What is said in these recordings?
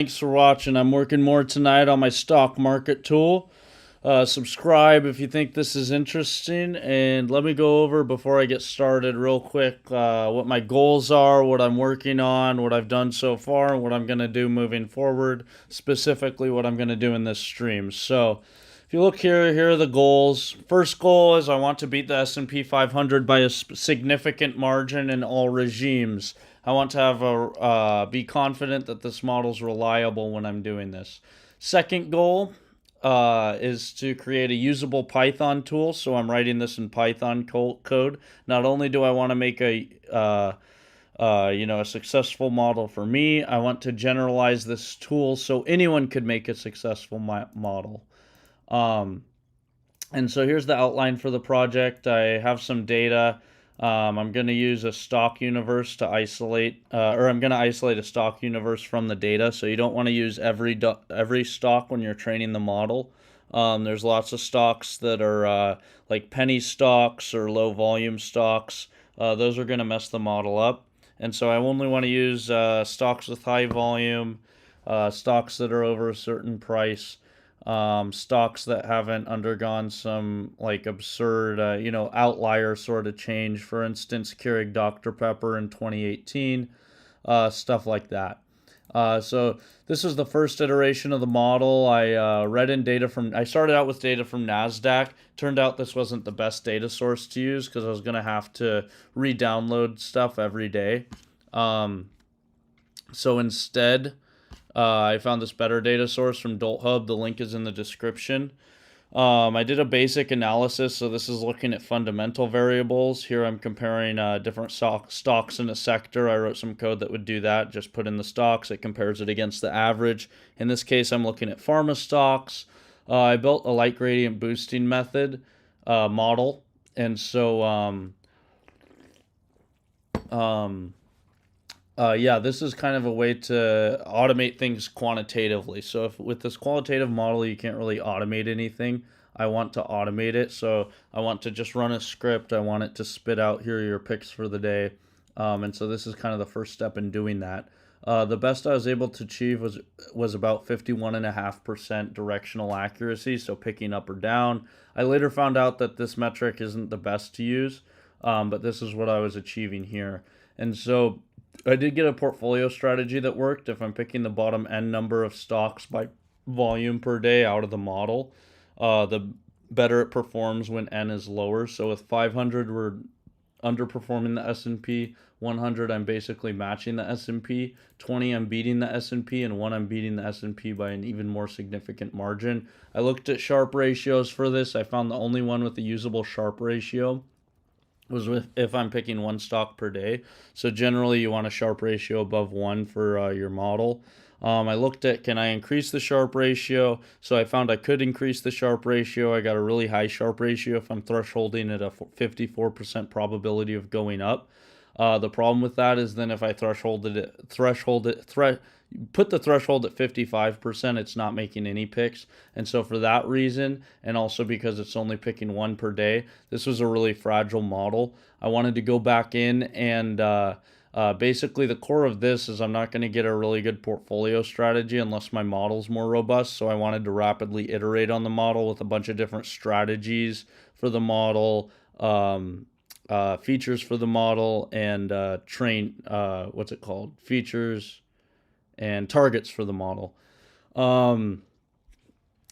Thanks for watching. I'm working more tonight on my stock market tool. Subscribe if you think this is interesting, and let me go over before I get started real quick what my goals are, what I'm working on, what I've done so far, and what I'm going to do moving forward, specifically what I'm going to do in this stream. So if you look here are the goals. First goal is I want to beat the S&P 500 by a significant margin in all regimes. I want to have be confident that this model is reliable when I'm doing this. Second goal is to create a usable Python tool. So I'm writing this in Python code. Not only do I want to make a successful model for me, I want to generalize this tool so anyone could make a successful model. And so here's the outline for the project. I have some data. I'm going to use a stock universe to isolate, or I'm going to isolate a stock universe from the data. So you don't want to use every stock when you're training the model. There's lots of stocks that are like penny stocks or low volume stocks. Those are going to mess the model up. And so I only want to use stocks with high volume, stocks that are over a certain price. Stocks that haven't undergone some like absurd, outlier sort of change. For instance, Keurig Dr. Pepper in 2018, stuff like that. So this is the first iteration of the model. I I started out with data from NASDAQ. Turned out this wasn't the best data source to use because I was going to have to re-download stuff every day. So instead, I found this better data source from DoltHub. The link is in the description. I did a basic analysis, so this is looking at fundamental variables. Here I'm comparing different stocks in a sector. I wrote some code that would do that. Just put in the stocks. It compares it against the average. In this case, I'm looking at pharma stocks. I built a light gradient boosting method model. And so this is kind of a way to automate things quantitatively. So if with this qualitative model, you can't really automate anything. I want to automate it. So I want to just run a script. I want it to spit out, here are your picks for the day. And so this is kind of the first step in doing that. The best I was able to achieve was about 51.5% directional accuracy, so picking up or down. I later found out that this metric isn't the best to use, but this is what I was achieving here. And so I did get a portfolio strategy that worked. If I'm picking the bottom n number of stocks by volume per day out of the model, the better it performs when n is lower. So with 500, we're underperforming the S&P. 100, I'm basically matching the S&P. 20, I'm beating the S&P, and 1, I'm beating the S&P by an even more significant margin. I looked at Sharpe ratios for this. I found the only one with a usable Sharpe ratio was if I'm picking one stock per day. So generally you want a Sharpe ratio above 1 for your model. I looked at, can I increase the Sharpe ratio? So I found I could increase the Sharpe ratio. I got a really high Sharpe ratio if I'm thresholding at a 54% probability of going up. The problem with that is then if I put the threshold at 55%, it's not making any picks. And so for that reason, and also because it's only picking one per day, this was a really fragile model. I wanted to go back in and basically the core of this is I'm not going to get a really good portfolio strategy unless my model's more robust. So I wanted to rapidly iterate on the model with a bunch of different strategies for the model, features for the model, and features and targets for the model. And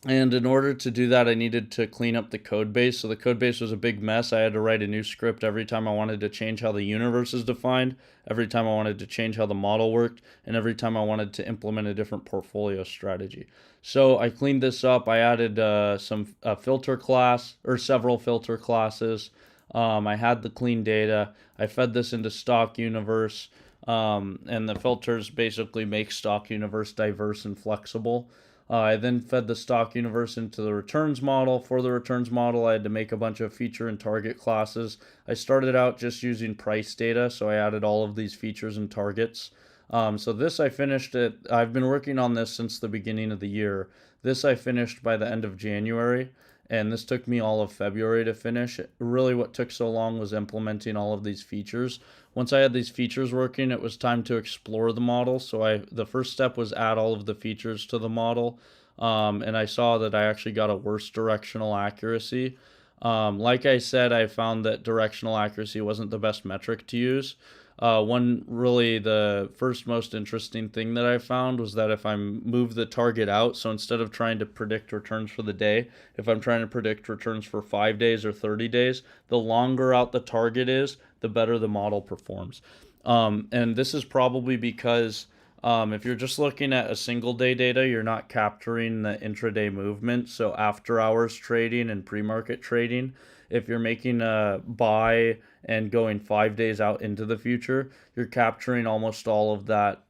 in order to do that, I needed to clean up the code base. So the code base was a big mess. I had to write a new script every time I wanted to change how the universe is defined, every time I wanted to change how the model worked, and every time I wanted to implement a different portfolio strategy. So I cleaned this up. I added some filter class, or several filter classes. I had the clean data. I fed this into stock universe. And the filters basically make stock universe diverse and flexible. I then fed the stock universe into the returns model. For the returns model, I had to make a bunch of feature and target classes. I started out just using price data, so I added all of these features and targets. So this I finished it. I've been working on this since the beginning of the year. This I finished by the end of January. and this took me all of February to finish. Really, what took so long was implementing all of these features. Once I had these features working, it was time to explore the model. So the first step was add all of the features to the model, and I saw that I actually got a worse directional accuracy. Like I said, I found that directional accuracy wasn't the best metric to use. The first most interesting thing that I found was that if I move the target out, so instead of trying to predict returns for the day, if I'm trying to predict returns for 5 days or 30 days, the longer out the target is, the better the model performs. And this is probably because if you're just looking at a single day data, you're not capturing the intraday movement. So after hours trading and pre-market trading, if you're making a buy and going 5 days out into the future, you're capturing almost all of that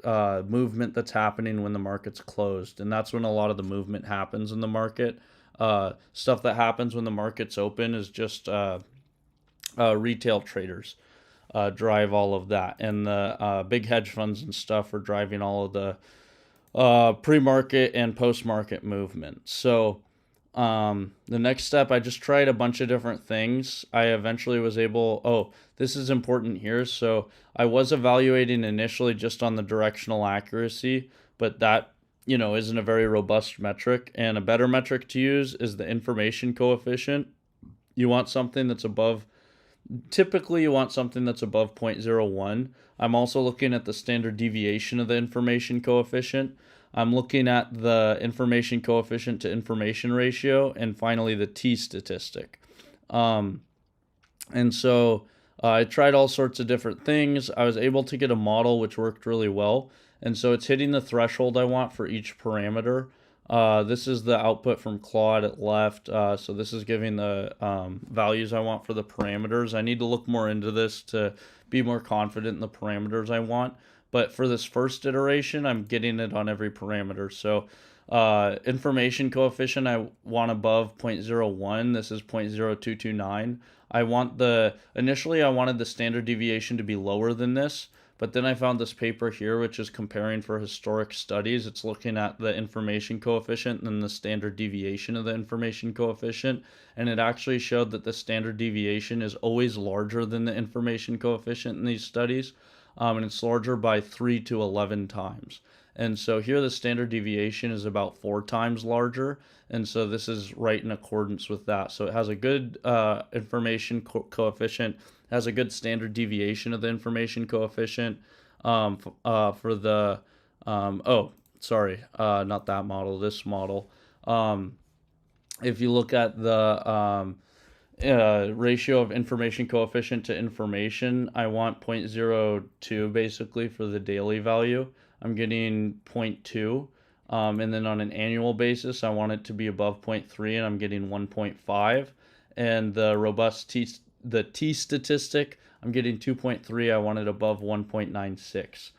movement that's happening when the market's closed. And that's when a lot of the movement happens in the market. Stuff that happens when the market's open is just retail traders drive all of that. And the big hedge funds and stuff are driving all of the pre-market and post-market movement. So the next step, I just tried a bunch of different things. I eventually was able, this is important here. So I was evaluating initially just on the directional accuracy, but that, isn't a very robust metric. And a better metric to use is the information coefficient. You want something that's above, typically you want something that's above 0.01. I'm also looking at the standard deviation of the information coefficient. I'm looking at the information coefficient to information ratio, and finally the T statistic. And so I tried all sorts of different things. I was able to get a model which worked really well. And so it's hitting the threshold I want for each parameter. This is the output from Claude at left. So this is giving the values I want for the parameters. I need to look more into this to be more confident in the parameters I want. But for this first iteration, I'm getting it on every parameter. So information coefficient, I want above 0.01. This is 0.0229. Initially I wanted the standard deviation to be lower than this, but then I found this paper here, which is comparing for historic studies. It's looking at the information coefficient and the standard deviation of the information coefficient. And it actually showed that the standard deviation is always larger than the information coefficient in these studies. And it's larger by 3 to 11 times. And so here the standard deviation is about 4 times larger. And so this is right in accordance with that. So it has a good information coefficient, has a good standard deviation of the information coefficient for the, not that model, this model. If you look at the ratio of information coefficient to information, I want 0.02 basically for the daily value. I'm getting 0.2. And then on an annual basis, I want it to be above 0.3, and I'm getting 1.5. And the robust the T statistic, I'm getting 2.3. I want it above 1.96.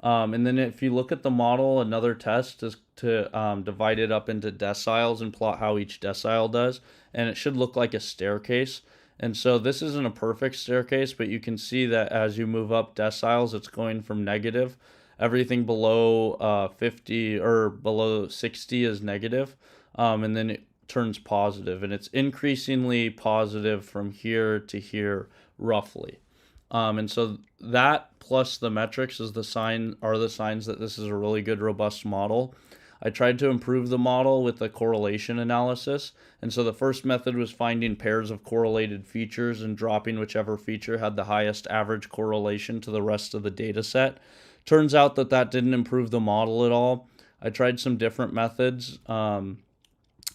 And then if you look at the model, another test is to divide it up into deciles and plot how each decile does. And it should look like a staircase. And so this isn't a perfect staircase, but you can see that as you move up deciles, it's going from negative. Everything below 50 or below 60 is negative, and then it turns positive. And it's increasingly positive from here to here, roughly. And so that plus the metrics are the signs that this is a really good, robust model. I tried to improve the model with a correlation analysis. And so the first method was finding pairs of correlated features and dropping whichever feature had the highest average correlation to the rest of the data set. Turns out that didn't improve the model at all. I tried some different methods. So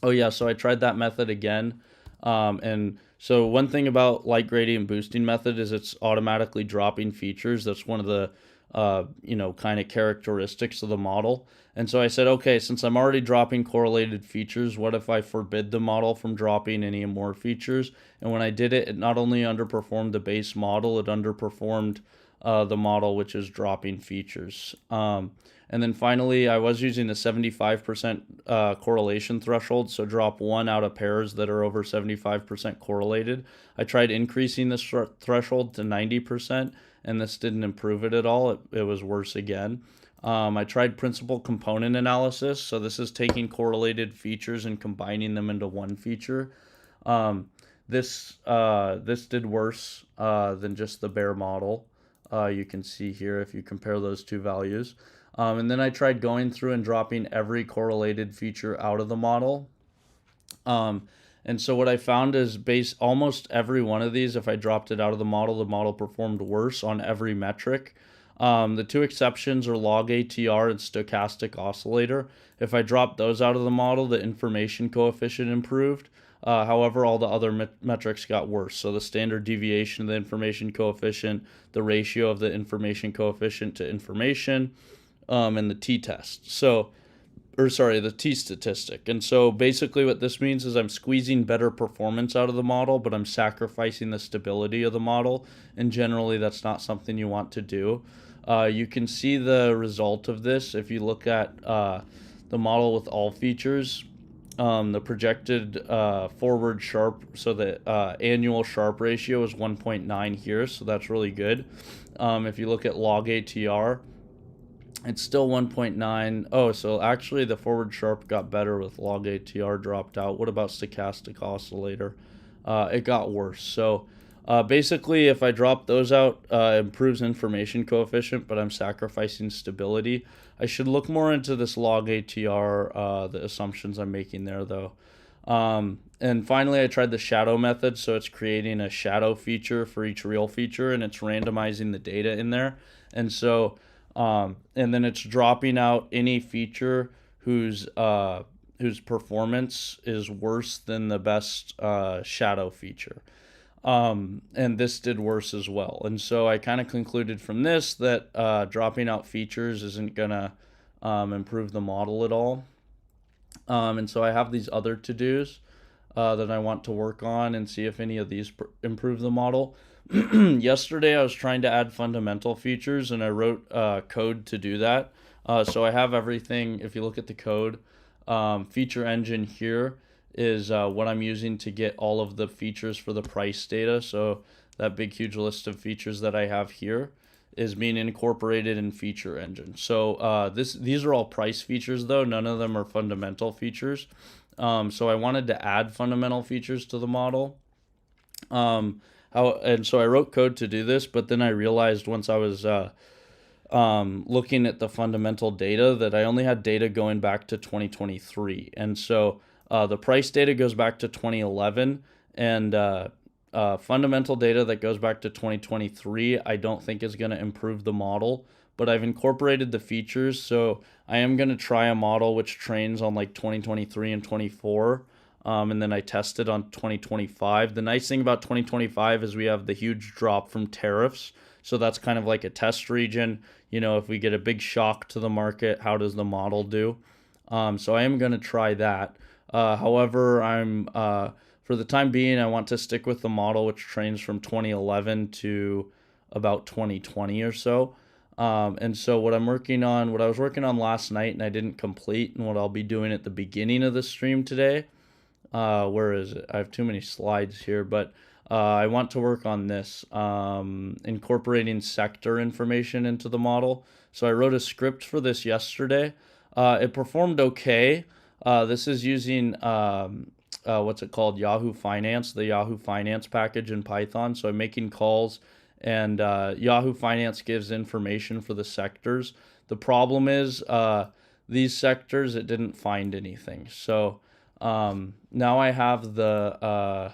I tried that method again. And so one thing about light gradient boosting method is it's automatically dropping features. That's one of the kind of characteristics of the model. And so I said, okay, since I'm already dropping correlated features, what if I forbid the model from dropping any more features? And when I did it, it not only underperformed the base model, it underperformed the model which is dropping features. And then finally, I was using the 75% correlation threshold, so drop 1 out of pairs that are over 75% correlated. I tried increasing this threshold to 90%, and this didn't improve it at all. It was worse again. I tried principal component analysis. So this is taking correlated features and combining them into one feature. Um, this did worse than just the bare model. You can see here if you compare those two values. And then I tried going through and dropping every correlated feature out of the model. Um, and so what I found is almost every one of these, if I dropped it out of the model performed worse on every metric. The two exceptions are log ATR and stochastic oscillator. If I dropped those out of the model, the information coefficient improved. However, all the other metrics got worse. So the standard deviation of the information coefficient, the ratio of the information coefficient to information, and the t-test. The t-statistic. And so basically what this means is I'm squeezing better performance out of the model, but I'm sacrificing the stability of the model. And generally, that's not something you want to do. You can see the result of this if you look at the model with all features. The projected forward Sharp, so the annual Sharp ratio is 1.9 here, so that's really good. If you look at log ATR, it's still 1.9. Oh, so actually the forward Sharp got better with log ATR dropped out. What about stochastic oscillator? It got worse. So basically, if I drop those out, improves information coefficient, but I'm sacrificing stability. I should look more into this log ATR, the assumptions I'm making there, though. And finally, I tried the shadow method. So it's creating a shadow feature for each real feature, and it's randomizing the data in there. And so, and then it's dropping out any feature whose performance is worse than the best shadow feature. And this did worse as well. And so I kind of concluded from this that dropping out features isn't going to improve the model at all. And so I have these other to-dos that I want to work on and see if any of these improve the model. Yesterday I was trying to add fundamental features and I wrote code to do that. So I have everything. If you look at the code, feature engine here is what I'm using to get all of the features for the price data. So that big huge list of features that I have here is being incorporated in feature engine. So these are all price features though. None of them are fundamental features. So I wanted to add fundamental features to the model. And so I wrote code to do this, but then I realized once I was looking at the fundamental data that I only had data going back to 2023. And so the price data goes back to 2011, and fundamental data that goes back to 2023 I don't think is going to improve the model, but I've incorporated the features. So I am going to try a model which trains on like 2023 and 24. And then I tested on 2025. The nice thing about 2025 is we have the huge drop from tariffs. So that's kind of like a test region. You know, if we get a big shock to the market, how does the model do? So I am going to try that. However, for the time being, I want to stick with the model which trains from 2011 to about 2020 or so. And so what I was working on last night and I didn't complete, and what I'll be doing at the beginning of the stream today, where is it? I have too many slides here, but I want to work on this, incorporating sector information into the model. So I wrote a script for this yesterday. It performed okay. This is using, what's it called? Yahoo Finance, the Yahoo Finance package in Python. So I'm making calls, and Yahoo Finance gives information for the sectors. The problem is these sectors, it didn't find anything. So now I have the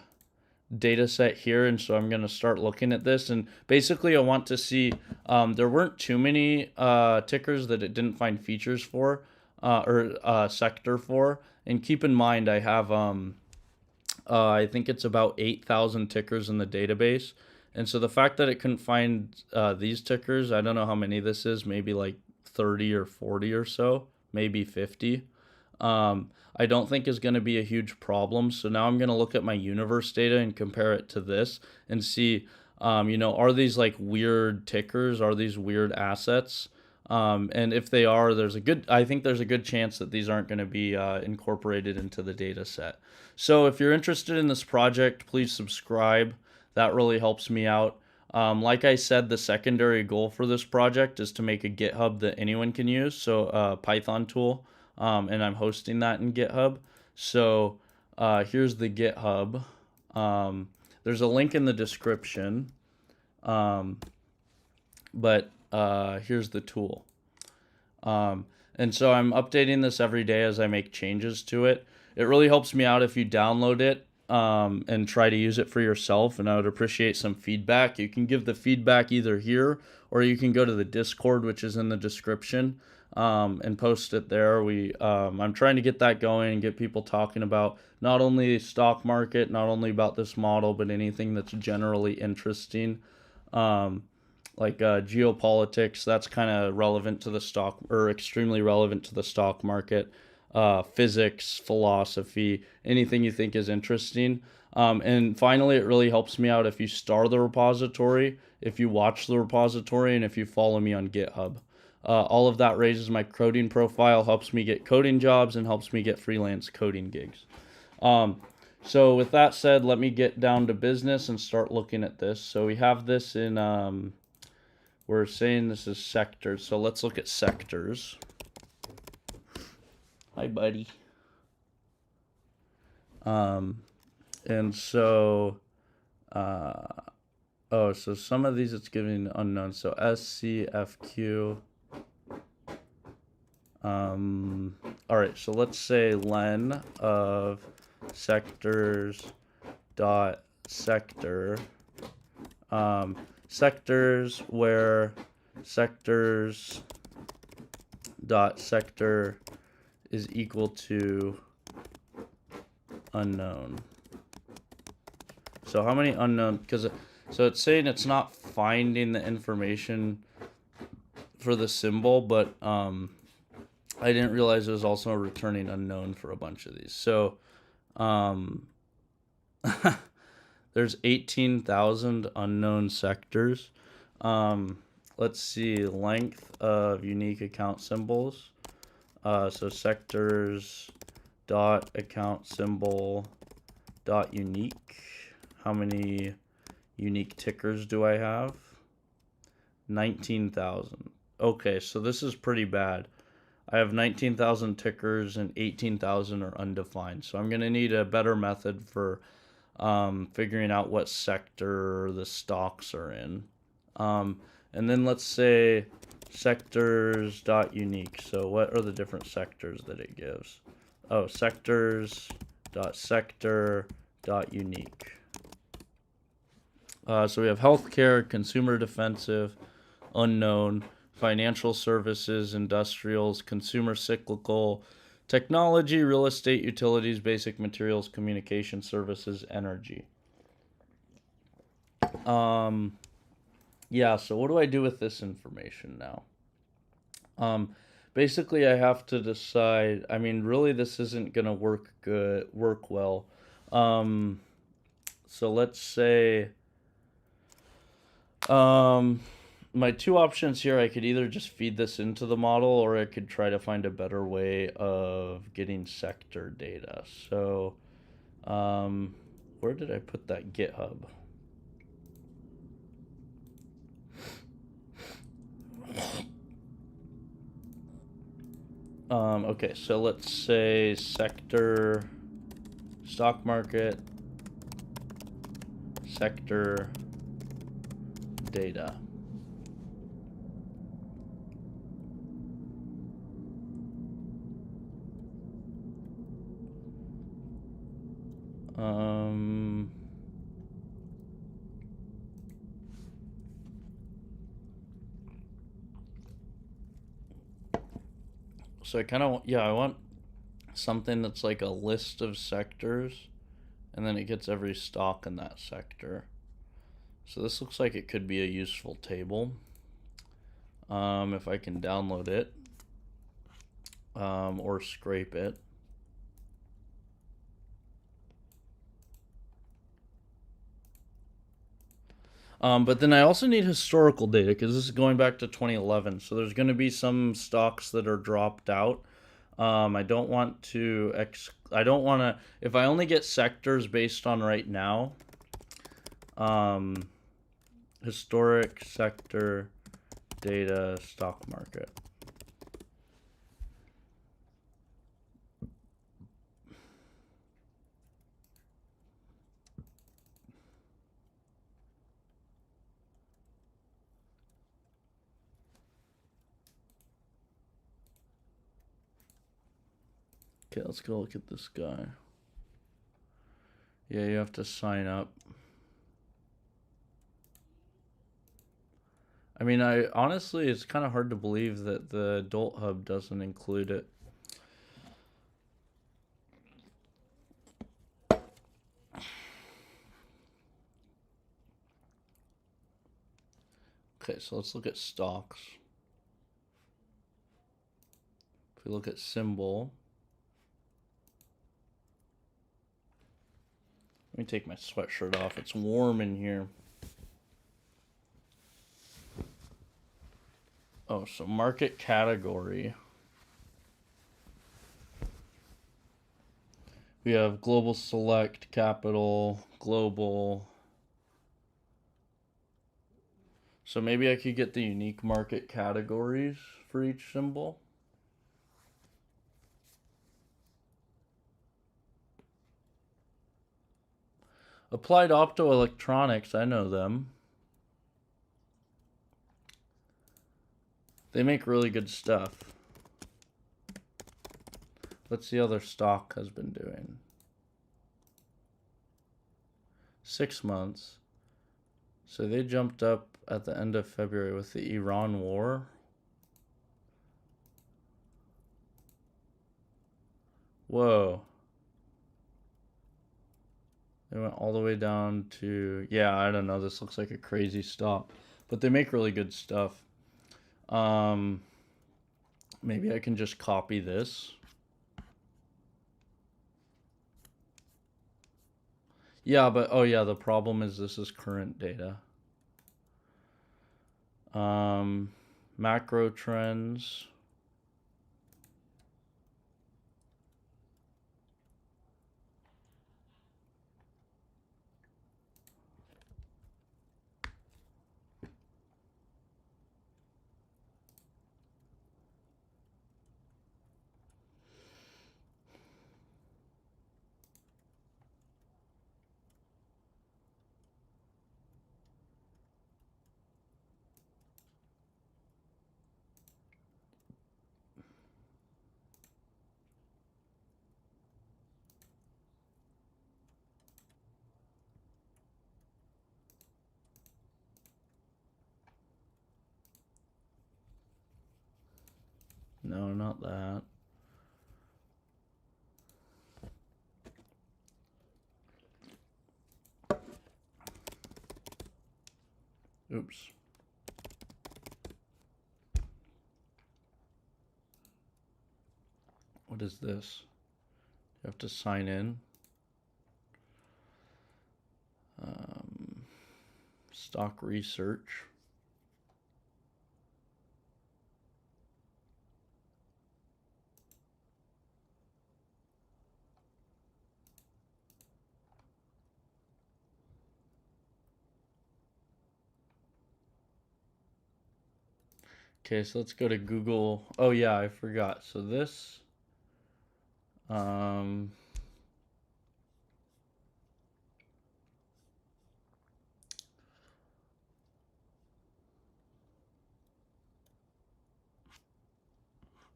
data set here, and so I'm going to start looking at this. And basically I want to see, there weren't too many tickers that it didn't find features for, or sector for. And keep in mind I have I think it's about 8,000 tickers in the database. And so the fact that it couldn't find these tickers, I don't know how many this is, maybe like 30 or 40 or so, maybe 50. I don't think is going to be a huge problem. So now I'm going to look at my universe data and compare it to this and see, are these like weird tickers? Are these weird assets? And if they are, I think there's a good chance that these aren't going to be incorporated into the data set. So if you're interested in this project, please subscribe. That really helps me out. Like I said, the secondary goal for this project is to make a GitHub that anyone can use, so a Python tool, and I'm hosting that in GitHub. So here's the GitHub. There's a link in the description, but here's the tool. And so I'm updating this every day as I make changes to it. It really helps me out if you download it and try to use it for yourself, and I would appreciate some feedback. You can give the feedback either here, or you can go to the Discord, which is in the description, and post it there. I'm trying to get that going and get people talking about not only stock market, not only about this model, but anything that's generally interesting. Like geopolitics, that's kind of relevant to the stock, or extremely relevant to the stock market. Physics, philosophy, anything you think is interesting. And finally, it really helps me out if you star the repository, if you watch the repository, and if you follow me on GitHub. All of that raises my coding profile, helps me get coding jobs, and helps me get freelance coding gigs. So with that said, let me get down to business and start looking at this. So we have this in, we're saying this is sectors. So let's look at sectors. Hi, buddy. And so, so some of these it's giving unknown. So SCFQ. All right, so let's say len of sectors dot sector. Sectors where sectors dot sector is equal to unknown. So how many unknown? So it's saying it's not finding the information for the symbol, but I didn't realize it was also returning unknown for a bunch of these. So there's 18,000 unknown sectors. Let's see, length of unique account symbols. So sectors dot account symbol dot unique. How many unique tickers do I have? 19,000. Okay, so this is pretty bad. I have 19,000 tickers and 18,000 are undefined. So I'm going to need a better method for figuring out what sector the stocks are in. And then let's say sectors dot unique. So what are the different sectors that it gives? Oh, sectors dot sector dot unique. So we have healthcare, consumer defensive, unknown, financial services, industrials, consumer cyclical, technology, real estate, utilities, basic materials, communication services, energy. Yeah, so what do I do with this information now? Basically I have to decide, I mean, really this isn't going to work well. So let's say, my two options here, I could either just feed this into the model, or I could try to find a better way of getting sector data. So, where did I put that GitHub? Okay, so let's say sector, stock market, sector data. So I want something that's like a list of sectors, and then it gets every stock in that sector. So this looks like it could be a useful table. If I can download it, or scrape it. But then I also need historical data, because this is going back to 2011. So there's going to be some stocks that are dropped out. I don't want to, if I only get sectors based on right now, Historic sector data stock market. Okay, let's go look at this guy. Yeah, you have to sign up. I mean, honestly, it's kind of hard to believe that the Adult Hub doesn't include it. Okay, so let's look at stocks. If we look at symbol, let me take my sweatshirt off. It's warm in here. Oh, so market category. We have global select, capital, global. So maybe I could get the unique market categories for each symbol. Applied Optoelectronics, I know them. They make really good stuff. Let's see how their stock has been doing. 6 months. So they jumped up at the end of February with the Iran war. Whoa. They went all the way down to, yeah, I don't know. This looks like a crazy stop. But they make really good stuff. Maybe I can just copy this. Yeah, but, oh yeah, the problem is this is current data. Macro trends. No, not that. Oops. What is this? You have to sign in. Stock research. Okay, so let's go to Google. Oh yeah, I forgot. So this,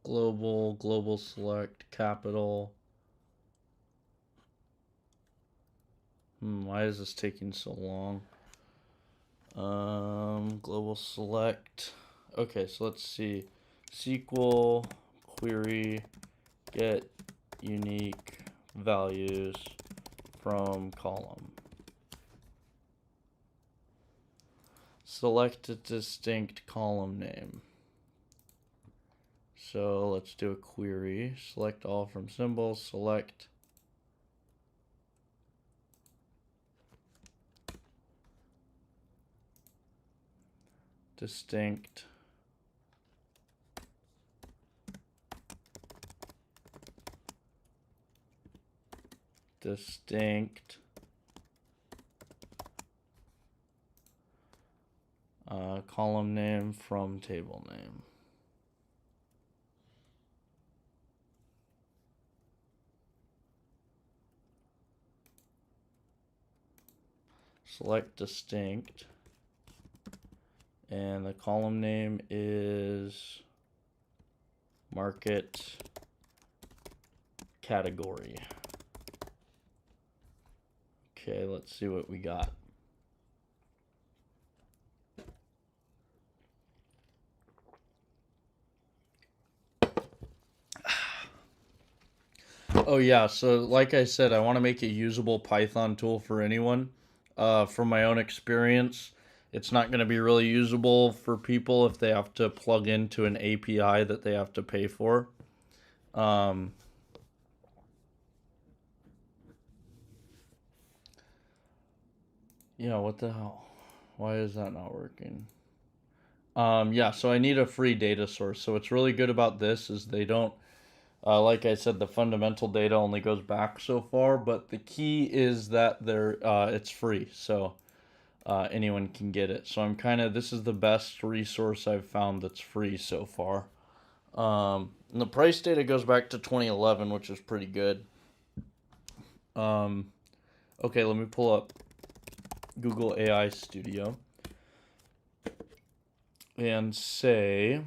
global select, capital. Why is this taking so long? Global select. Okay, so let's see. SQL query get unique values from column. Select a distinct column name. So let's do a query. Select all from symbols. Select distinct column name from table name. Select distinct, and the column name is market category. Okay, let's see what we got. Oh yeah, so like I said, I want to make a usable Python tool for anyone. From my own experience, it's not going to be really usable for people if they have to plug into an API that they have to pay for. Yeah, what the hell? Why is that not working? Yeah, so I need a free data source. So what's really good about this is they don't, like I said, the fundamental data only goes back so far, but the key is that it's free, so anyone can get it. So this is the best resource I've found that's free so far. And the price data goes back to 2011, which is pretty good. Okay, let me pull up Google AI Studio and say,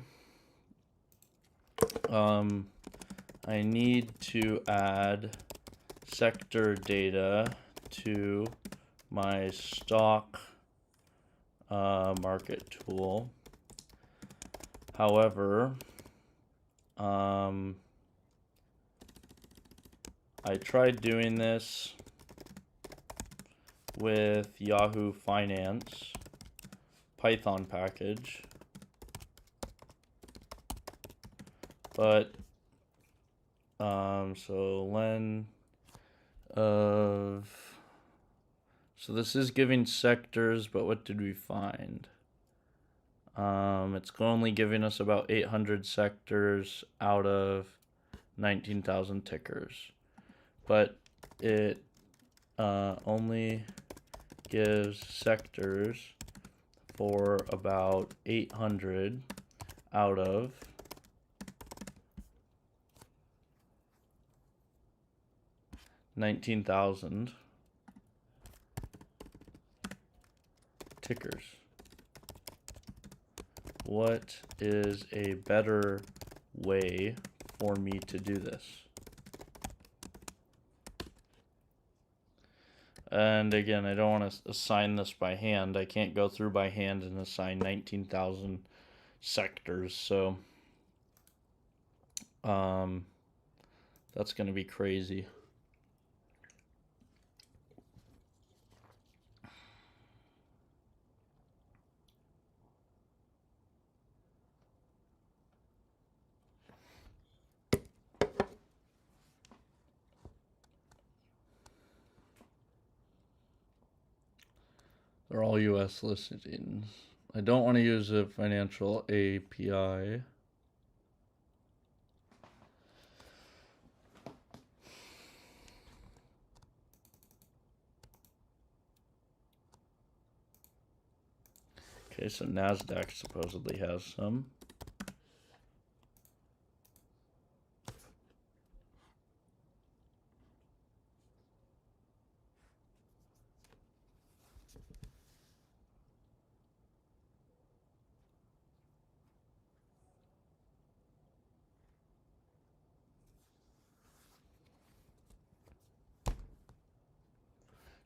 I need to add sector data to my stock market tool. However, I tried doing this with Yahoo Finance Python package, but so len of, so this is giving sectors, but what did we find? It's only giving us about 800 sectors out of 19,000 tickers, but it only gives sectors for about 800 out of 19,000 tickers. What is a better way for me to do this? And again, I don't want to assign this by hand. I can't go through by hand and assign 19,000 sectors, so that's going to be crazy. They're all US listings. I don't want to use a financial API. Okay, so NASDAQ supposedly has some.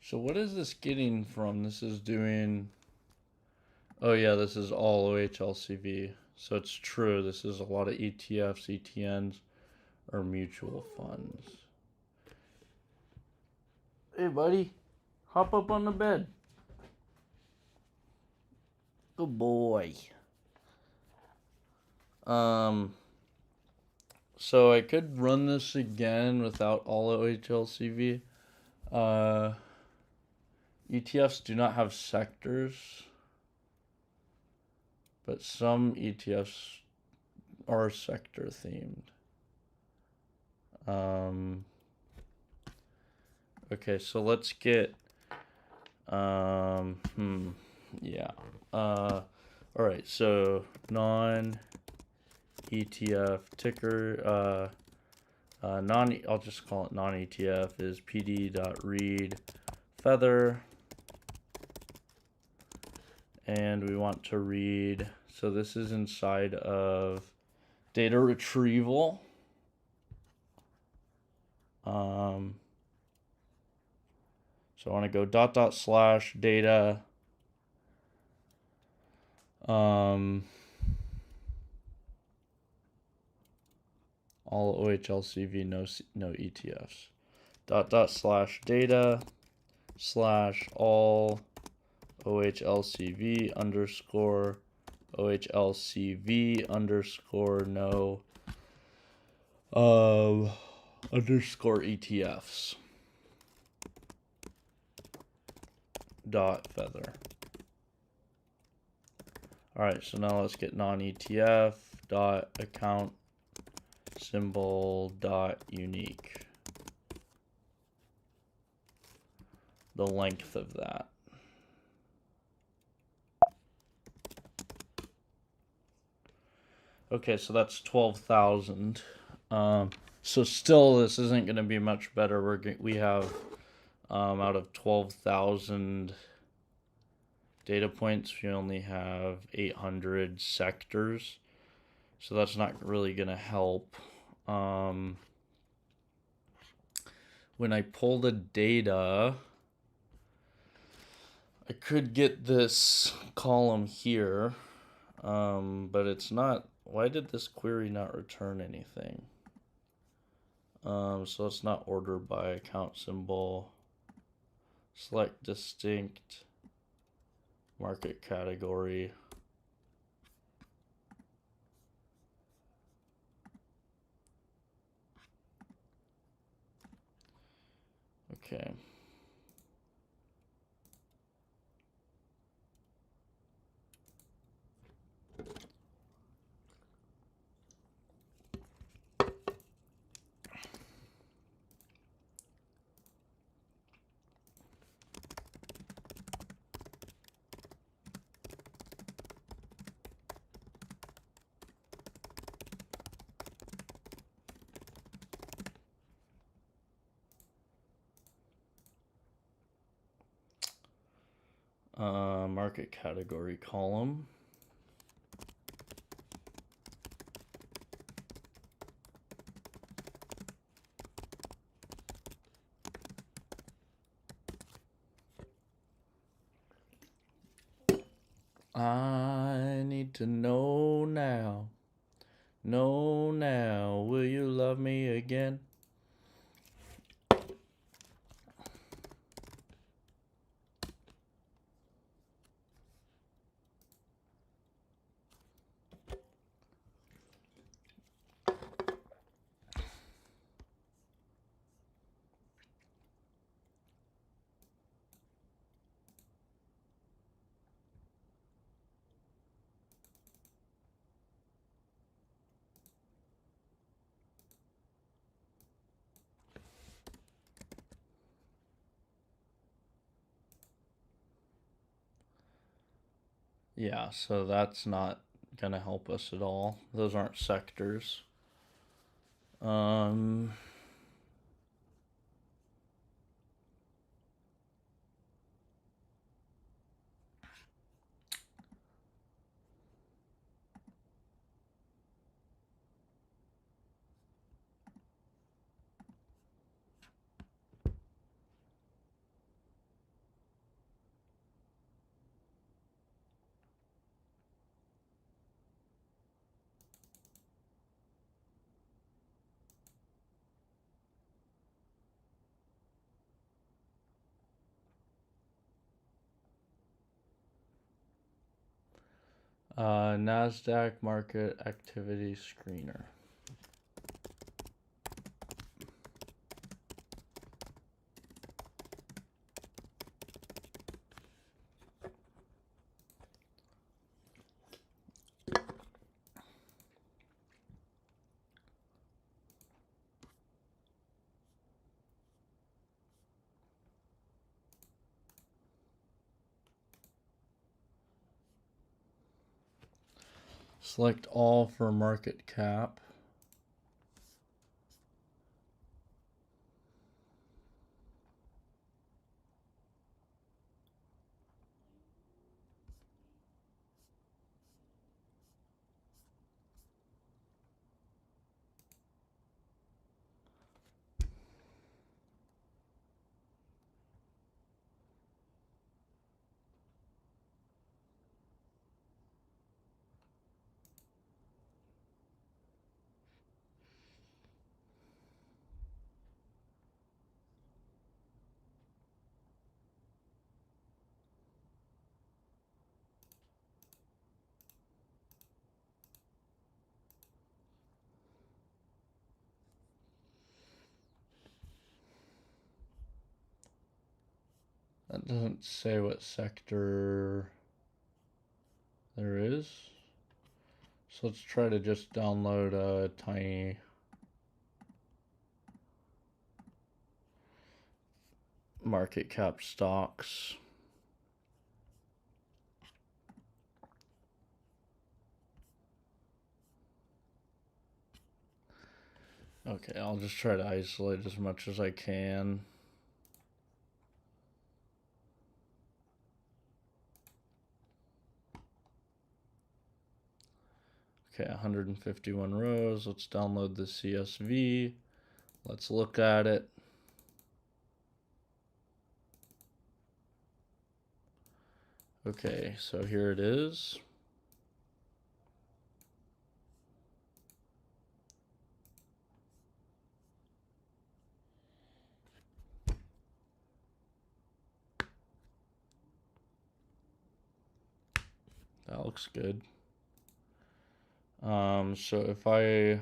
So what is this getting from? This is doing, oh yeah, this is all OHLCV. So it's true, this is a lot of ETFs, ETNs, or mutual funds. Hey buddy, hop up on the bed. Good boy. So I could run this again without all OHLCV. ETFs do not have sectors, but some ETFs are sector themed. Okay, so let's get, yeah. All right, so non ETF ticker, I'll just call it non-ETF is pd.read feather, and we want to read, so this is inside of data retrieval. So I want to go // data, all OHLCV, no ETFs. // data / all OHLCV underscore OHLCV underscore no underscore ETFs dot feather. All right, so now let's get non-ETF dot account symbol dot unique. The length of that. Okay, so that's 12,000. So still, this isn't going to be much better. We have out of 12,000 data points, we only have 800 sectors. So that's not really going to help. When I pull the data, I could get this column here, but it's not. Why did this query not return anything? So it's not ordered by account symbol. Select distinct market category. Okay. Market category column. I need to know now. Know now. Will you love me again? Yeah, so that's not gonna help us at all. Those aren't sectors. NASDAQ market activity screener. Select all for market cap. That doesn't say what sector there is. So let's try to just download a tiny market cap stocks. Okay, I'll just try to isolate as much as I can. Okay, 151 rows. Let's download the CSV. Let's look at it. Okay, so here it is. That looks good. So if I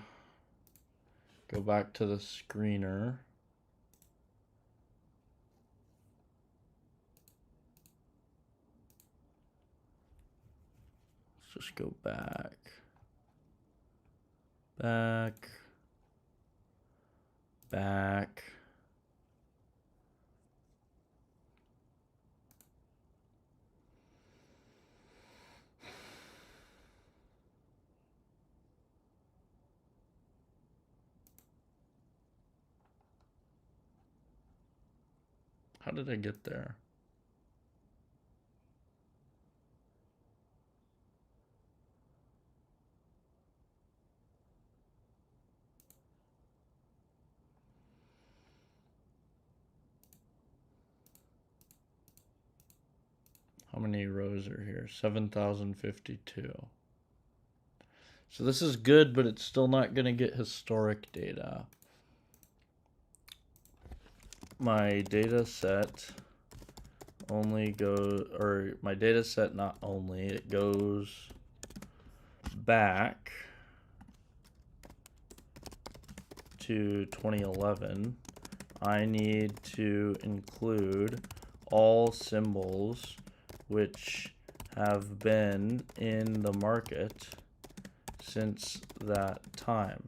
go back to the screener, let's just go back. How did I get there? How many rows are here? 7,052. So this is good, but it's still not going to get historic data. My data set only goes, or my data set not only, it goes back to 2011. I need to include all symbols which have been in the market since that time.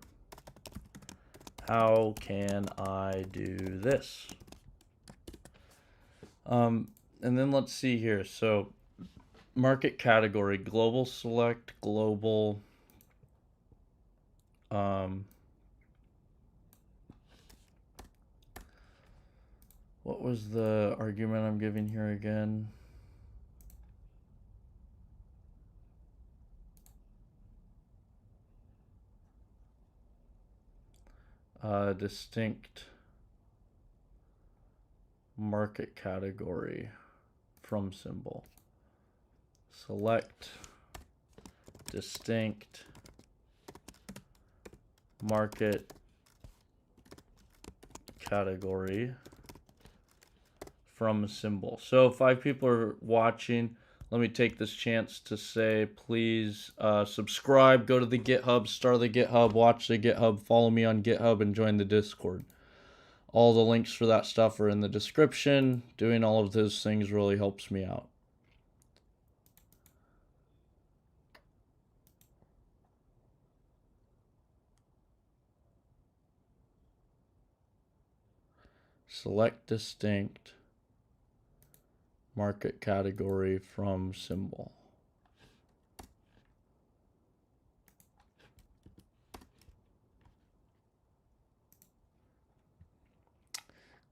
How can I do this? And then let's see here. So market category, global select, global. What was the argument I'm giving here again? Distinct market category from symbol. Select distinct market category from symbol. So 5 people are watching. Let me take this chance to say, please subscribe, go to the GitHub, start the GitHub, watch the GitHub, follow me on GitHub, and join the Discord. All the links for that stuff are in the description. Doing all of those things really helps me out. Select distinct market category from symbol.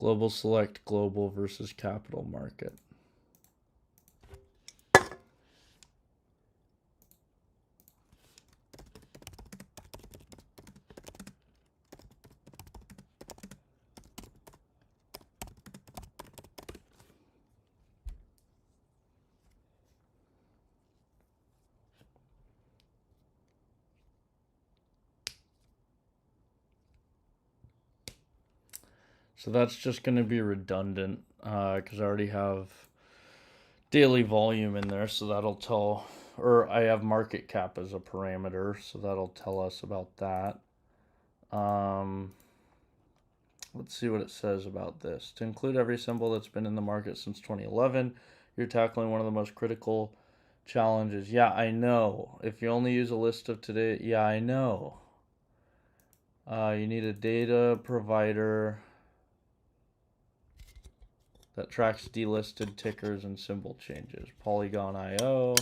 Global select global versus capital market. So that's just going to be redundant because I already have daily volume in there, so that'll tell, or I have market cap as a parameter, so that'll tell us about that. Let's see what it says about this. To include every symbol that's been in the market since 2011, you're tackling one of the most critical challenges. Yeah, I know. If you only use a list of today, yeah, I know. You need a data provider that tracks delisted tickers and symbol changes. Polygon.io.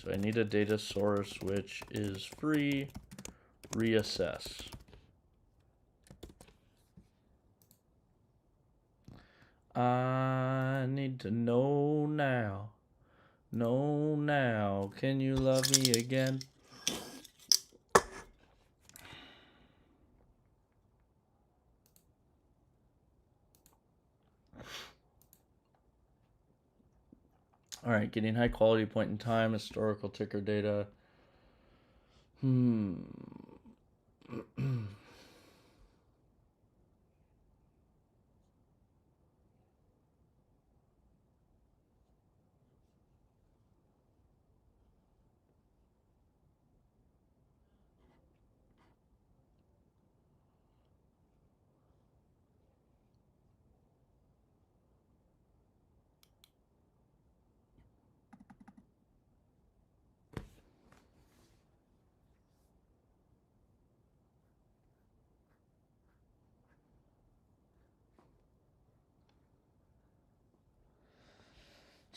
So I need a data source which is free. Reassess. I need to know now. Know now. Can you love me again? All right, getting high quality point in time, historical ticker data.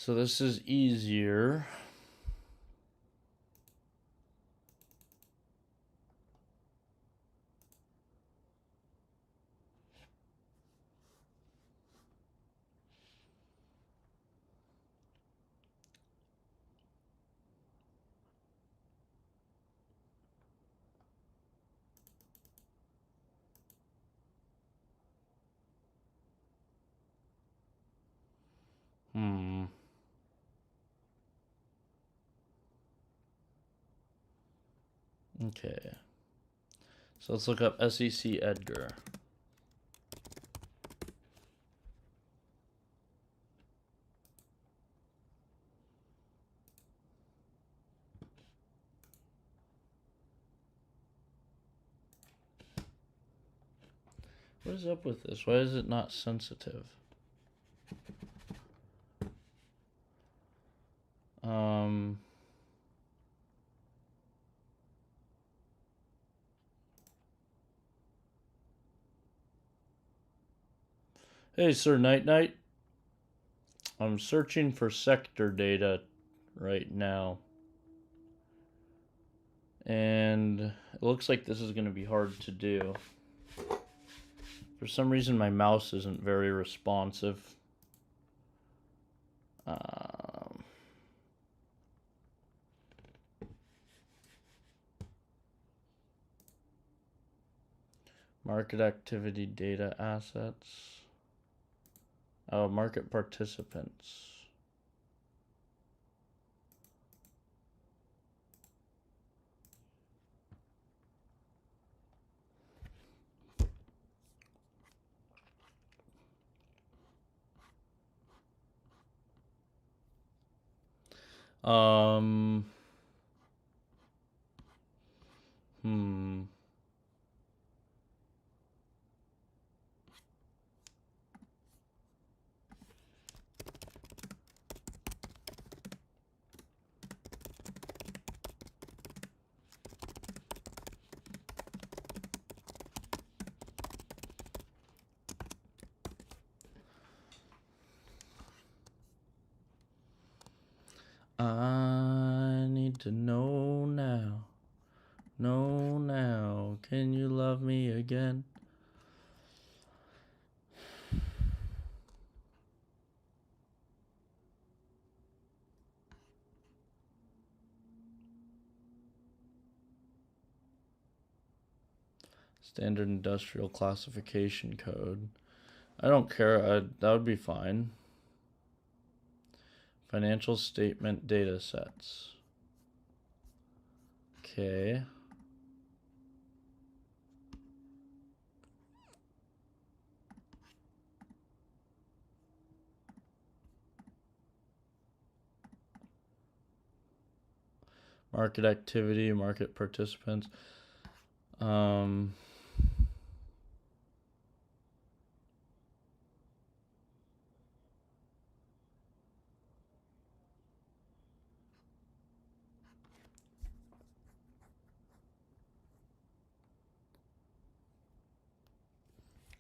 So this is easier. Okay. So let's look up SEC Edgar. What is up with this? Why is it not sensitive? Hey, Sir Night Night. I'm searching for sector data right now. And it looks like this is going to be hard to do. For some reason, my mouse isn't very responsive. Market activity data assets. Oh, market participants. I need to know now. Know now. Can you love me again? Standard industrial classification code. I don't care. That would be fine. Financial statement data sets. Okay. Market activity, market participants.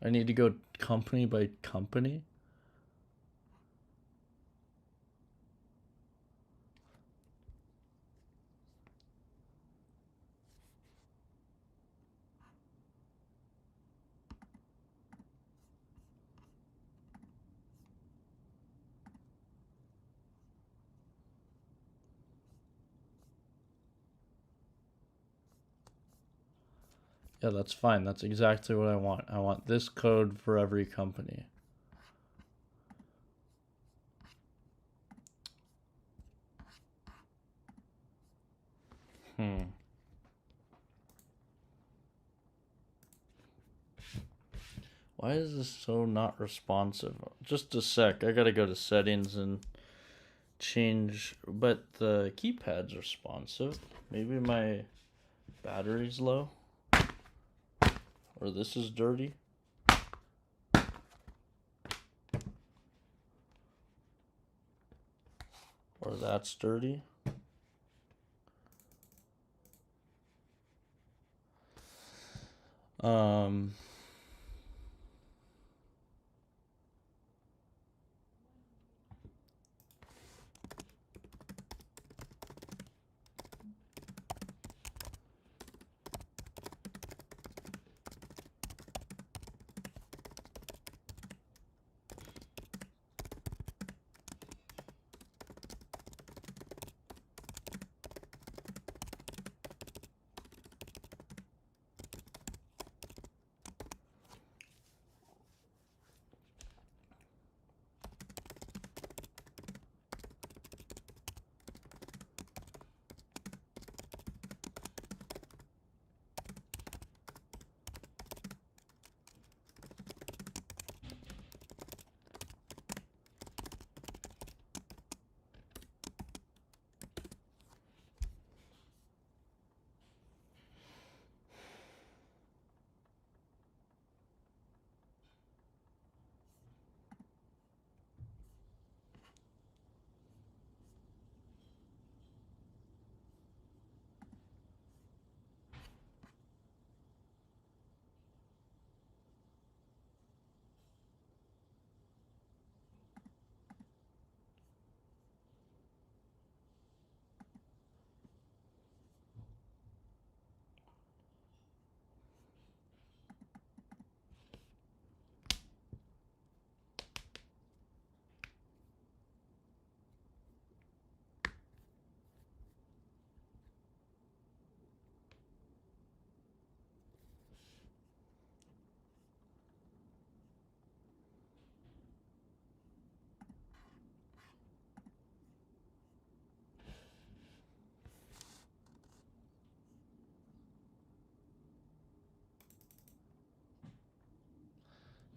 I need to go company by company. Yeah, that's fine. That's exactly what I want. I want this code for every company. Why is this so not responsive? Just a sec. I gotta go to settings and change. But the keypad's responsive. Maybe my battery's low. Or this is dirty. Or that's dirty.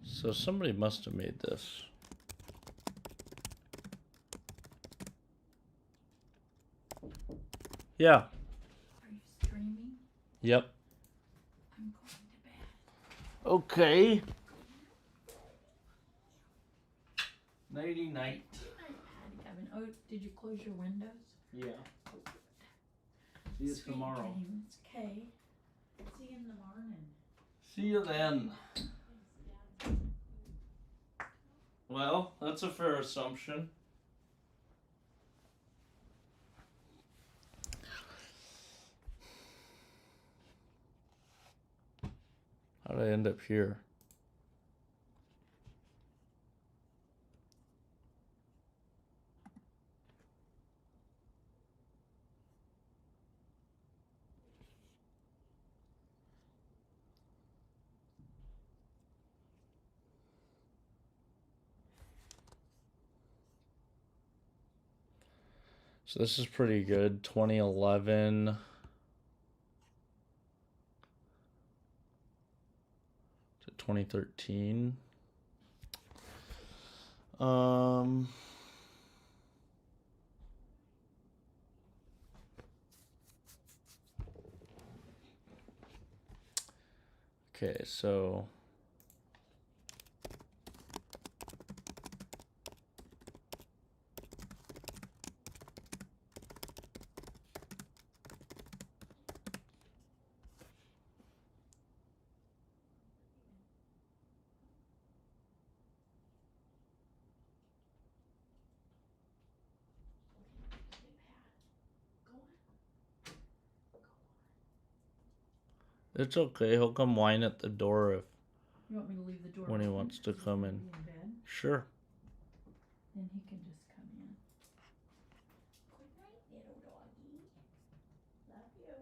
So somebody must have made this. Yeah. Are you streaming? Yep. I'm going to bed. Okay. Nighty night. Good night, Patty. Kevin. Oh, did you close your windows? Yeah. See you Sweet tomorrow. dreams. Okay. See you in the morning. See you then. Well, that's a fair assumption. How'd I end up here? So this is pretty good. 2011 to 2013. Okay, so it's okay. He'll come whine at the door if You want me to leave the door when he open? wants to He's come gonna in. be in bed. Sure. Then he can just come in. Good night, little doggy. Love you.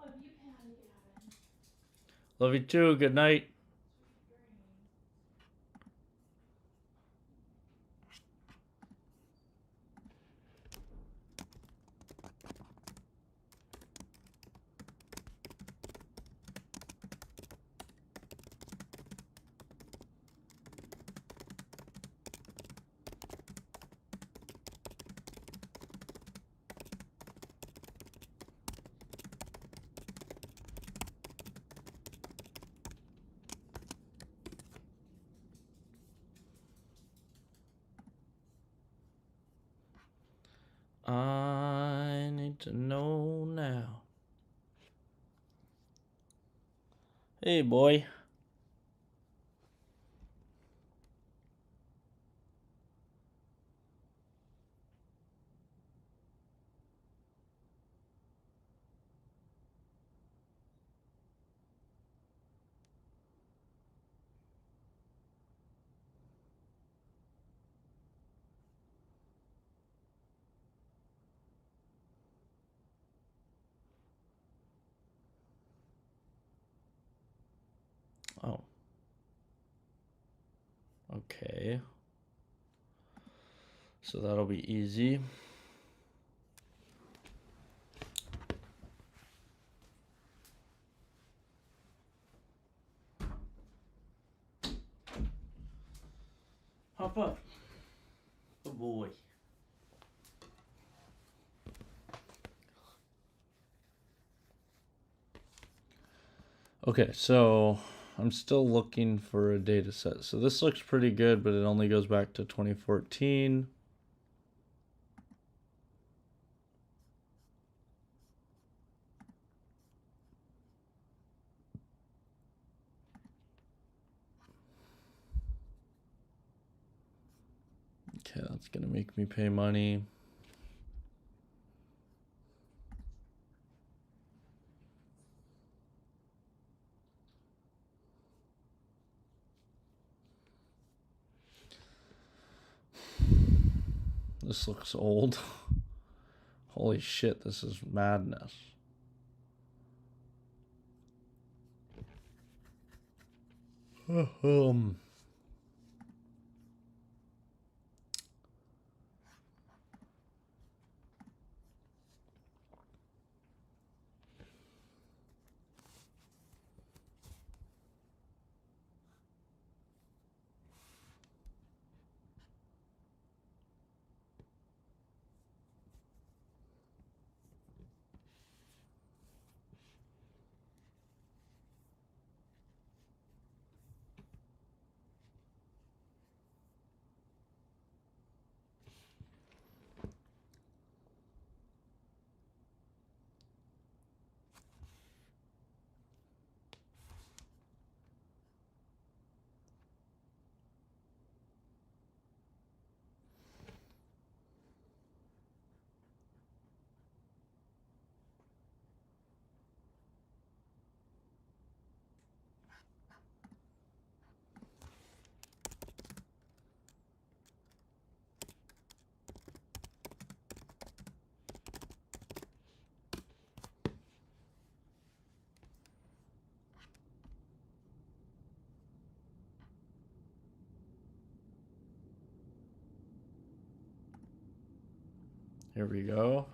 Love you, Patty Gavin. Love you too. Good night. Sweet dreams. I need to know now. Hey, boy. Oh. Okay. So that'll be easy. Hop up. Good boy. Okay, so I'm still looking for a data set. So this looks pretty good, but it only goes back to 2014. Okay, that's gonna make me pay money. This looks old. Holy shit, this is madness. Here we go.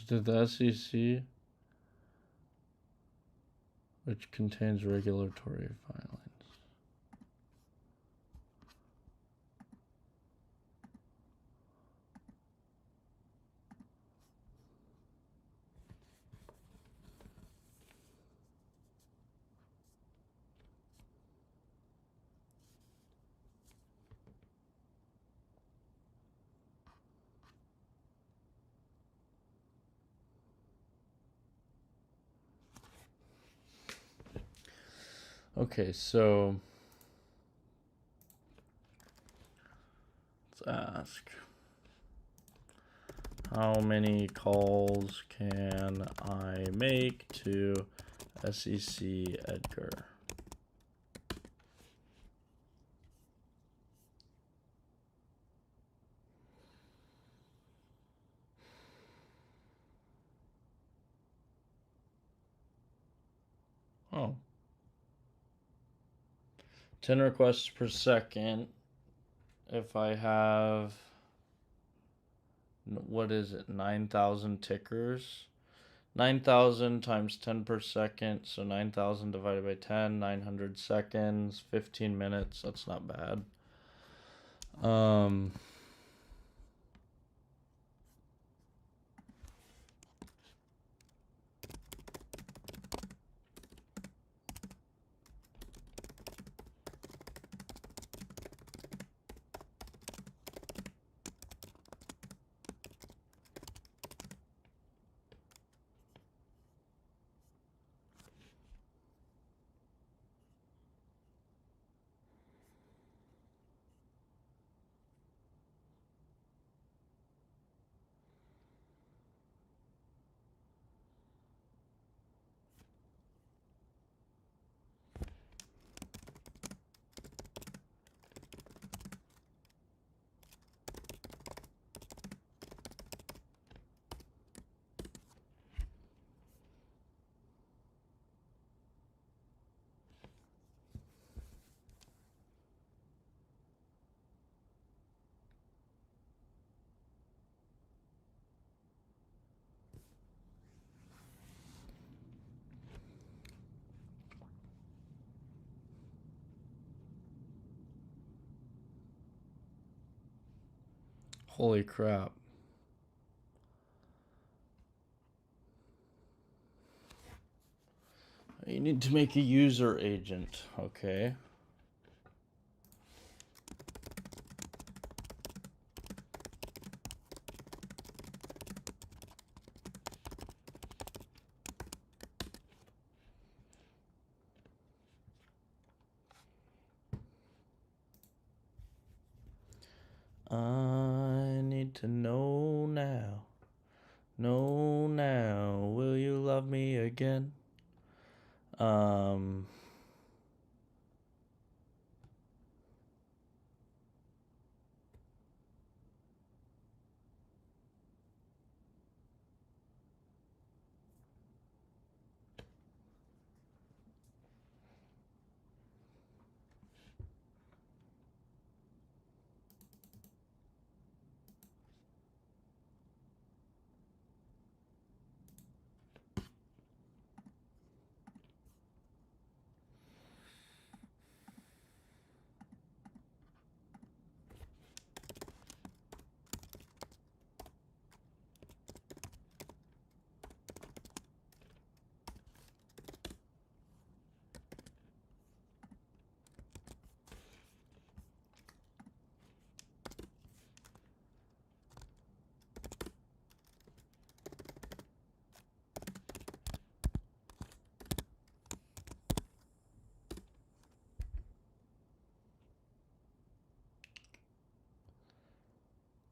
Did the SEC, which contains regulatory filings. Okay, so let's ask, how many calls can I make to SEC Edgar? Oh. 10 requests per second. If I have, what is it, 9,000 tickers? 9,000 times 10 per second, so 9,000 divided by 10, 900 seconds, 15 minutes. That's not bad. Holy crap. You need to make a user agent. Okay. I need to know now. Know now. Will you love me again?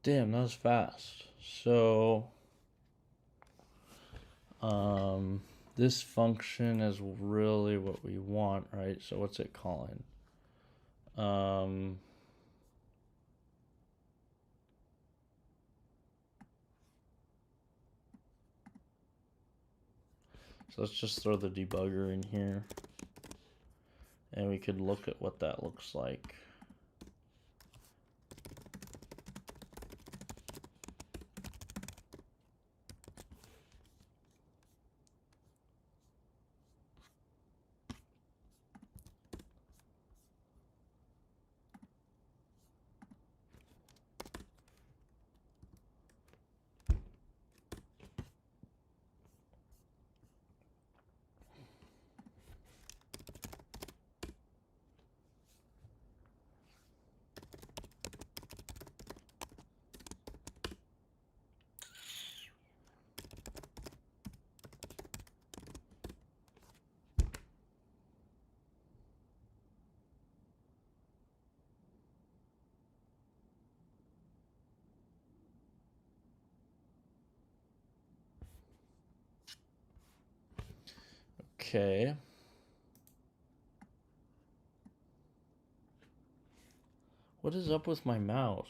Damn, that was fast. So, this function is really what we want, right? So what's it calling? So let's just throw the debugger in here. And we could look at what that looks like. Okay. What is up with my mouse?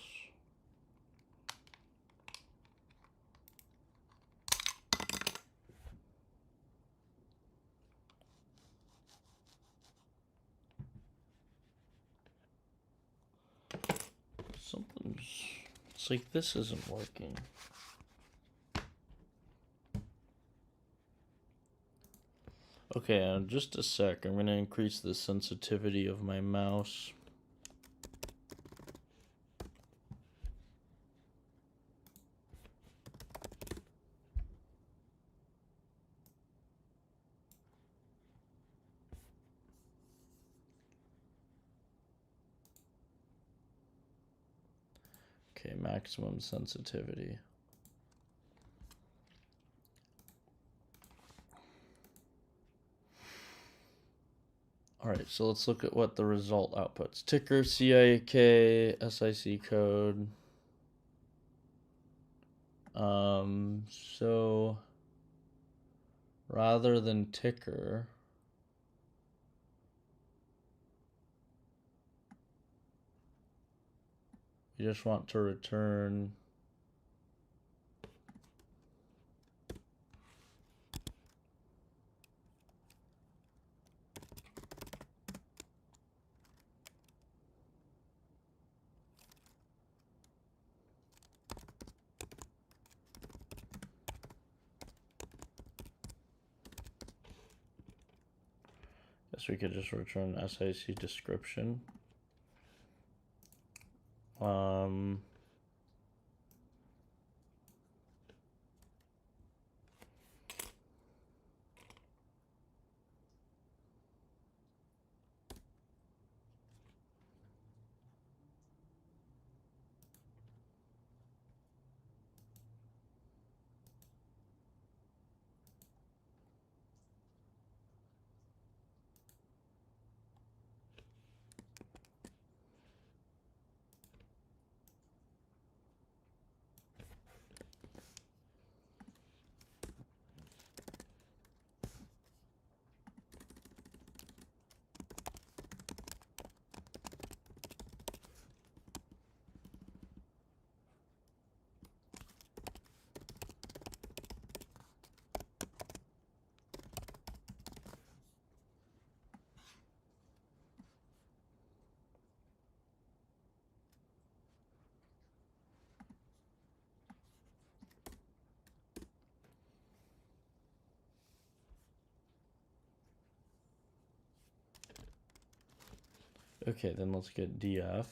It's like this isn't working. Okay, just a sec. I'm gonna increase the sensitivity of my mouse. Okay, maximum sensitivity. Alright, so let's look at what the result outputs. Ticker, CIK, SIC code. So rather than ticker, you just want to return guess we could just return SIC description. Okay, then let's get DF.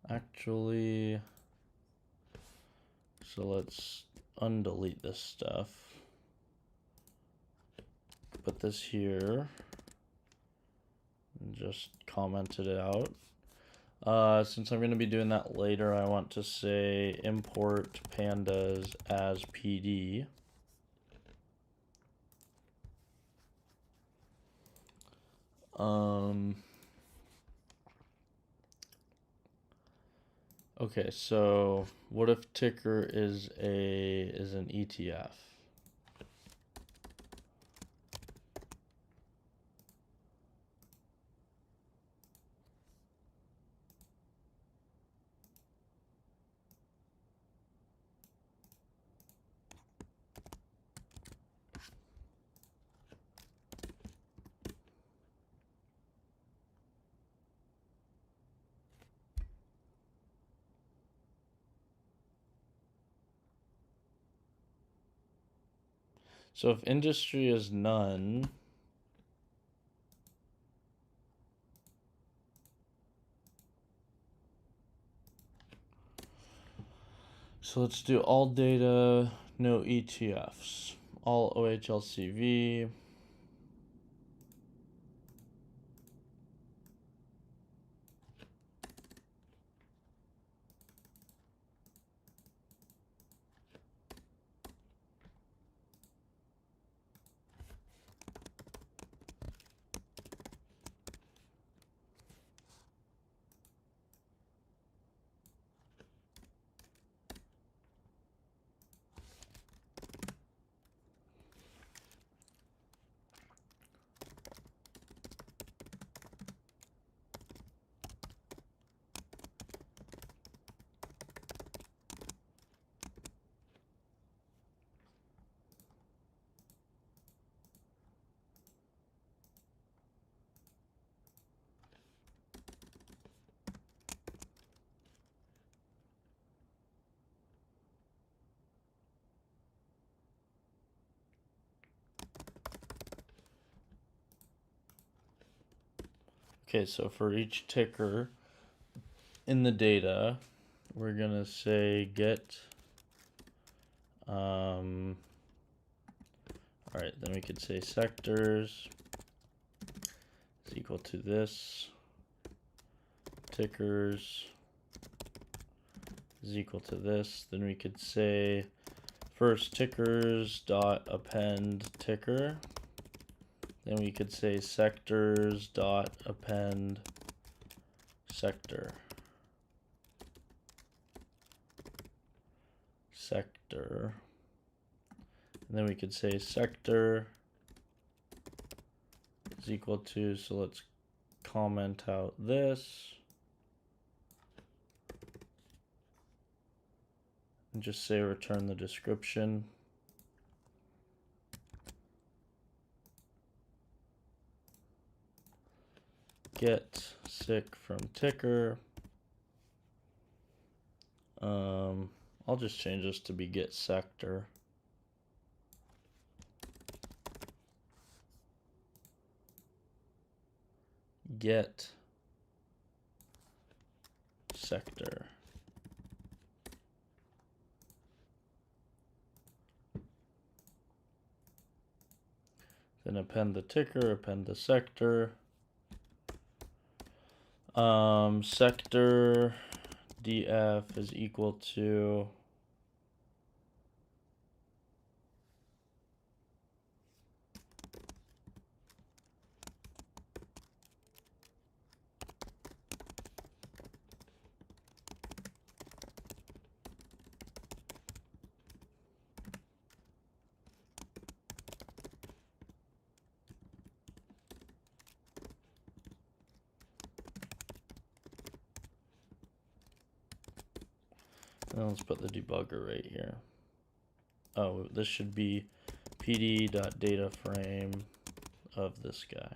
Actually, so let's undelete this stuff. Put this here and just commented it out. Since I'm going to be doing that later, I want to say import pandas as PD. Okay, so what if ticker is an ETF? So if industry is none, so let's do all data, no ETFs, all OHLCV. Okay, so for each ticker in the data, we're gonna say get, all right, then we could say sectors is equal to this, tickers is equal to this. Then we could say first tickers dot append ticker. Then we could say sectors dot append sector. Sector. And then we could say sector is equal to, so let's comment out this. And just say return the description. Get sick from ticker. I'll just change this to be get sector. Get sector. Then append the ticker, append the sector. Sector df is equal to and let's put the debugger right here. Oh, this should be pd.dataframe of this guy.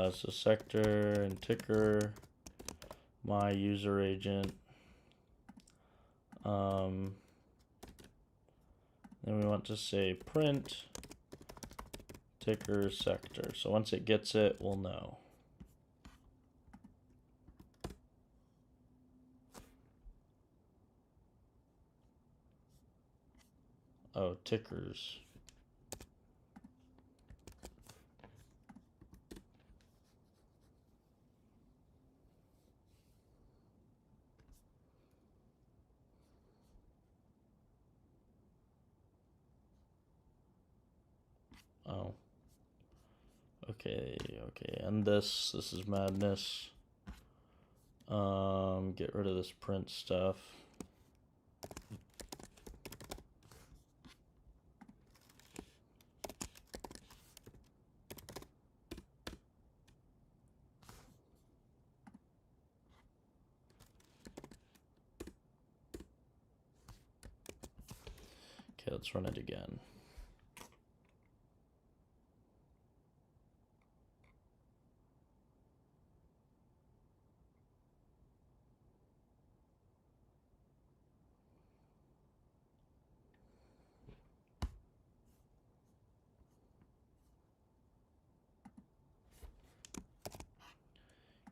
So sector and ticker, my user agent. Then we want to say print ticker sector. So once it gets it, we'll know. Oh, tickers. Oh. Okay, and this is madness. Get rid of this print stuff. Okay, let's run it again.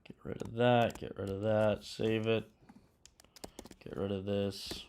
Get rid of that, get rid of that, save it. Get rid of this.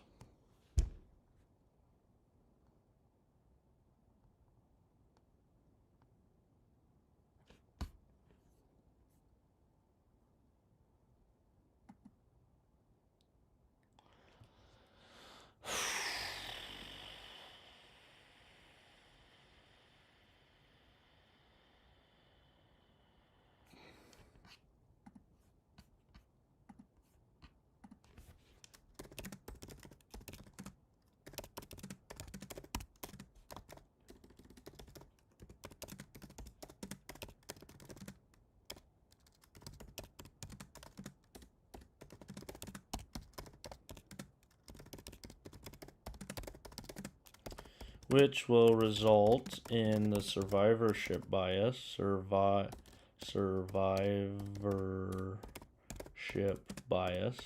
Which will result in the survivorship bias, survivorship bias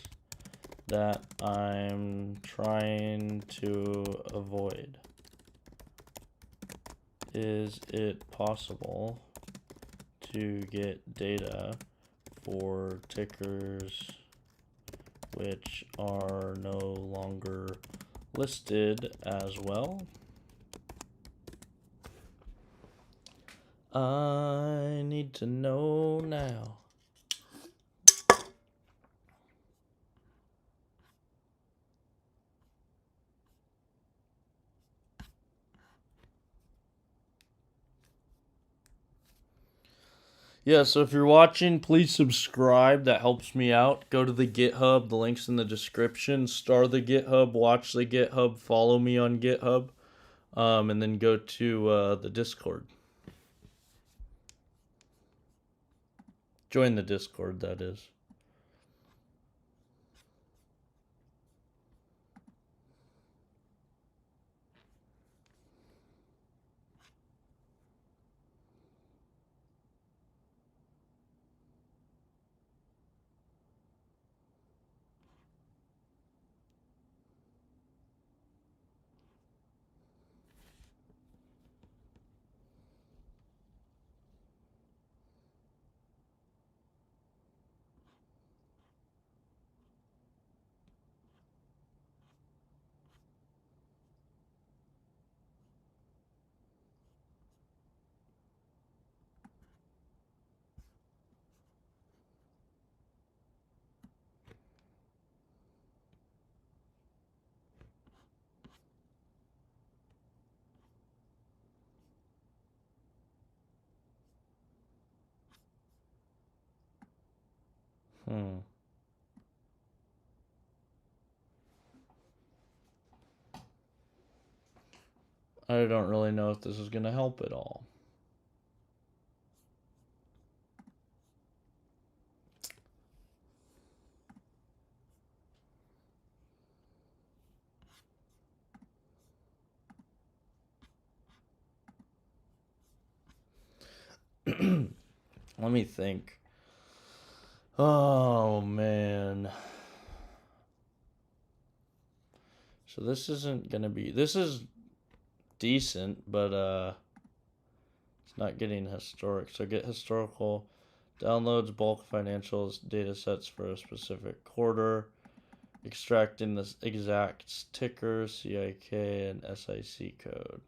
that I'm trying to avoid. Is it possible to get data for tickers which are no longer listed as well? I need to know now. Yeah, so if you're watching, please subscribe. That helps me out. Go to the GitHub. The link's in the description. Star the GitHub. Watch the GitHub. Follow me on GitHub. And then go to the Discord. Join the Discord, that is. I don't really know if this is going to help at all. Let me think. Oh, man. So this isn't going to be... This is decent, but it's not getting historic. So get historical downloads, bulk financials, data sets for a specific quarter, extracting the exact ticker, CIK, and SIC code.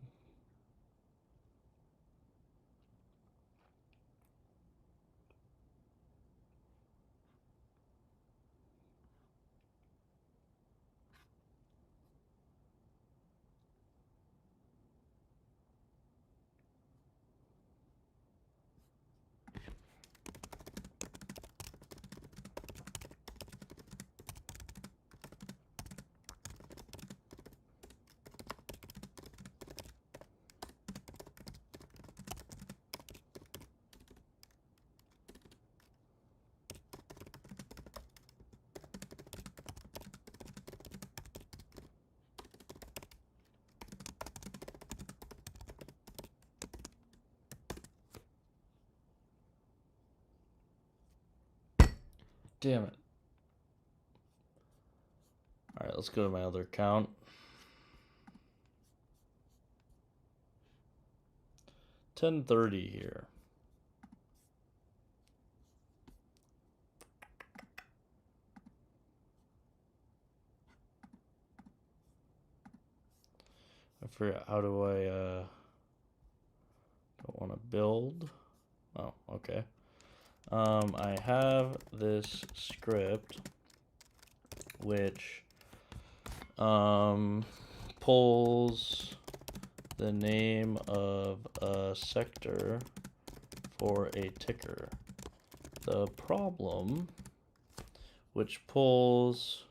Damn it. Alright, let's go to my other account. $10.30 here. I forget, how do I don't want to build. Oh, okay. I have this script which pulls the name of a sector for a ticker. The problem, which pulls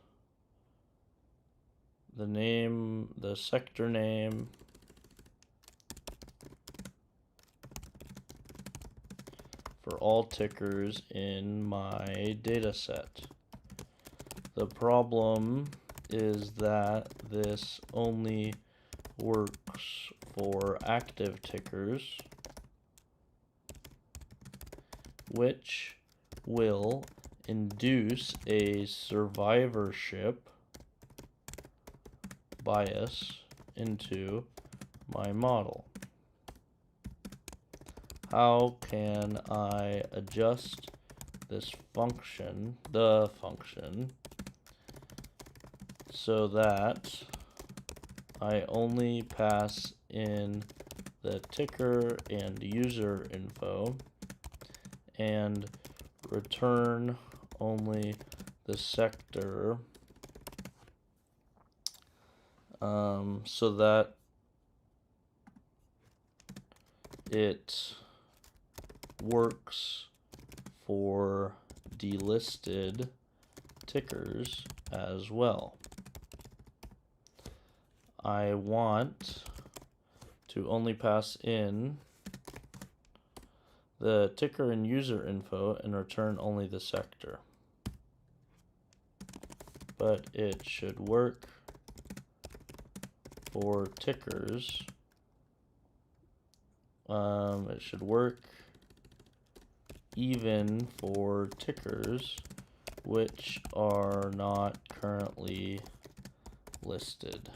the name, the sector name for all tickers in my data set. The problem is that this only works for active tickers, which will induce a survivorship bias into my model. How can I adjust this function, the function, so that I only pass in the ticker and user info and return only the sector, so that it works for delisted tickers as well. I want to only pass in the ticker and user info and return only the sector. But it should work for tickers. It should work even for tickers which are not currently listed.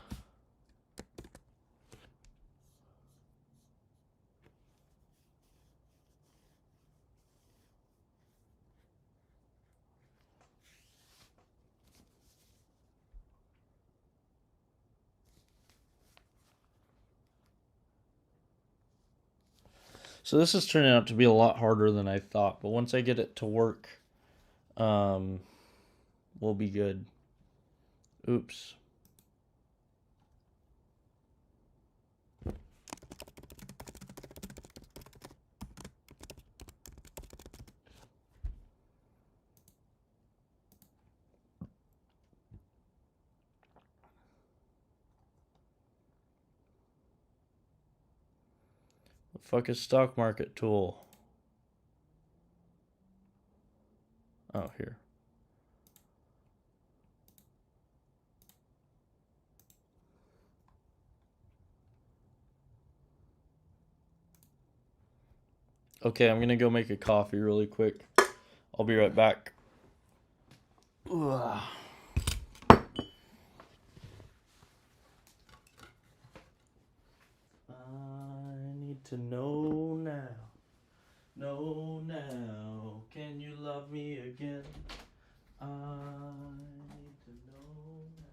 So this is turning out to be a lot harder than I thought, but once I get it to work, we'll be good. Oops. The fuck is stock market tool? Oh, here. Okay, I'm gonna go make a coffee really quick. I'll be right back. Ugh. I need to know now. Know now. Can you love me again? I need to know now.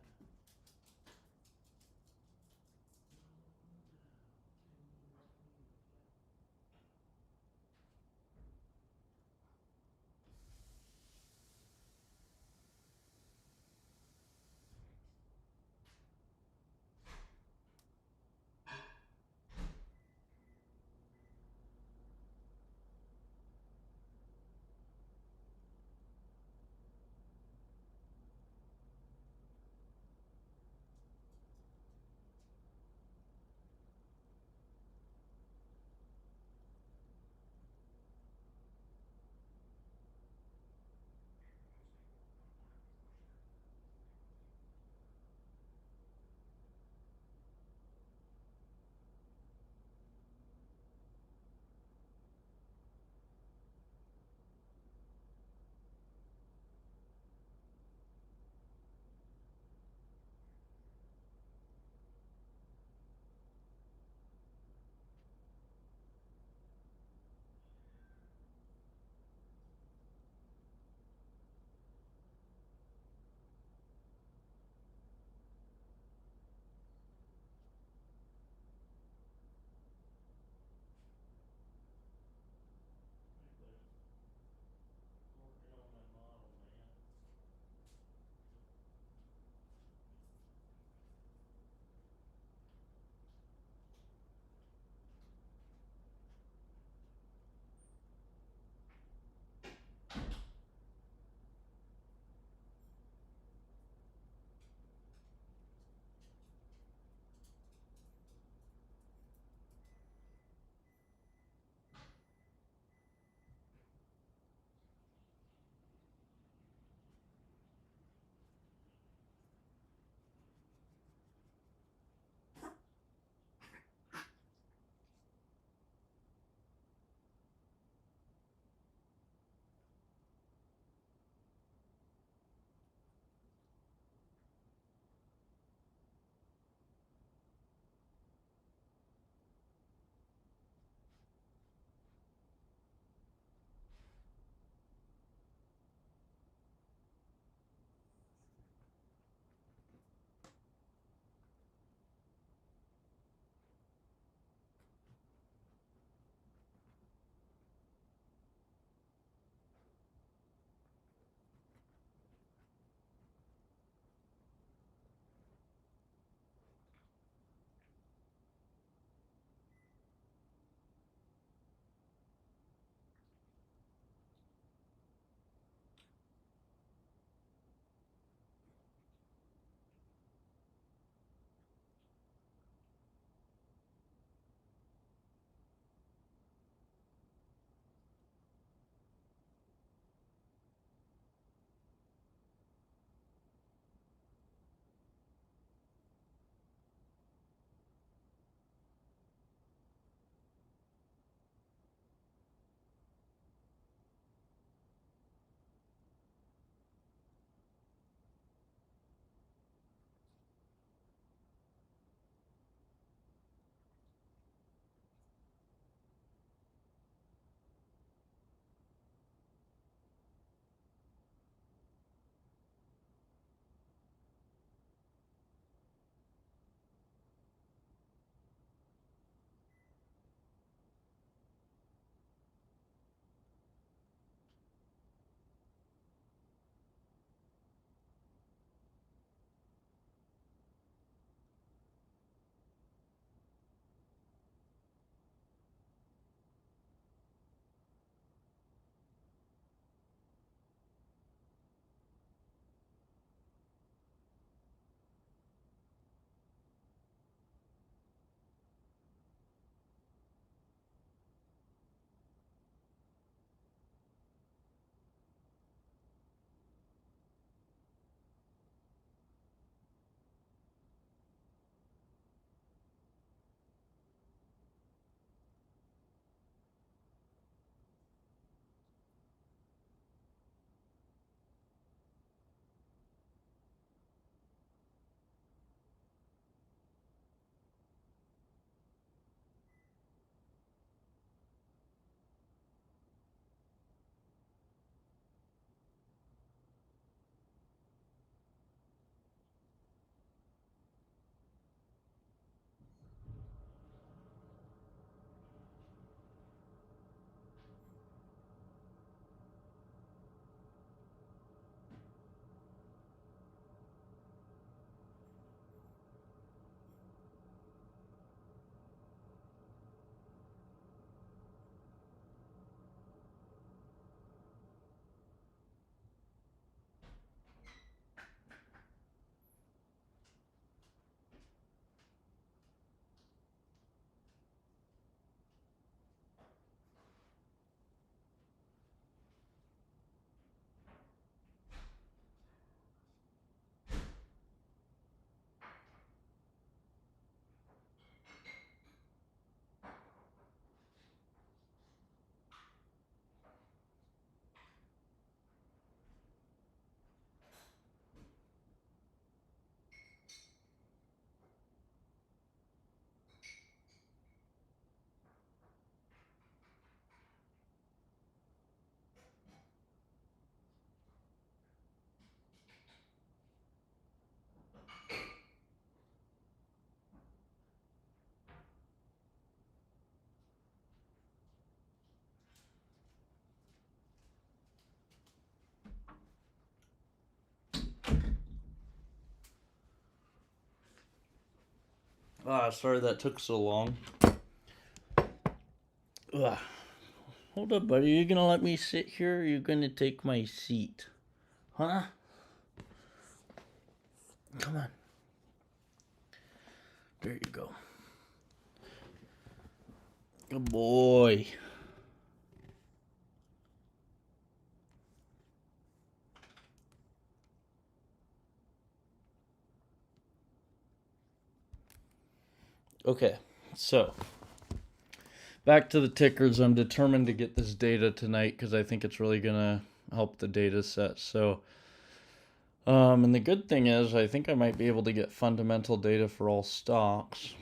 Ah, sorry that took so long. Ugh. Hold up, buddy. Are you gonna let me sit here? Or are you gonna take my seat? Huh? Come on. There you go. Good boy. Okay, so back to the tickers. I'm determined to get this data tonight because I think it's really gonna help the data set. So, and the good thing is, I think I might be able to get fundamental data for all stocks.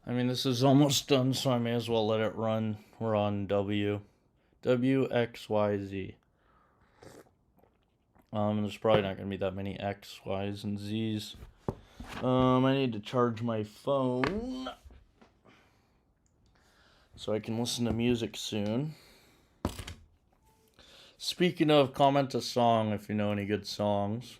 I mean, this is almost done, so I may as well let it run. We're on W. W, X, Y, Z. There's probably not going to be that many X, Y's, and Z's. I need to charge my phone so I can listen to music soon. Speaking of, comment a song if you know any good songs.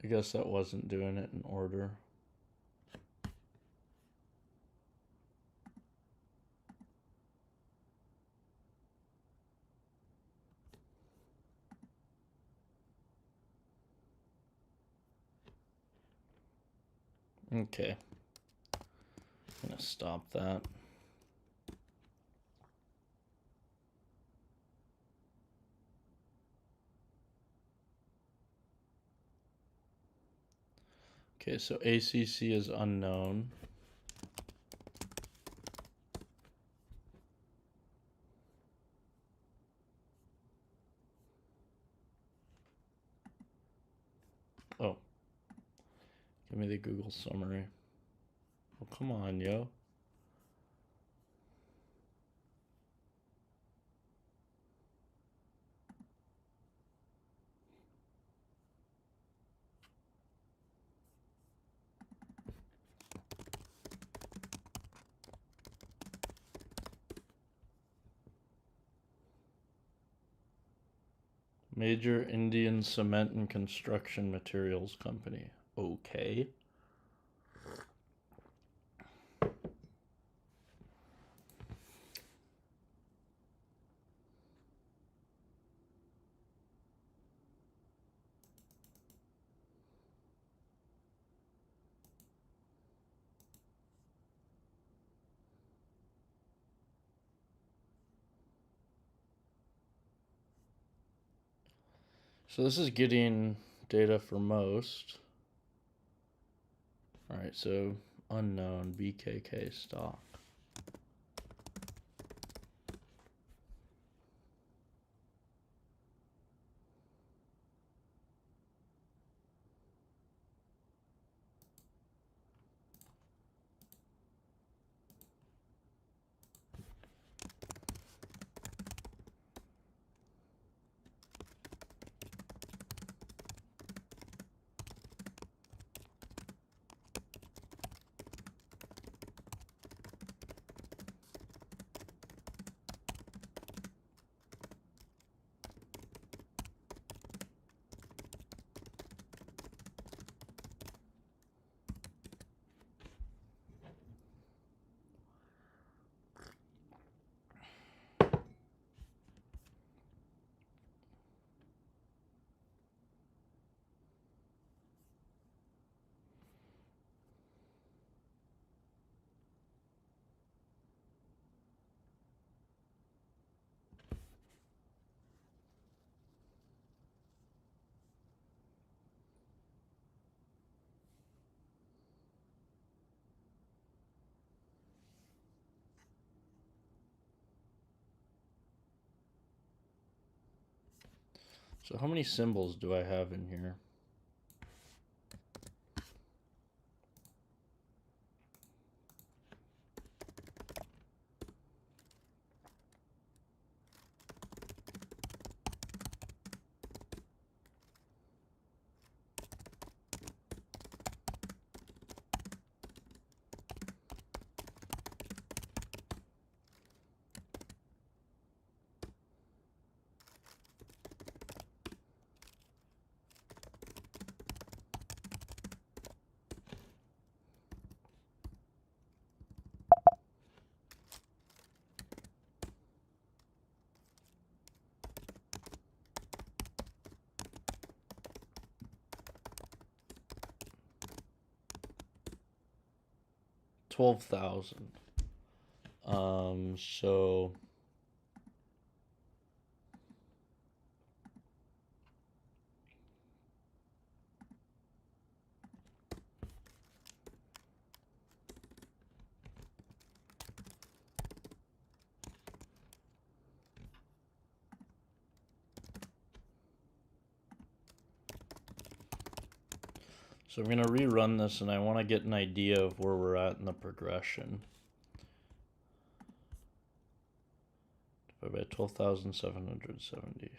I guess that wasn't doing it in order. Okay. I'm gonna stop that. Okay, so ACC is unknown. Oh. Give me the Google summary. Oh, come on, yo. Major Indian cement and construction materials company. Okay. So this is getting data for most. Alright, so unknown BKK stock. So how many symbols do I have in here? $12,000. So I'm going to rerun this, and I want to get an idea of where we're at in the progression. Divided by 12,770.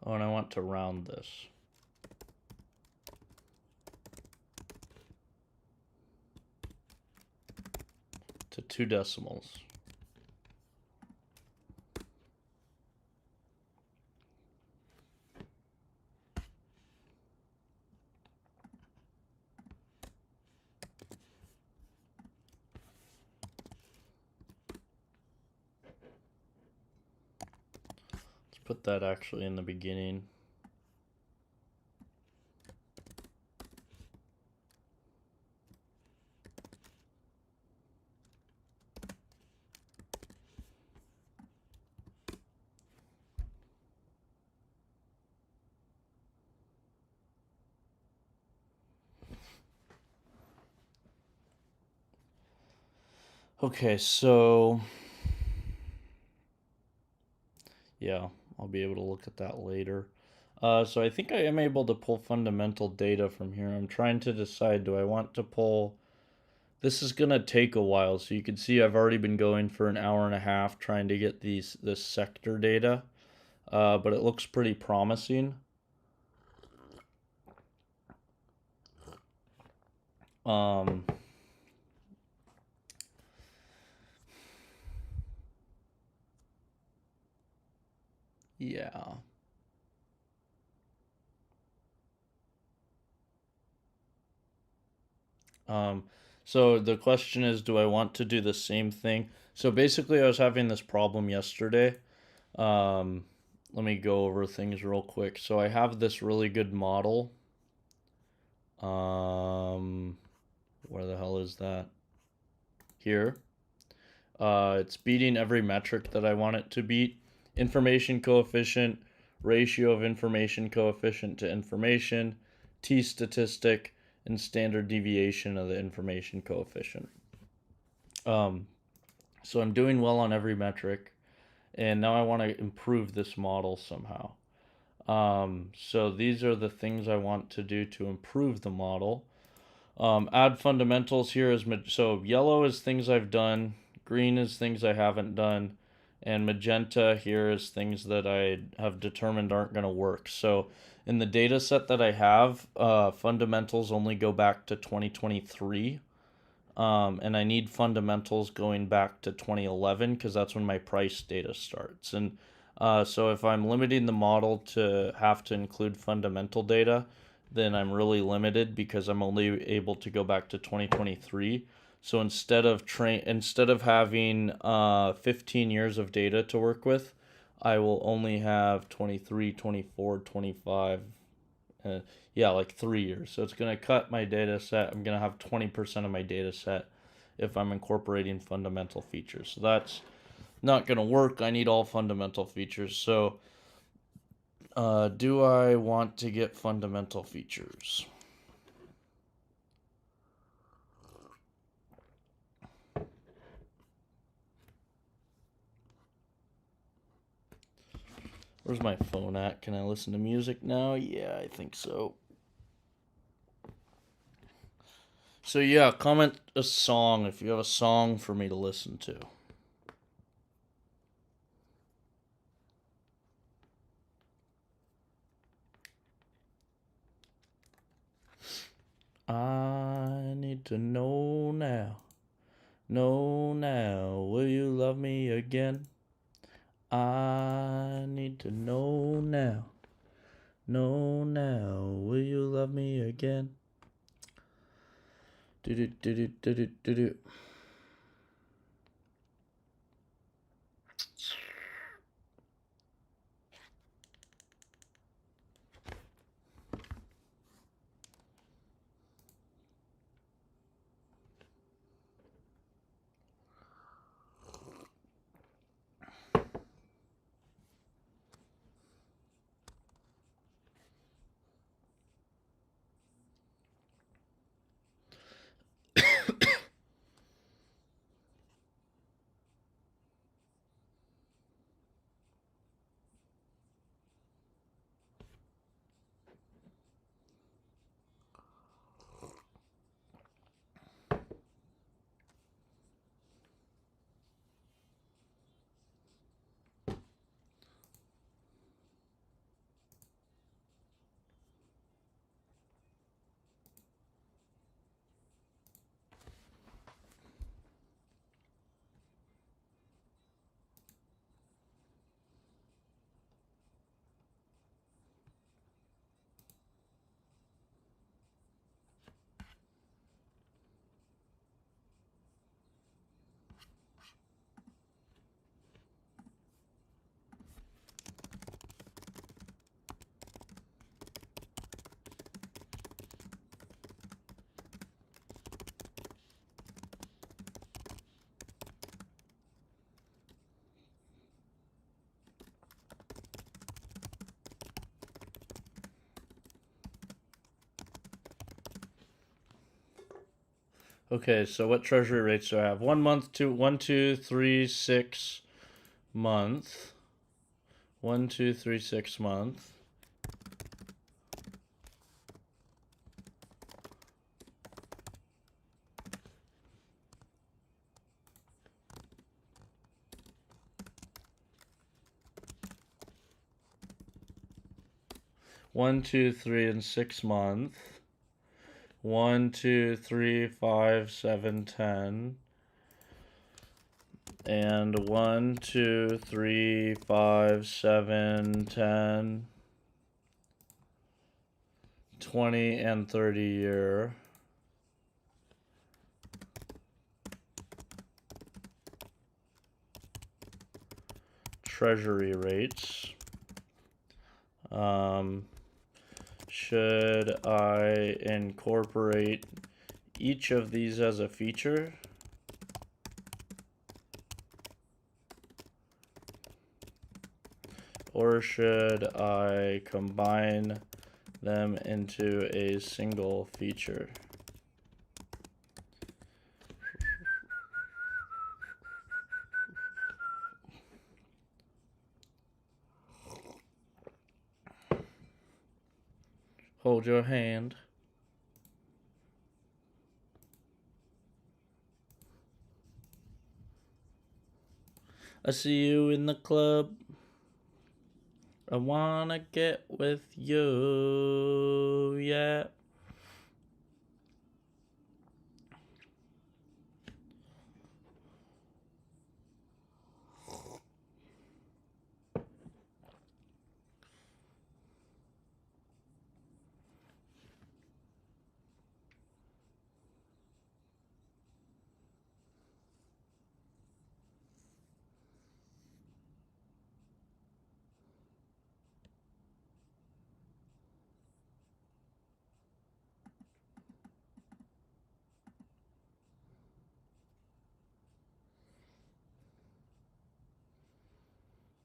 Oh, and I want to round this to 2 decimals. Let's put that actually in the beginning. Okay, so yeah, I'll be able to look at that later. So I think I am able to pull fundamental data from here. I'm trying to decide, do I want to pull... This is gonna take a while, so you can see I've already been going for an hour and a half trying to get this sector data, but it looks pretty promising. Yeah. So the question is, do I want to do the same thing? So basically, I was having this problem yesterday. Um, Let me go over things real quick. So I have this really good model. Where the hell is that? Here. It's beating every metric that I want it to beat. Information coefficient, ratio of information coefficient to information, t statistic, and standard deviation of the information coefficient. So I'm doing well on every metric, and now I want to improve this model somehow. So these are the things I want to do to improve the model. Add fundamentals here is so yellow is things I've done, green is things I haven't done, and magenta here is things that I have determined aren't going to work. So in the data set that I have, fundamentals only go back to 2023. And I need fundamentals going back to 2011 because that's when my price data starts. And so if I'm limiting the model to have to include fundamental data, then I'm really limited because I'm only able to go back to 2023. So instead of having 15 years of data to work with, I will only have 23, 24, 25. Uh, yeah, like 3 years. So it's going to cut my data set. I'm going to have 20% of my data set if I'm incorporating fundamental features. So that's not going to work. I need all fundamental features. So do I want to get fundamental features? Where's my phone at? Can I listen to music now? Yeah, I think so. So yeah, comment a song if you have a song for me to listen to. I need to know now. Know now, will you love me again? I need to know now. Know now, will you love me again? Do do do do do do do do. Okay, so what treasury rates do I have? 1 month, 1, 2, 3, 6 month. 1, 2, 3, 6 month. One, two, three, and 6 month. 1, 2, 3, 5, 7, 10. And 1, 2, 3, 5, 7, 10, 20 and 30 year. Treasury rates. Should I incorporate each of these as a feature? Or should I combine them into a single feature? Hold your hand. I see you in the club. I wanna get with you, yeah.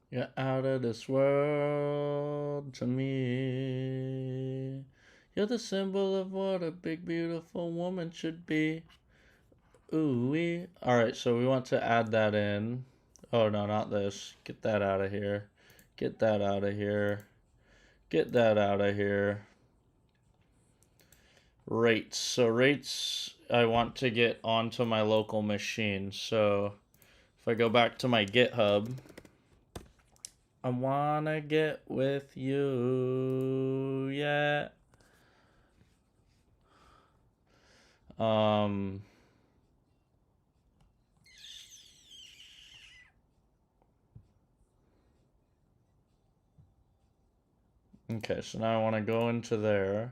You're out of this world to me. You're the symbol of what a big, beautiful woman should be. Ooh wee. Alright, so we want to add that in. Oh no, not this. Get that out of here. Get that out of here. Get that out of here. Rates. So rates I want to get onto my local machine. So if I go back to my GitHub, I wanna get with you, yeah. Okay, so now I want to go into there.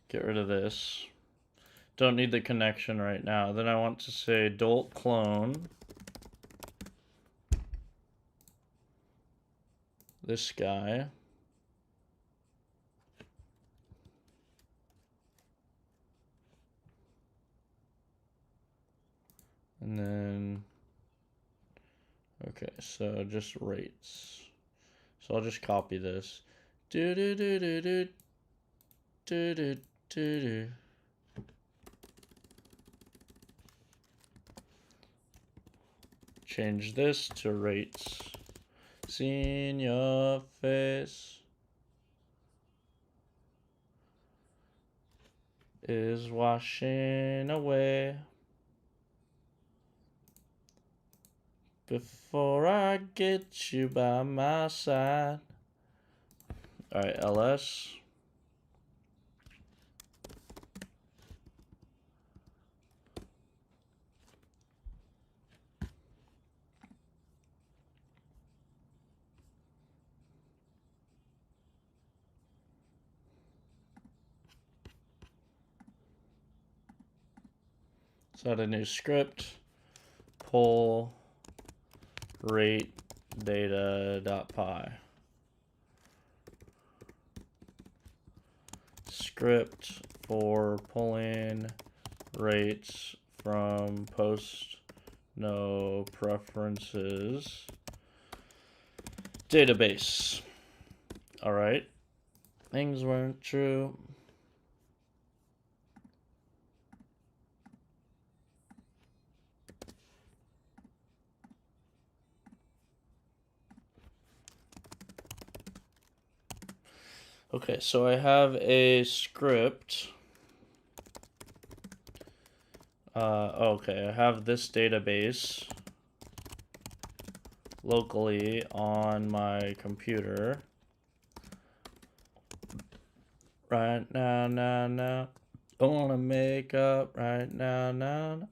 Get rid of this. Don't need the connection right now. Then I want to say dolt clone this guy. And then, okay, so just rates. So I'll just copy this. Do do do do do do do do do. Change this to rates. Seeing your face is washing away. Before I get you by my side. Alright, ls. So add a new script. Pull rate data.py. Script for pulling rates from post no preferences database. All right, things weren't true. Okay, so I have a script. Okay, I have this database locally on my computer. Right now, now. I wanna make up right now, now.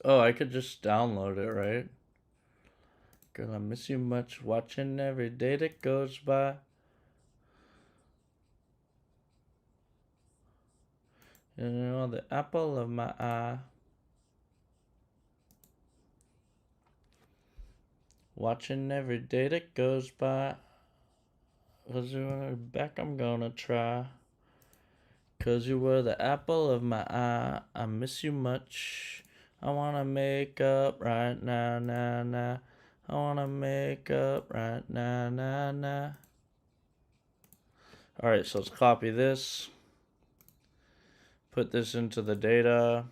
Oh, I could just download it, right? Girl, I miss you much, watching every day that goes by. You know, the apple of my eye. Watching every day that goes by. 'Cause you're back, I'm gonna try. 'Cause you were the apple of my eye. I miss you much. I wanna make up right now, now, now. I wanna make up right now, now, now. Alright, so let's copy this. Put this into the data.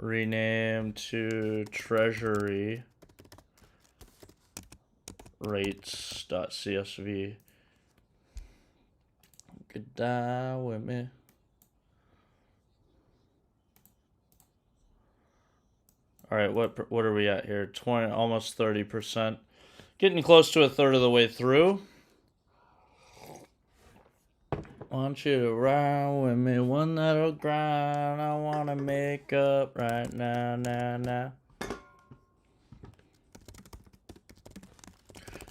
rename to treasury rates.csv. Get down with me. All right, what are we at here? 20, almost 30%. Getting close to a third of the way through. Want you to ride with me, one that'll grind. I wanna make up right now, now.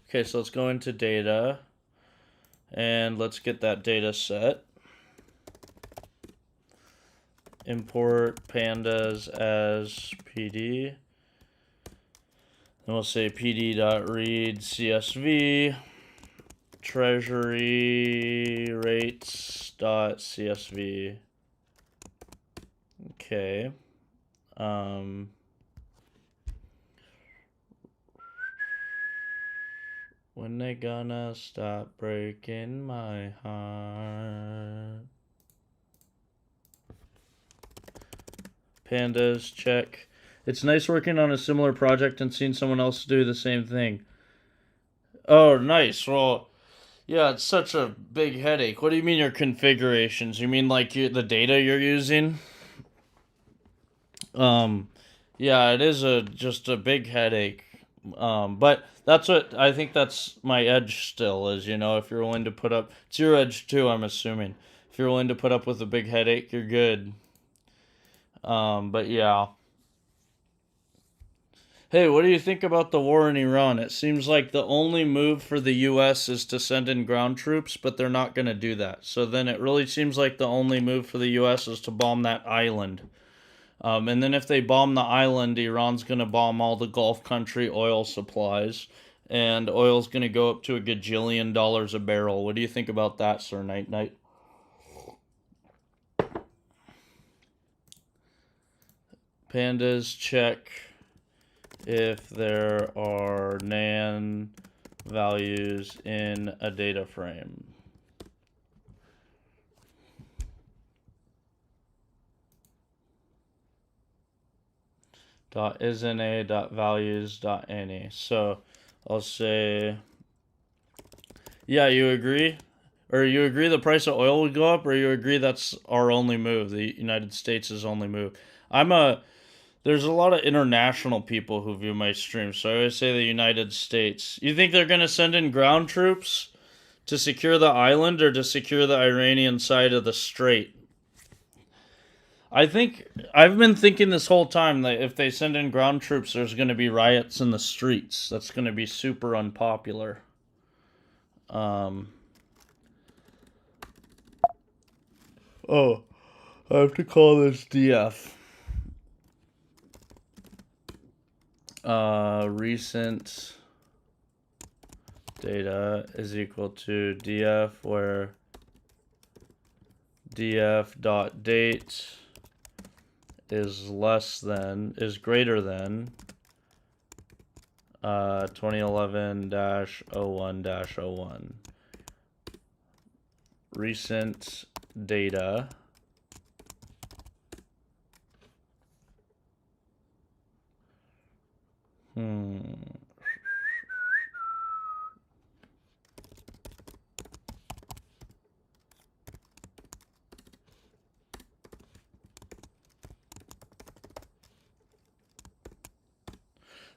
Okay, so let's go into data, and let's get that data set. Import pandas as PD. Then we'll say pd.read CSV treasury rates.csv. Okay. When they gonna stop breaking my heart? Pandas, check. It's nice working on a similar project and seeing someone else do the same thing. Oh, nice. Well, yeah, it's such a big headache. What do you mean your configurations? You mean like the data you're using? Yeah, it is just a big headache. But that's what I think. That's my edge still is. If you're willing to put up, it's your edge too. I'm assuming. If you're willing to put up with a big headache, you're good. But yeah. Hey, what do you think about the war in Iran? It seems like the only move for the U.S. is to send in ground troops, but they're not going to do that. So then it really seems like the only move for the U.S. is to bomb that island. And then if they bomb the island, Iran's going to bomb all the Gulf country oil supplies. And oil's going to go up to a gajillion dollars a barrel. What do you think about that, Sir Night Night? Pandas, check if there are nan values in a data frame. .isNA.values.any. So I'll say, yeah, you agree? Or you agree the price of oil would go up, or you agree that's our only move, the United States' only move? There's a lot of international people who view my stream, so I always say the United States. You think they're going to send in ground troops to secure the island or to secure the Iranian side of the strait? I've been thinking this whole time that if they send in ground troops, there's going to be riots in the streets. That's going to be super unpopular. Oh, I have to call this DF. Recent data is equal to df, where df.date is greater than 2011-01-01. Recent data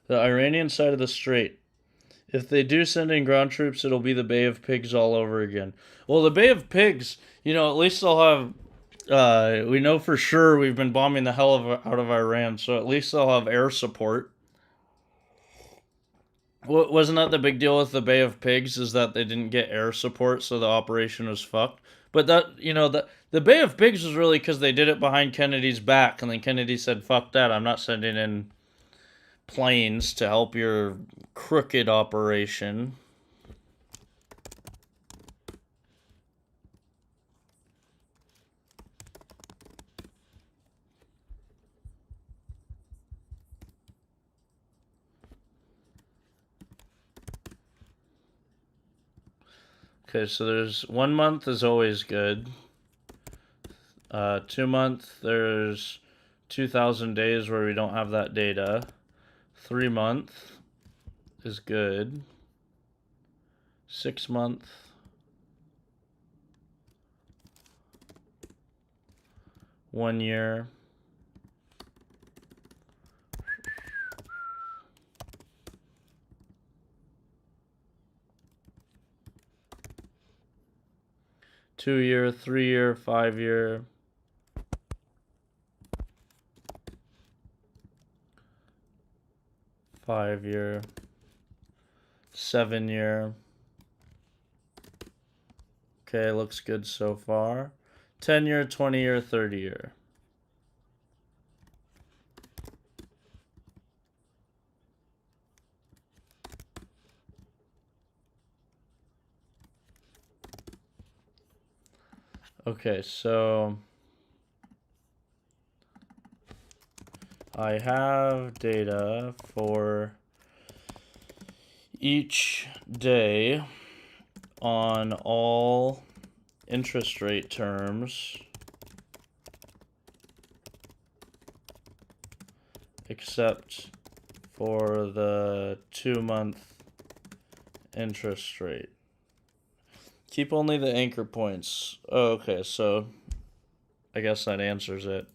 the Iranian side of the strait. If they do send in ground troops, it'll be the Bay of Pigs all over again. Well, the Bay of Pigs, at least they'll have. We know for sure we've been bombing the hell out of Iran, so at least they'll have air support. Wasn't that the big deal with the Bay of Pigs? Is that they didn't get air support, so the operation was fucked. But the Bay of Pigs was really because they did it behind Kennedy's back, and then Kennedy said, "Fuck that! I'm not sending in planes to help your crooked operation." Okay, so there's 1 month is always good. 2 month, there's 2,000 days where we don't have that data. 3 month is good. 6 month. 1 year. Two year, 3 year, 5 year. 5 year. 7 year. Okay, looks good so far. 10 year, 20 year, 30 year. Okay, so I have data for each day on all interest rate terms except for the 2-month interest rate. Keep only the anchor points. Oh, okay, so I guess that answers it.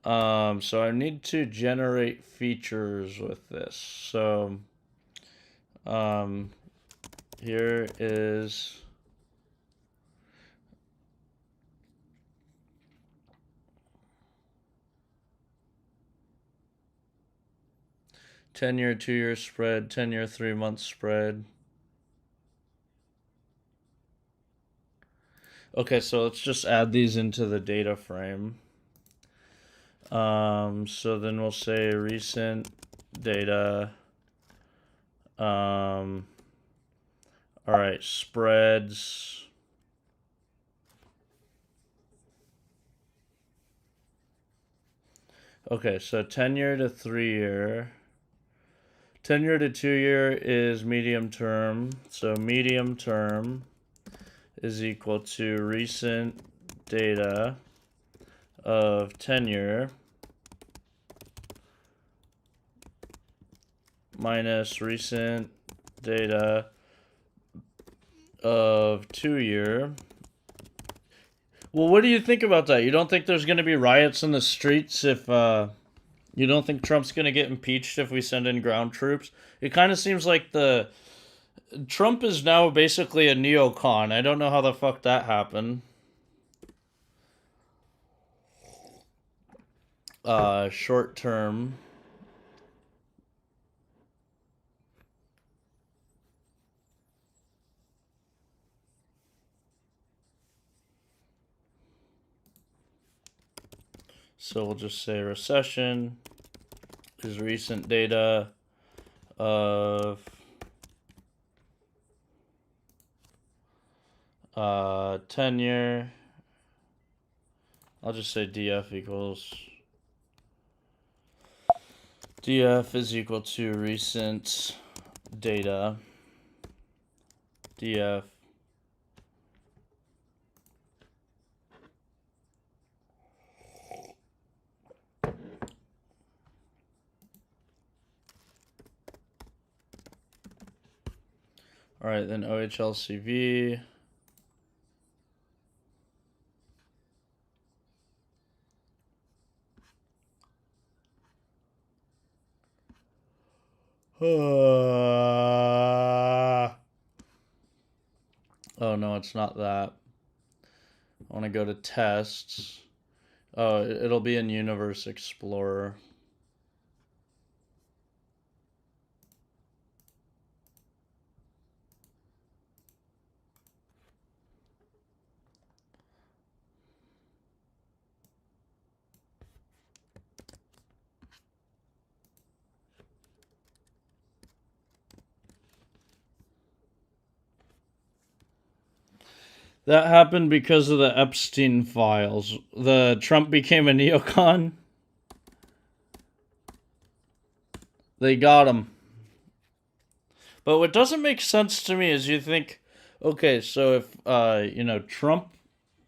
So I need to generate features with this. So here is ten-year, 2-year spread, 10-year, 3-month spread. Okay, so let's just add these into the data frame. So then we'll say recent data. All right, spreads. Okay, so 10-year to 3-year. 10-year to 2-year is medium term. So medium term is equal to recent data of 10-year minus recent data of 2-year. Well, what do you think about that? You don't think there's going to be riots in the streets if you don't think Trump's going to get impeached if we send in ground troops? It kind of seems like the Trump is now basically a neocon. I don't know how the fuck that happened. Short term. So we'll just say recession is recent data of 10-year. I'll just say DF equals DF is equal to recent data DF all right, then OHLCV. Oh no, it's not that. I want to go to tests. Oh, it'll be in Universe Explorer. That happened because of the Epstein files. The Trump became a neocon. They got him. But what doesn't make sense to me is you think, okay, so if Trump,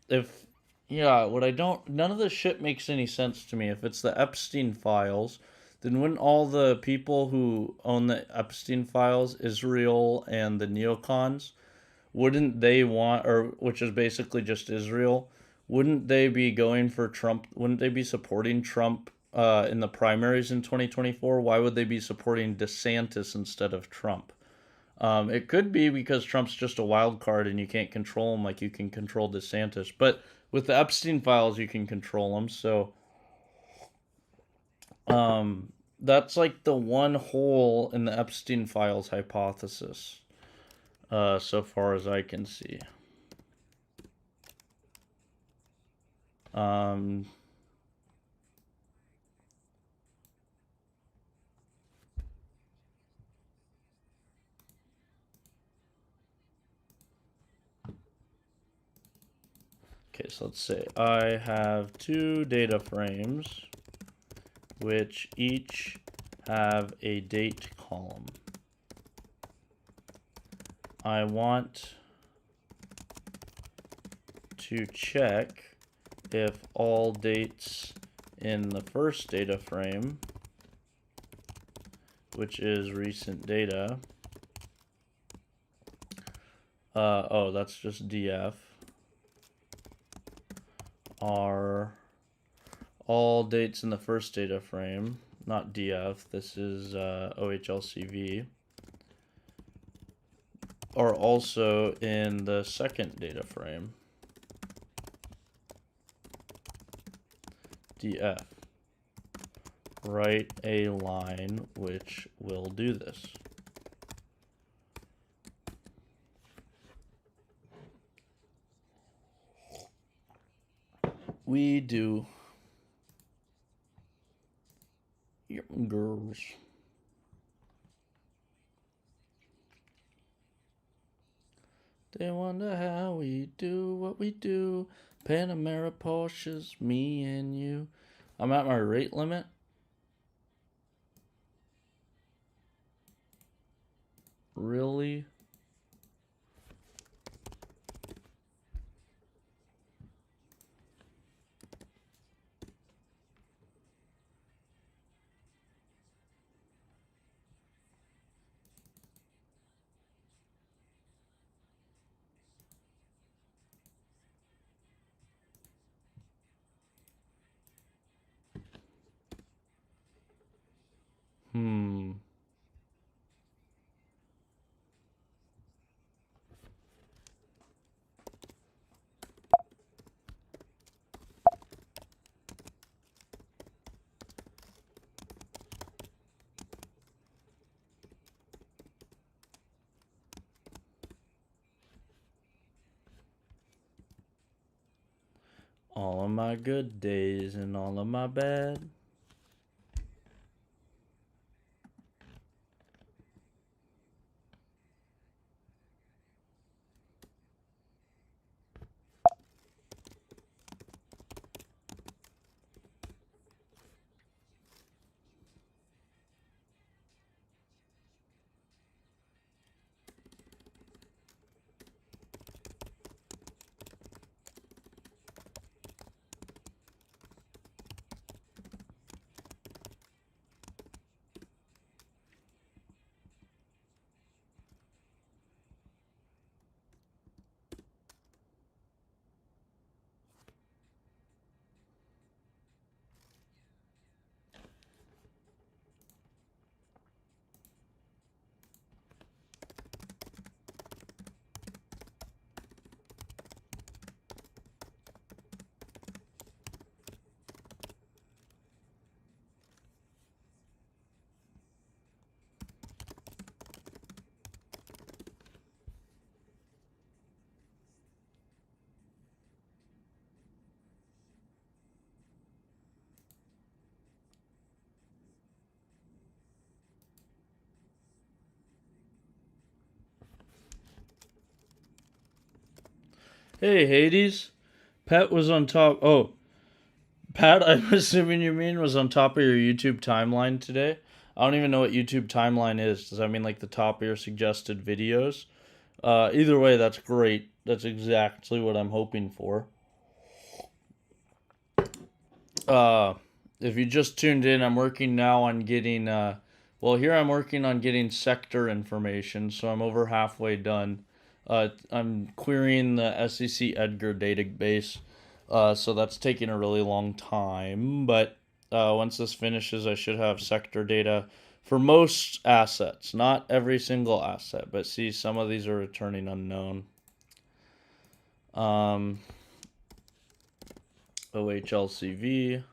if Yeah, what I don't, none of this shit makes any sense to me. If it's the Epstein files, then wouldn't all the people who own the Epstein files, Israel and the neocons, wouldn't they want, or which is basically just Israel, wouldn't they be going for Trump? Wouldn't they be supporting Trump in the primaries in 2024? Why would they be supporting DeSantis instead of Trump? It could be because Trump's just a wild card and you can't control him like you can control DeSantis. But with the Epstein files, you can control him. So that's like the one hole in the Epstein files hypothesis, so far as I can see. Um, okay, so let's say I have two data frames which each have a date column. I want to check if all dates in the first data frame, which is recent data, oh, that's just DF, are all dates in the first data frame, not DF, this is OHLCV, are also in the second data frame, DF. Write a line which will do this. We do. Young girls. They wonder how we do what we do. Panamera Porsches, me and you. I'm at my rate limit. Really? Hmm. All of my good days and all of my bad. Hey, Hades. Pat was on top. Oh, Pat, I'm assuming you mean was on top of your YouTube timeline today. I don't even know what YouTube timeline is. Does that mean like the top of your suggested videos? Either way, that's great. That's exactly what I'm hoping for. If you just tuned in, I'm working now on getting, well, here I'm working on getting sector information, so I'm over halfway done. I'm querying the SEC Edgar database, so that's taking a really long time, but once this finishes, I should have sector data for most assets, not every single asset, but see, some of these are returning unknown. OHLCV.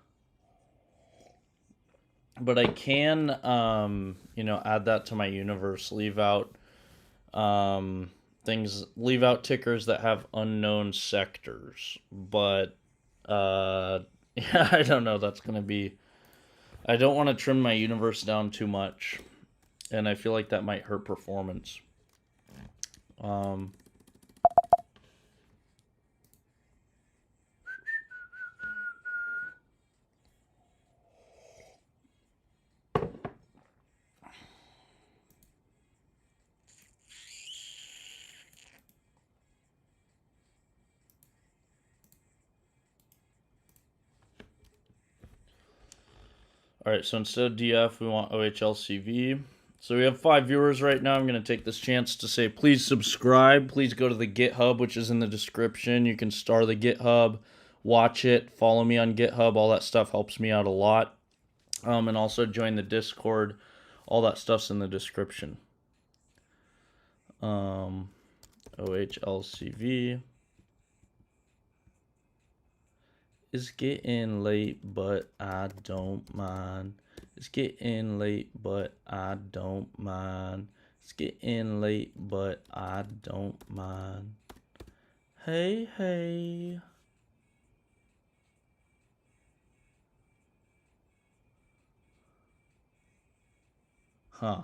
But I can, add that to my universe, leave out things, leave out tickers that have unknown sectors. But, yeah, I don't know. That's going to be, I don't want to trim my universe down too much. And I feel like that might hurt performance. Alright, so instead of DF, we want OHLCV. So we have 5 viewers right now. I'm going to take this chance to say, please subscribe. Please go to the GitHub, which is in the description. You can star the GitHub, watch it, follow me on GitHub. All that stuff helps me out a lot. And also join the Discord. All that stuff's in the description. OHLCV. It's getting late, but I don't mind. It's getting late, but I don't mind. It's getting late, but I don't mind. Hey, hey. Huh.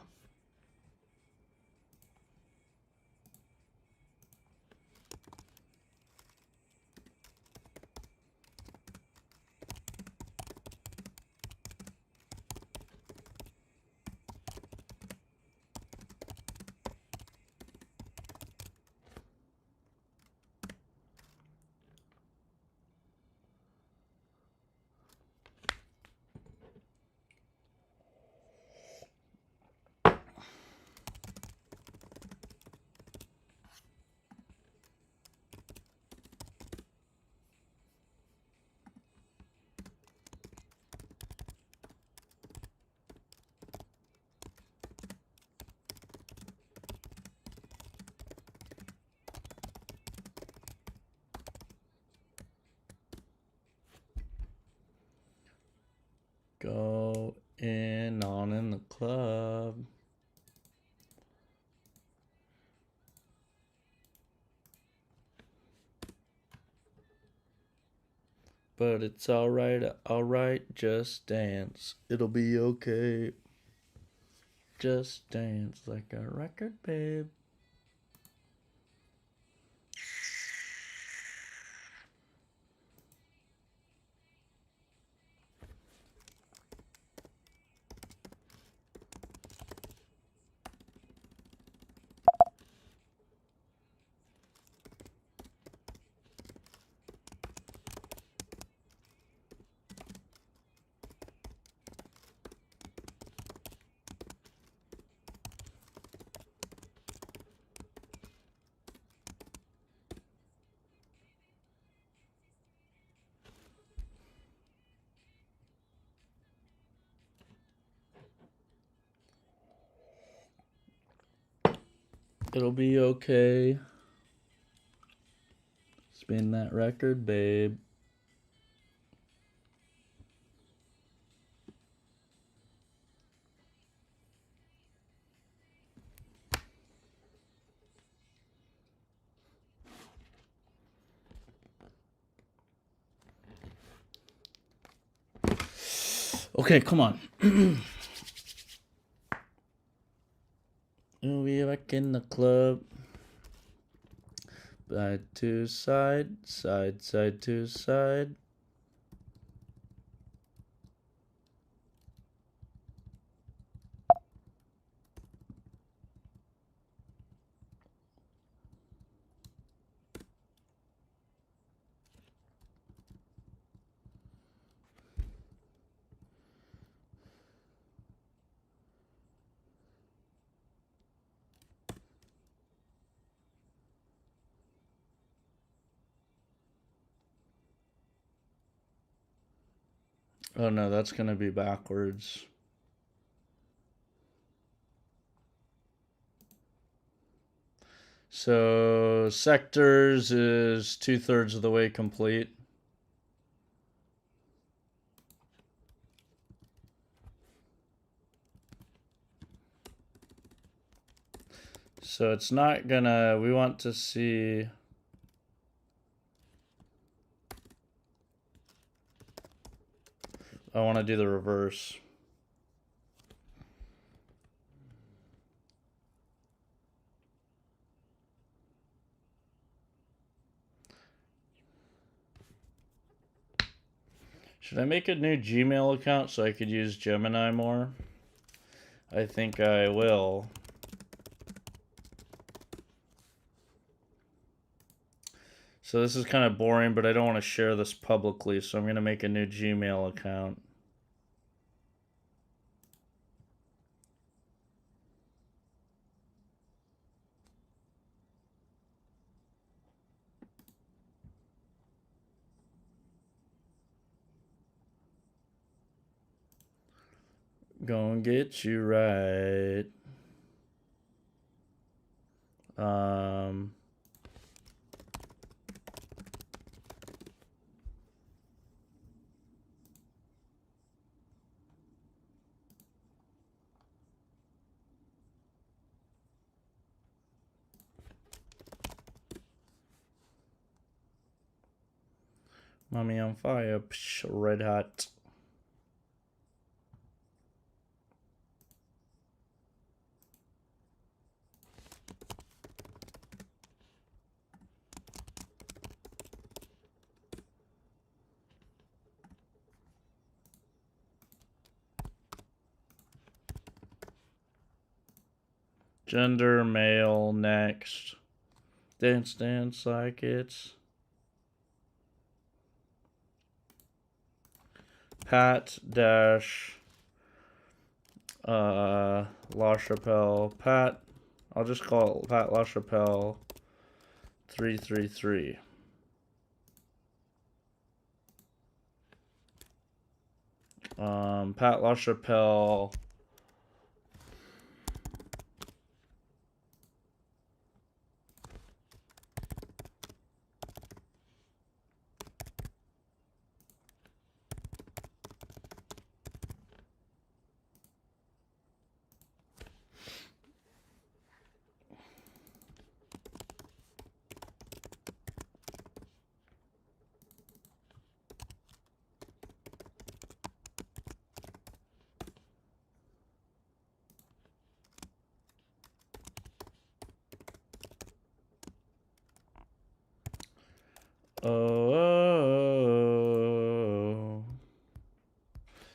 Go in the club. But it's alright, just dance. It'll be okay. Just dance like a record, babe. It'll be okay. Spin that record, babe. Okay, come on. We'll be back in the club. Side to side, side to side. Oh no, that's gonna be backwards. So sectors is 2/3 of the way complete. So it's not gonna, we want to see, I want to do the reverse. Should I make a new Gmail account so I could use Gemini more? I think I will. So this is kind of boring, but I don't want to share this publicly, so I'm going to make a new Gmail account. Gonna get you right. Mommy on fire. Psh, red hot. Gender, male, next. Dance, dance like it's Pat dash LaChapelle. Pat, I'll just call it Pat LaChapelle 333. Pat LaChapelle. Oh.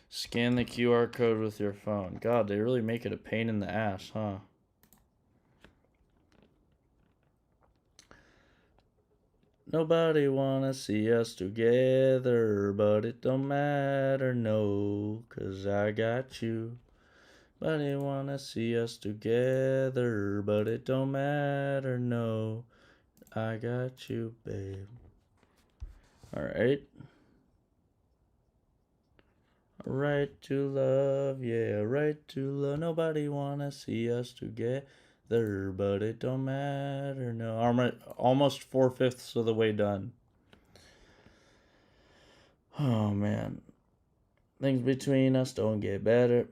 Scan the QR code with your phone. God, they really make it a pain in the ass, huh? Nobody wanna see us together, but it don't matter, no, 'cause I got you. Nobody wanna see us together, but it don't matter, no, I got you, babe. Alright. Right to love, yeah, right to love. Nobody wanna see us together, but it don't matter, no. I'm almost 4/5 of the way done. Oh man. Things between us don't get better.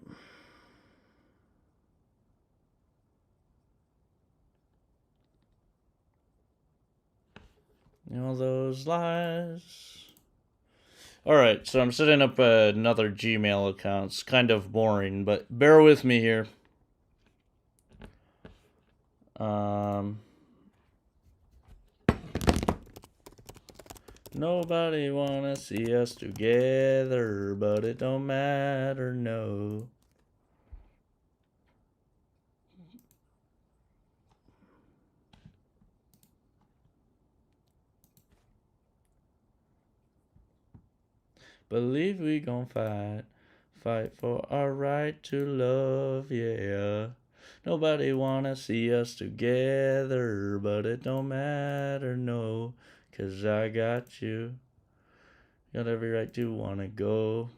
All those lies. Alright, so I'm setting up another Gmail account. It's kind of boring, but bear with me here. Nobody wanna see us together, but it don't matter, no. Believe we gon' fight for our right to love, yeah. Nobody wanna see us together, but it don't matter, no, 'cause I got you. Got every right to wanna go.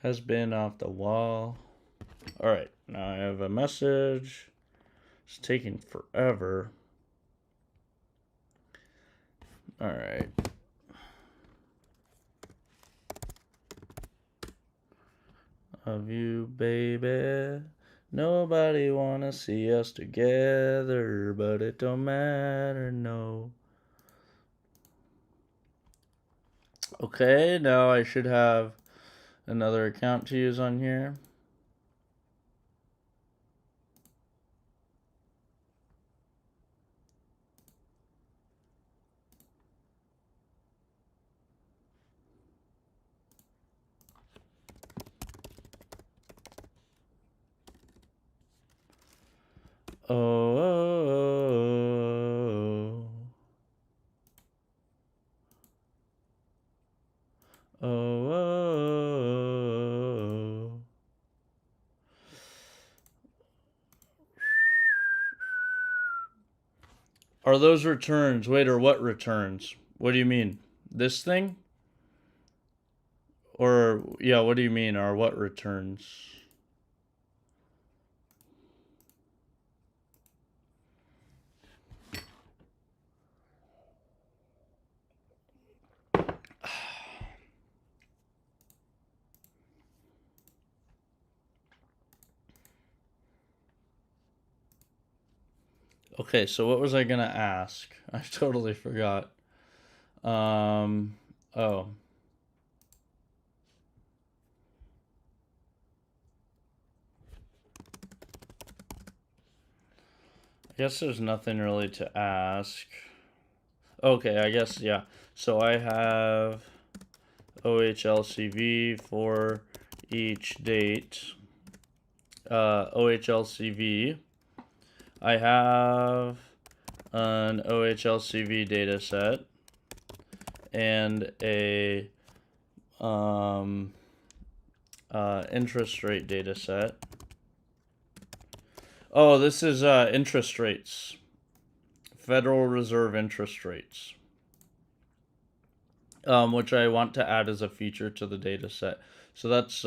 has been off the wall. All right, now I have a message. It's taking forever. All right. Of you, baby. Nobody wanna see us together, but it don't matter, no. Okay, now I should have another account to use on here. Oh, oh, oh. Are those returns? Wait, or what returns? What do you mean? This thing? Or, yeah, what do you mean? Or what returns? Okay, so what was I gonna ask? I totally forgot. Oh. I guess there's nothing really to ask. Okay, I guess, yeah. So I have OHLCV for each date. OHLCV. I have an OHLCV data set and a interest rate data set. Oh, this is interest rates. Federal Reserve interest rates. Which I want to add as a feature to the data set. So that's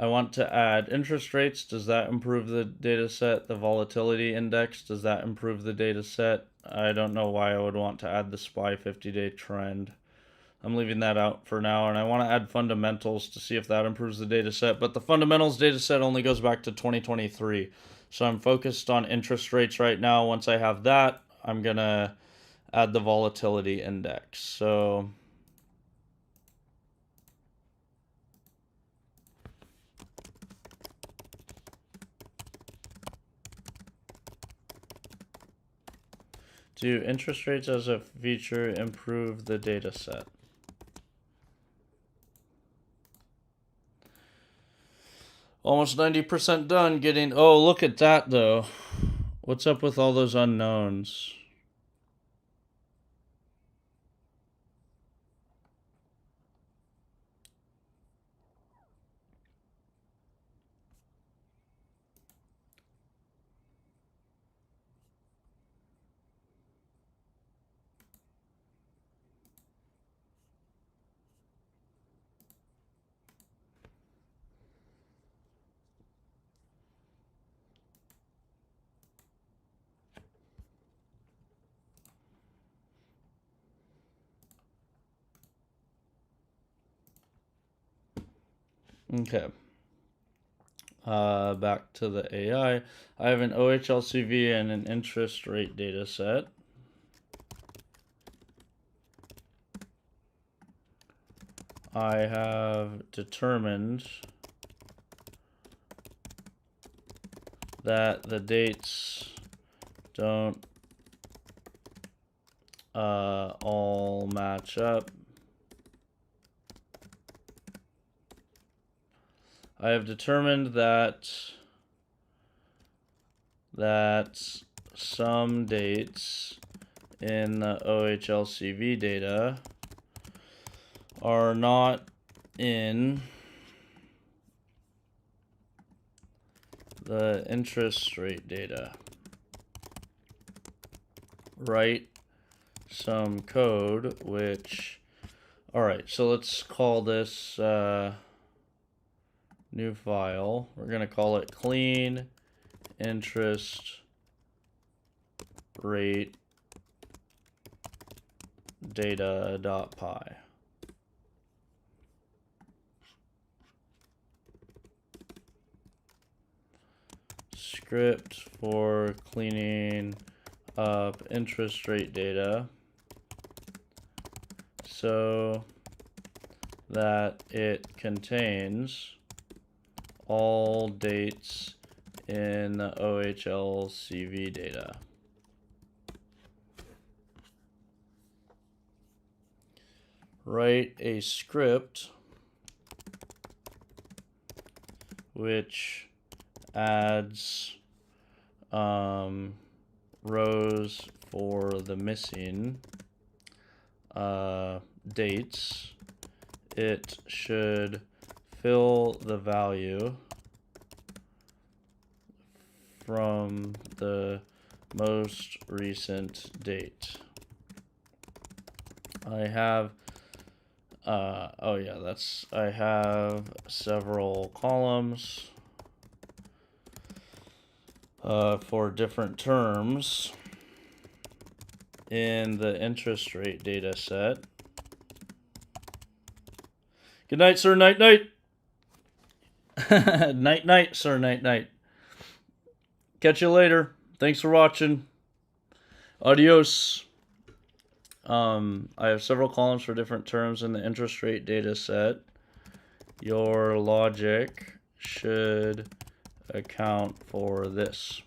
I want to add interest rates. Does that improve the data set? The volatility index, does that improve the data set? I don't know why I would want to add the SPY 50-day trend. I'm leaving that out for now, and I want to add fundamentals to see if that improves the data set. But the fundamentals data set only goes back to 2023. So I'm focused on interest rates right now. Once I have that, I'm going to add the volatility index. So do interest rates as a feature improve the data set? Almost 90% done getting... Oh, look at that, though. What's up with all those unknowns? Okay. Back to the AI. I have an OHLCV and an interest rate data set. I have determined that the dates don't all match up. I have determined that some dates in the OHLCV data are not in the interest rate data. Write some code which... Alright, so let's call this new file. We're going to call it clean interest rate data.py. Script for cleaning up interest rate data so that it contains all dates in the OHL CV data. Write a script which adds rows for the missing dates. It should fill the value from the most recent date. I have I have several columns for different terms in the interest rate data set. Good night, sir. Night, night. Night, night, sir. Night, night. Catch you later. Thanks for watching. Adios. I have several columns for different terms in the interest rate data set. Your logic should account for this.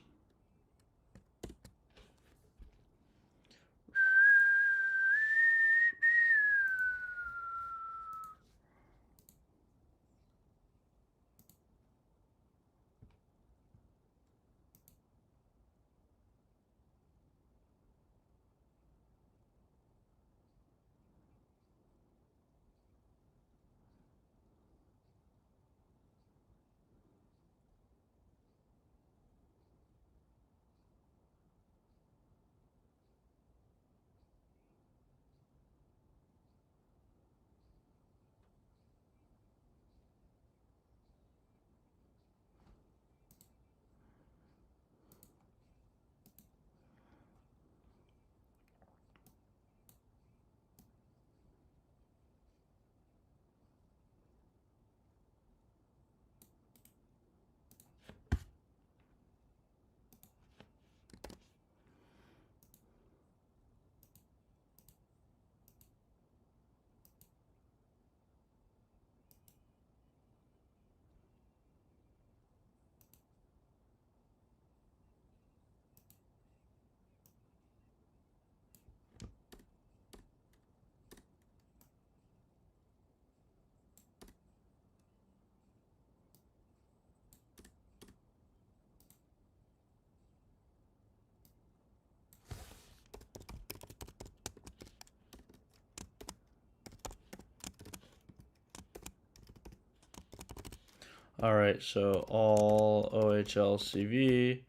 All right, so all OHLCV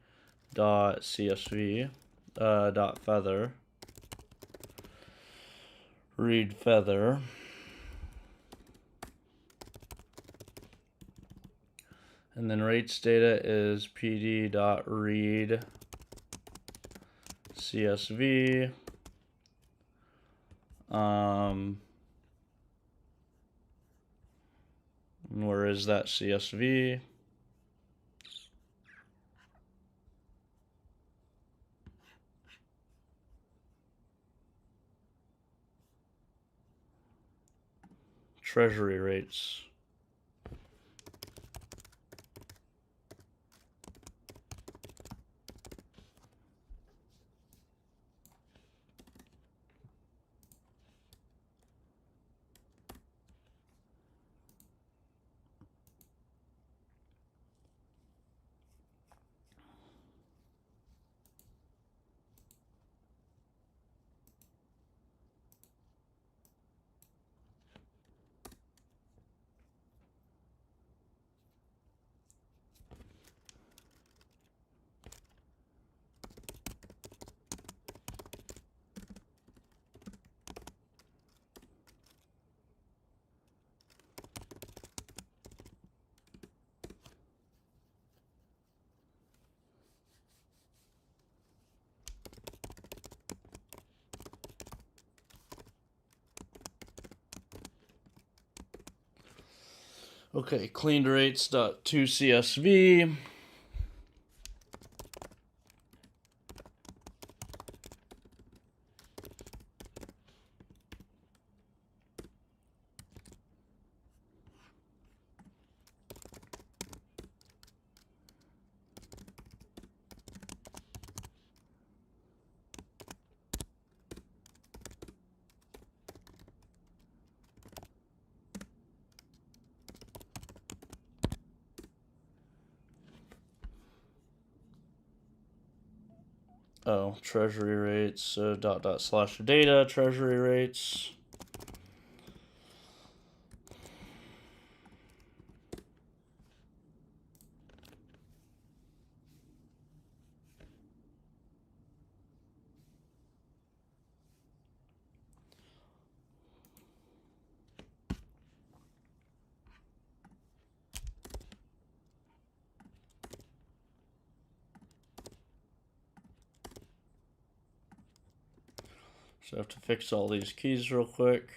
dot CSV dot feather read feather and then rates data is PD dot read CSV where is that CSV? Treasury rates. Okay, cleaned rates.toCSV. Oh, treasury rates. So / data treasury rates. So I have to fix all these keys real quick.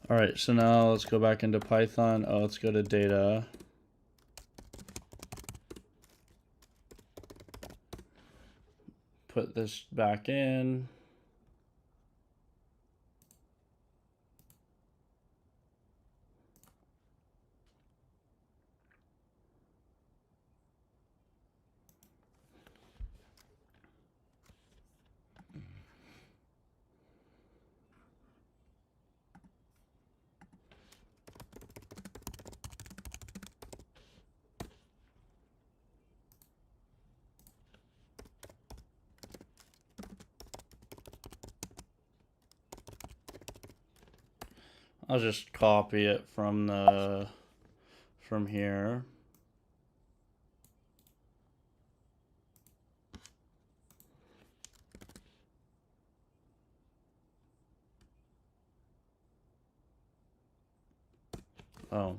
All right, so now let's go back into Python. Oh, let's go to data. Put this back in. I'll just copy it from here. Oh.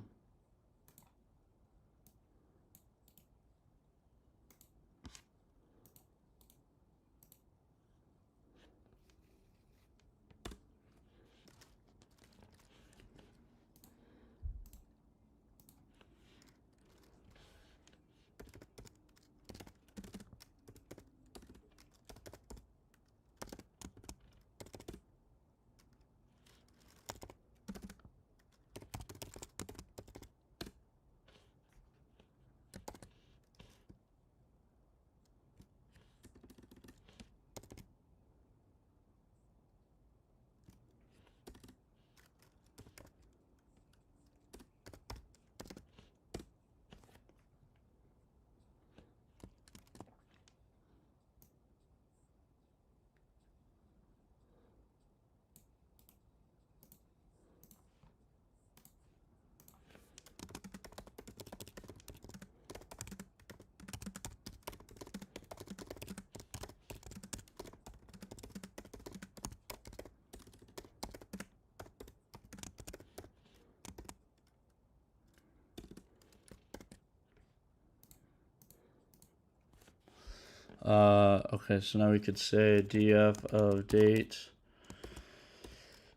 Okay, so now we could say df of date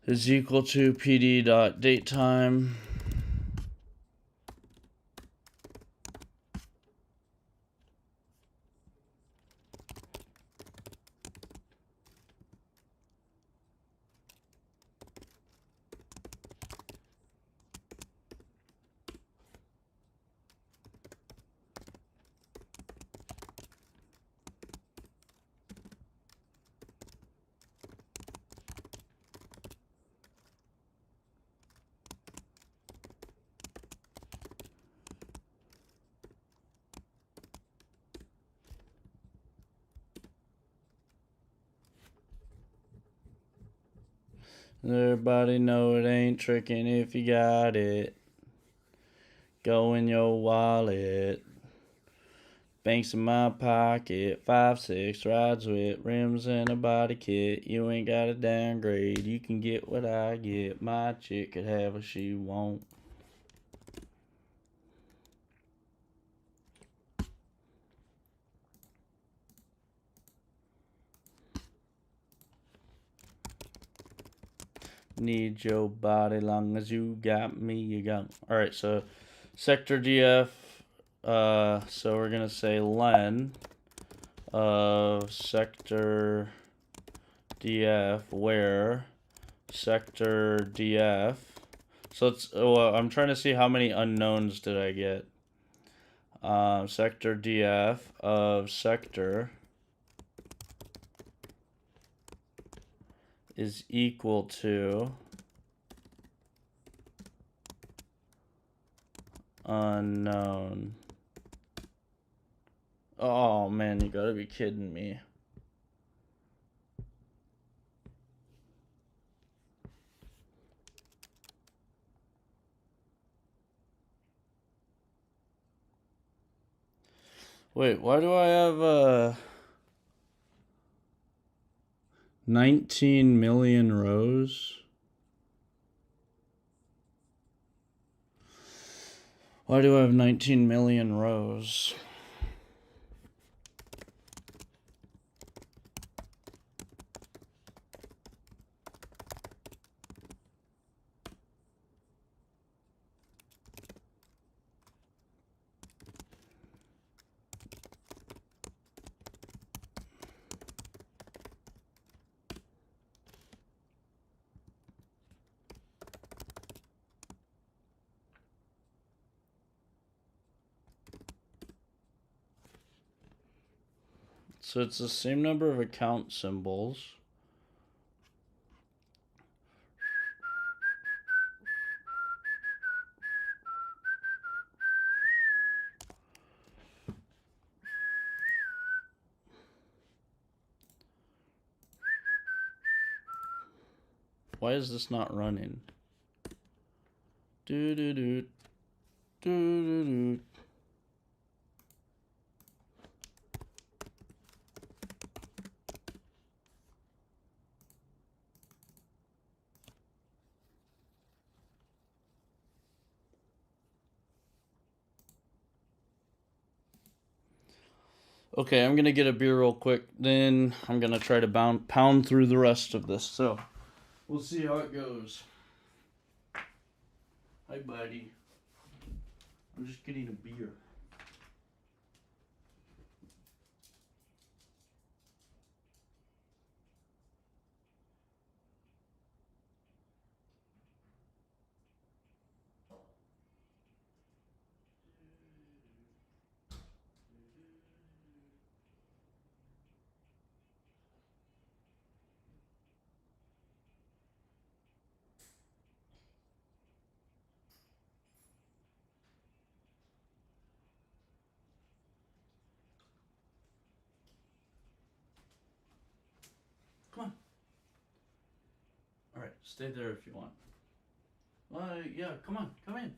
is equal to pd.datetime. Everybody know it ain't tricking if you got it. Go in your wallet. Banks in my pocket, 5'6", rides with rims and a body kit. You ain't gotta downgrade, you can get what I get. My chick could have what she won't. Need your body long as you got me, you got. Alright, so sector DF. So we're gonna say len of sector DF where sector DF. So it's I'm trying to see how many unknowns did I get. Sector DF of sector is equal to unknown. Oh man, you gotta be kidding me. Wait, why do I have 19 million rows? Why do I have 19 million rows? So it's the same number of account symbols. Why is this not running? Do do do do do do. Okay, I'm gonna get a beer real quick. Then I'm gonna try to pound through the rest of this. So we'll see how it goes. Hi, buddy. I'm just getting a beer. Come on. All right, stay there if you want. Yeah, come on, come in.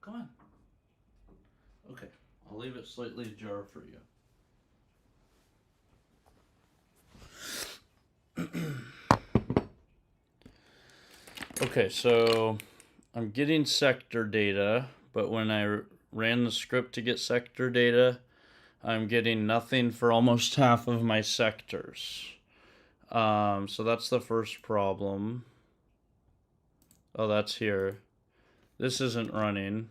Come on. Okay, I'll leave it slightly ajar for you. Okay, so I'm getting sector data, but when I ran the script to get sector data, I'm getting nothing for almost half of my sectors. So that's the first problem. Oh, that's here. This isn't running.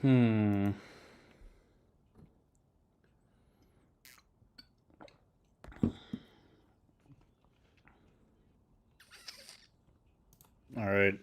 Hmm. All right.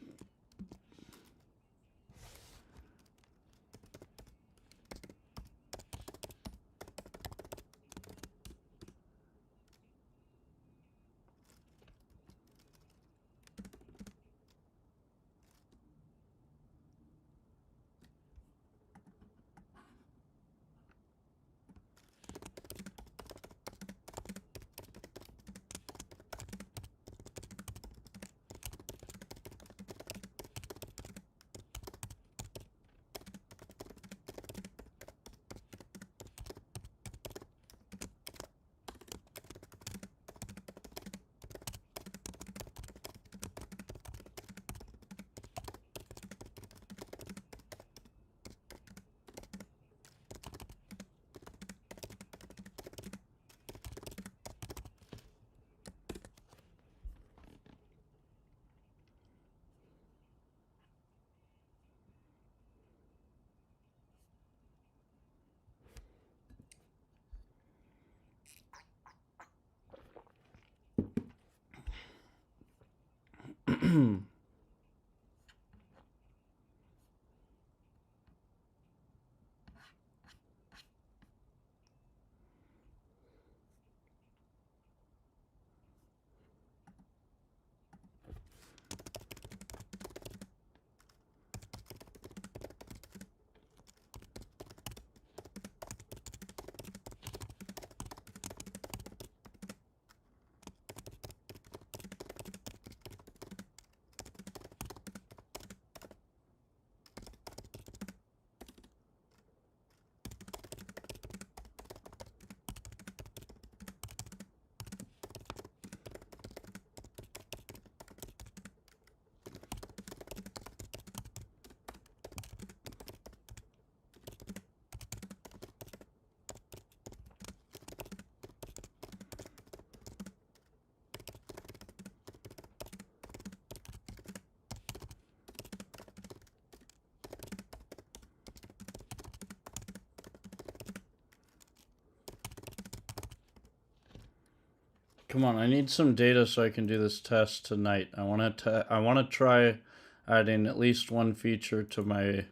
Come on, I need some data so I can do this test tonight. I want to try adding at least one feature to my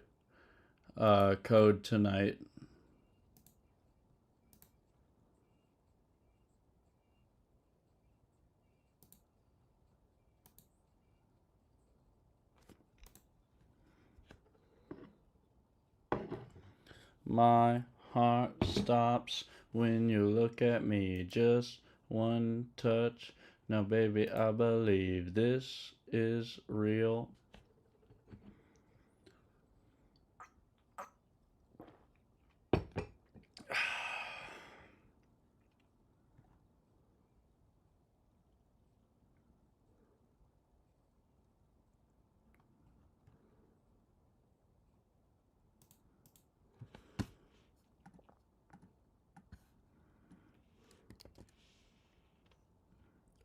code tonight. My heart stops when you look at me. Just one touch. Now, baby, I believe this is real.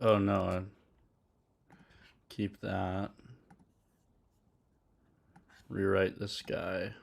Oh no, keep that. Rewrite this guy.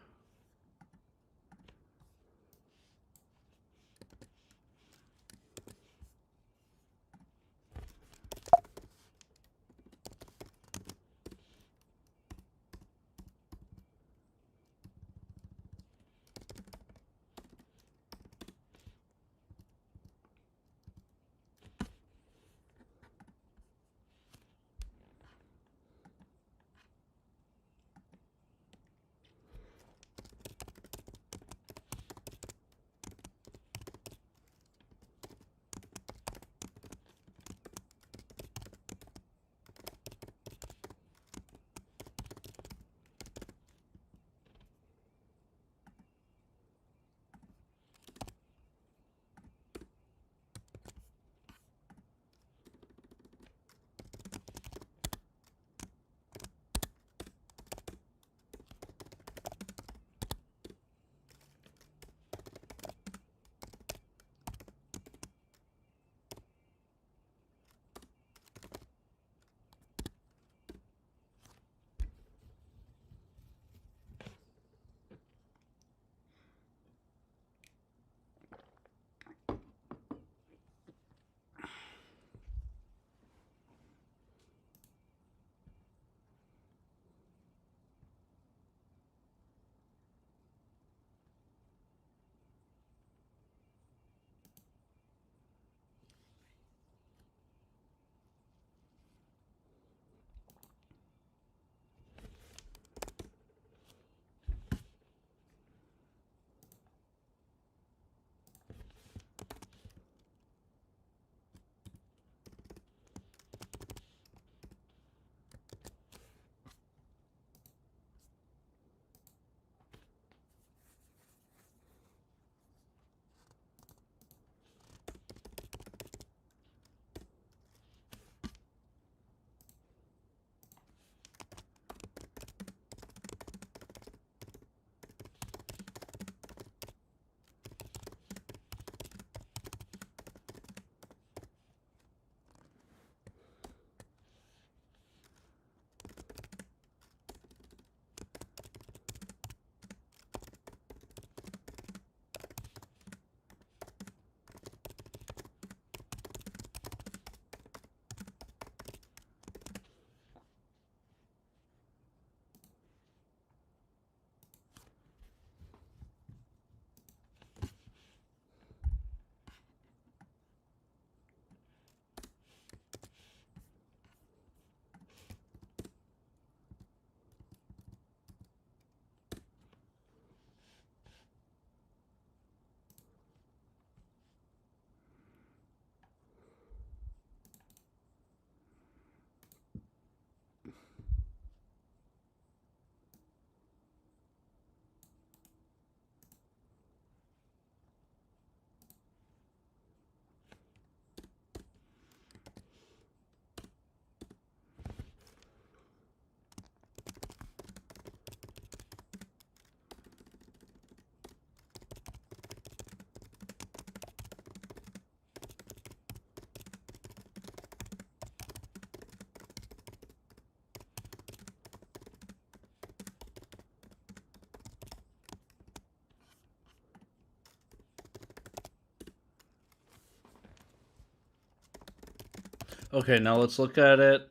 Okay, now let's look at it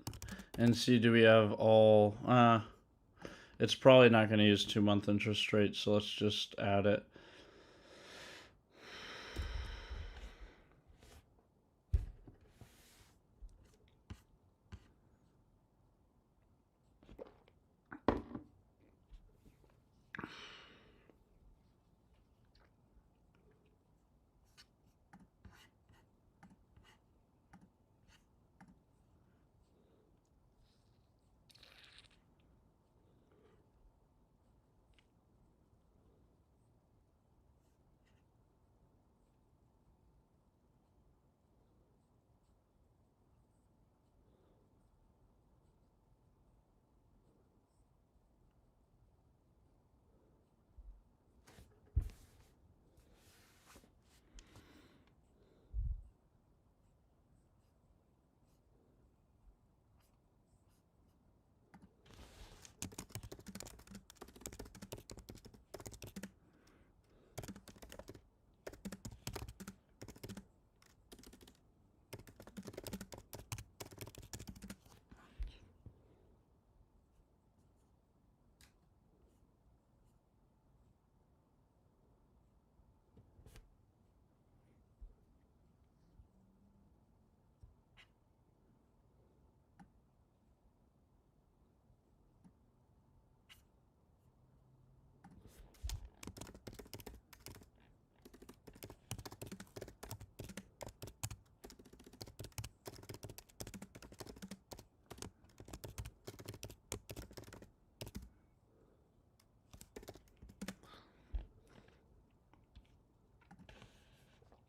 and see, do we have all... it's probably not going to use 2-month interest rate, so let's just add it.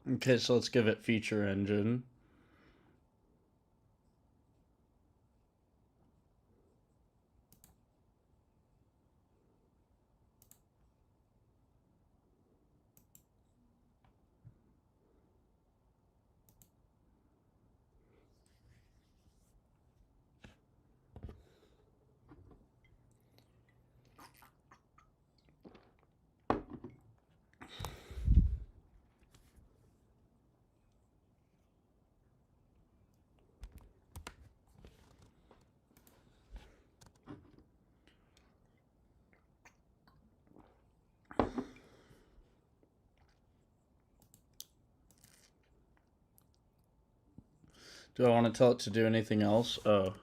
Okay, so let's give it feature engine. Do I want to tell it to do anything else? Oh.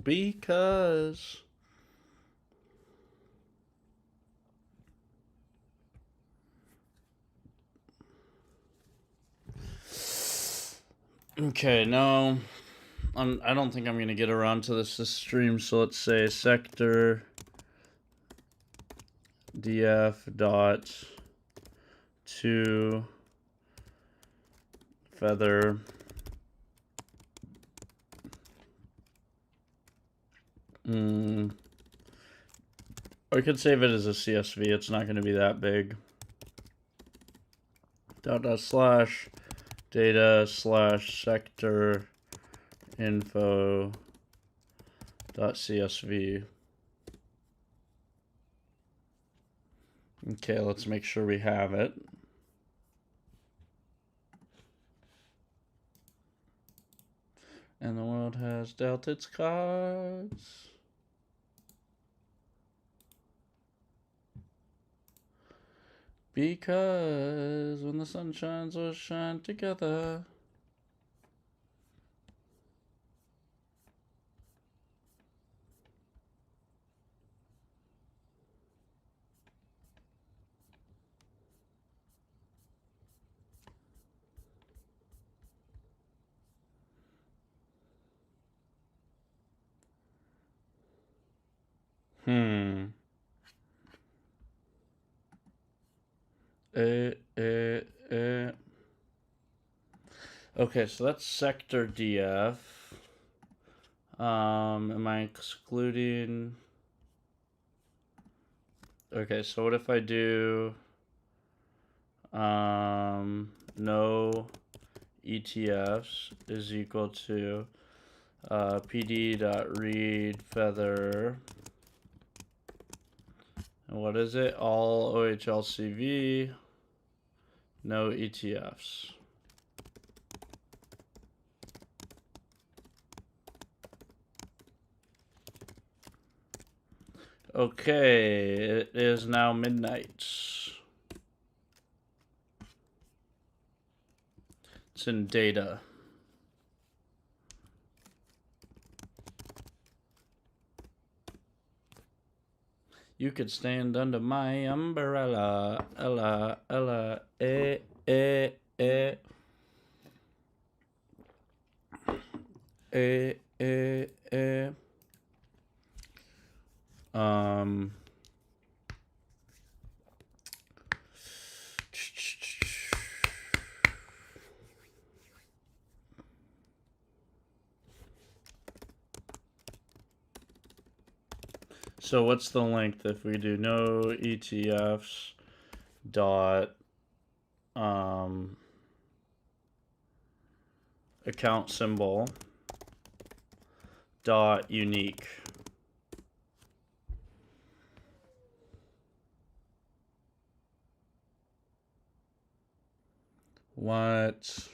Because... Okay, no, I don't think I'm gonna get around to this stream. So let's say sector df dot to feather I could save it as a CSV. It's not going to be that big. Dot slash data slash sector info dot CSV. Okay, let's make sure we have it. And the world has dealt its cards. Because when the sun shines, we'll shine together. Okay, so that's sector DF. Am I excluding... Okay, so what if I do no ETFs is equal to pd.read feather, and what is it? All OHLCV, no ETFs. Okay, it is now midnight. It's in data. You could stand under my umbrella, Ella, Ella, eh, eh, eh. Eh, eh, eh. Um. So what's the length if we do no ETFs dot account symbol dot unique? What?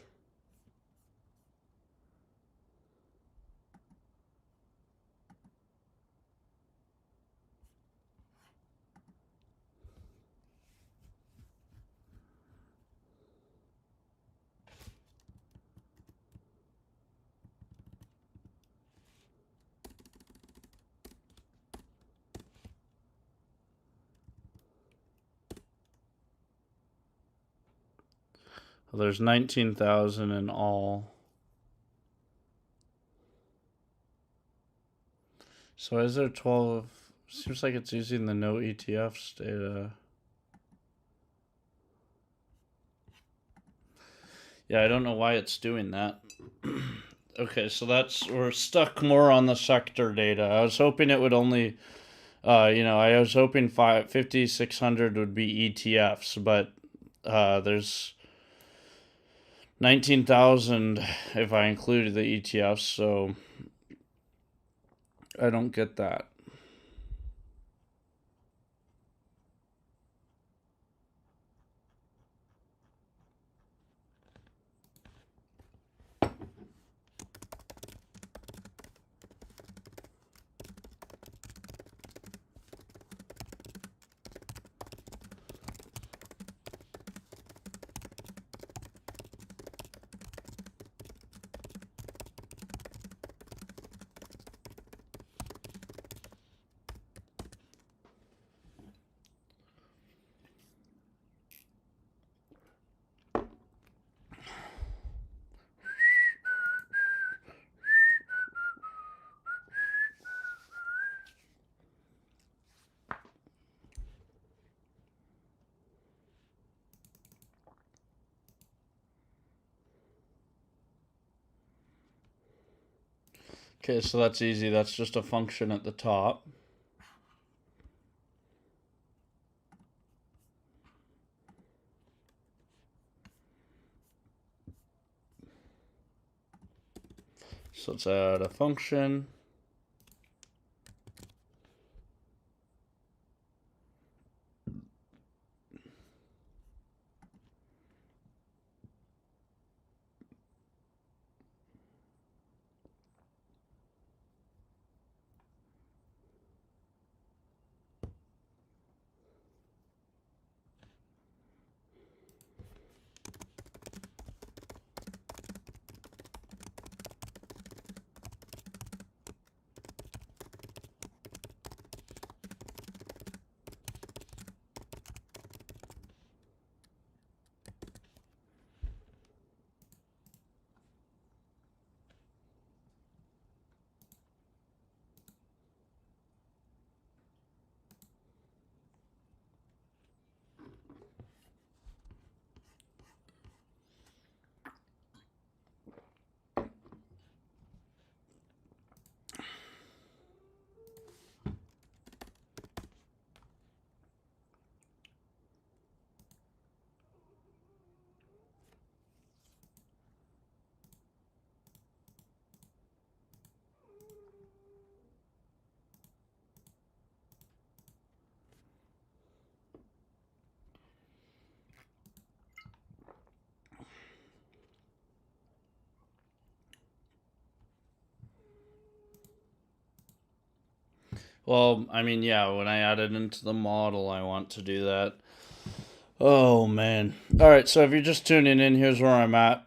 Well, there's 19,000 in all. So is there 12? Seems like it's using the no ETFs data. Yeah, I don't know why it's doing that. Okay, so we're stuck more on the sector data. I was hoping it would only, I was hoping 5,600 would be ETFs, but there's 19,000 if I included the ETFs, so I don't get that. Okay, so that's easy. That's just a function at the top. So let's add a function. Well, I mean, yeah, when I add it into the model, I want to do that. Oh, man. All right, so if you're just tuning in, here's where I'm at.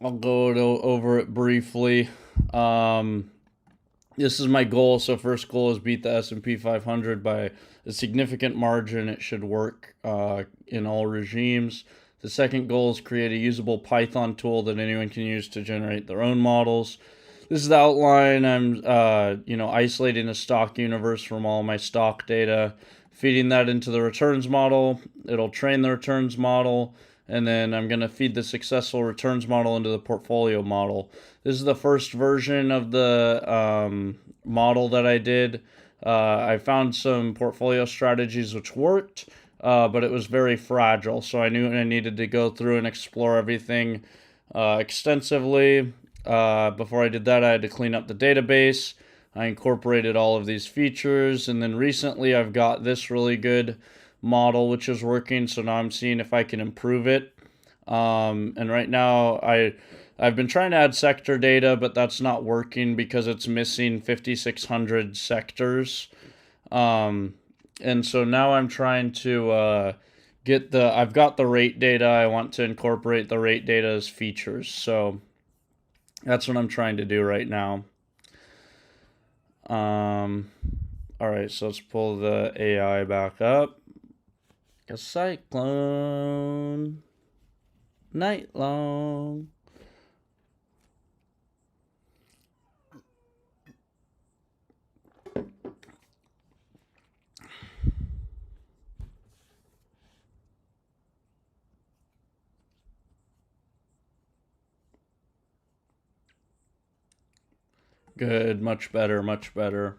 I'll go over it briefly. This is my goal. So first goal is beat the S&P 500 by a significant margin. It should work in all regimes. The second goal is create a usable Python tool that anyone can use to generate their own models. This is the outline. I'm, isolating a stock universe from all my stock data, feeding that into the returns model. It'll train the returns model, and then I'm going to feed the successful returns model into the portfolio model. This is the first version of the model that I did. I found some portfolio strategies which worked, but it was very fragile. So I knew I needed to go through and explore everything extensively. Before I did that, I had to clean up the database. I incorporated all of these features, and then recently I've got this really good model which is working. So now I'm seeing if I can improve it. And right now I've been trying to add sector data, but that's not working because it's missing 5,600 sectors. And so now I'm trying to I've got the rate data. I want to incorporate the rate data as features. So that's what I'm trying to do right now. All right, so let's pull the AI back up. A cyclone, night long. Good, much better, much better.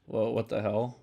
Well, what the hell?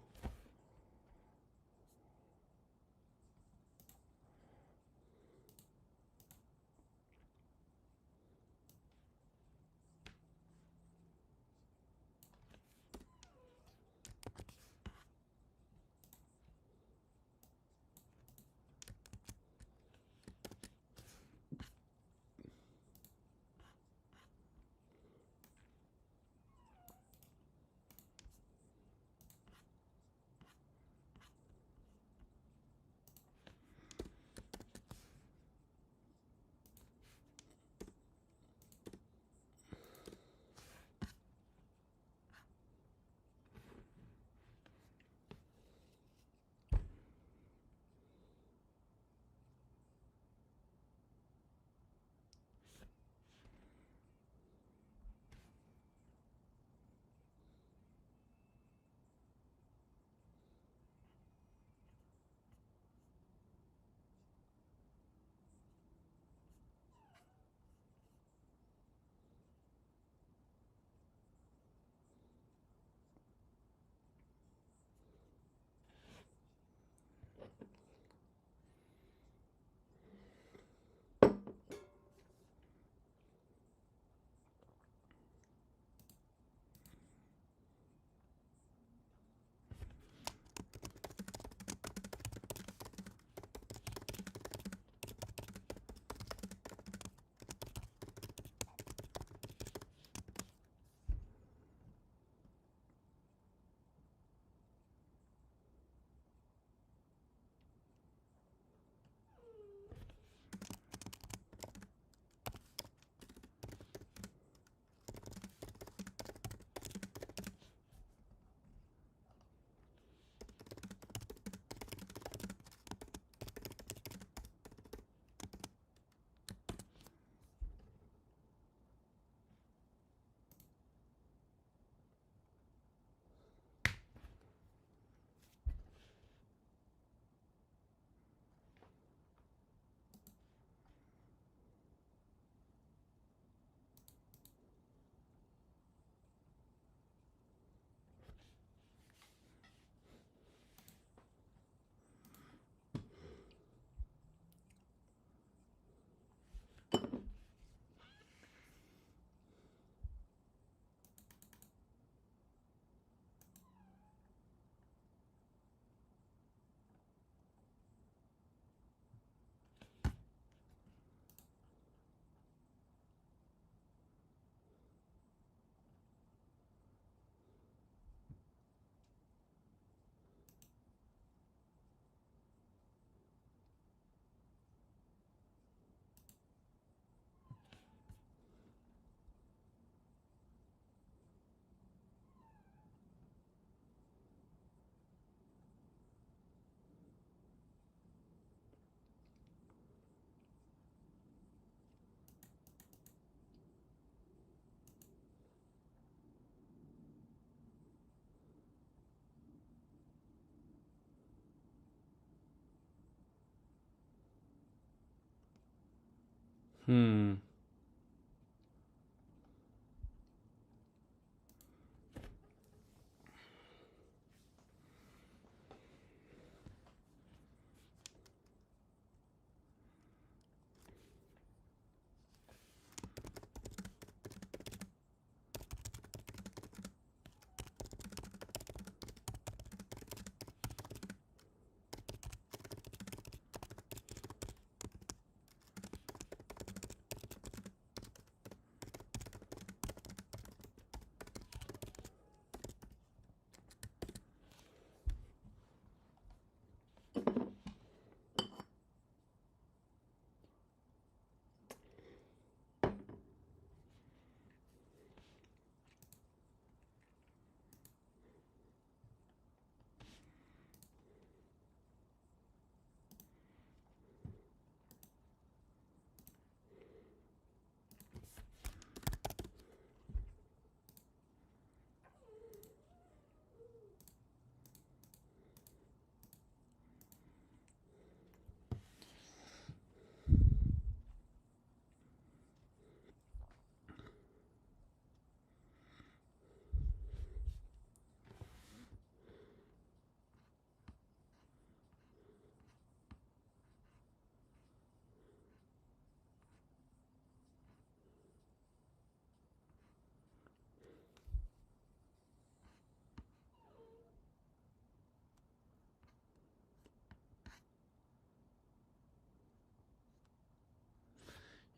Hmm.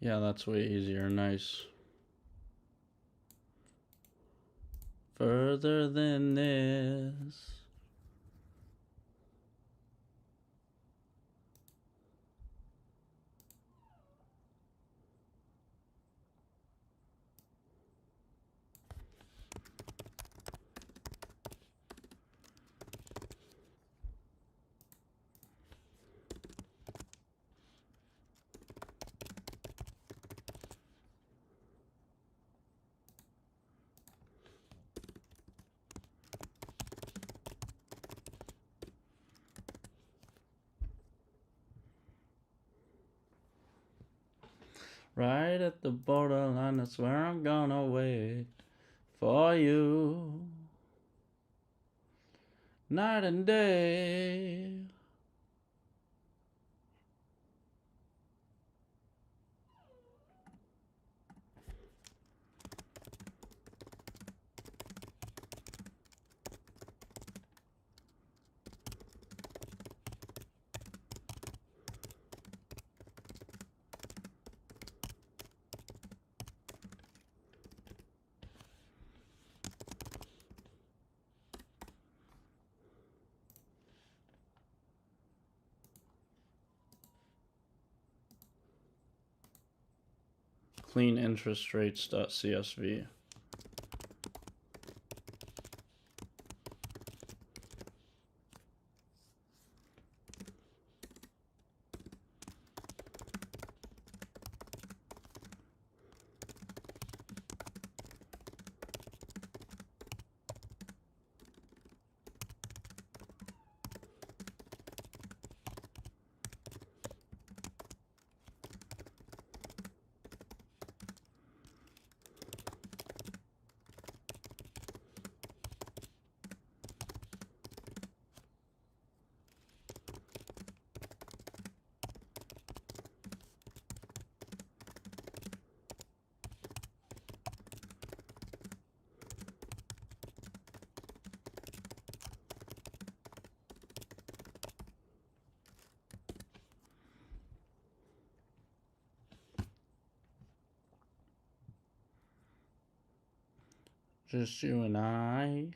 Yeah, that's way easier. Nice. Further than this. Right at the borderline, that's where I'm gonna wait for you. Night and day. Clean interest rates.csv. Just you and I.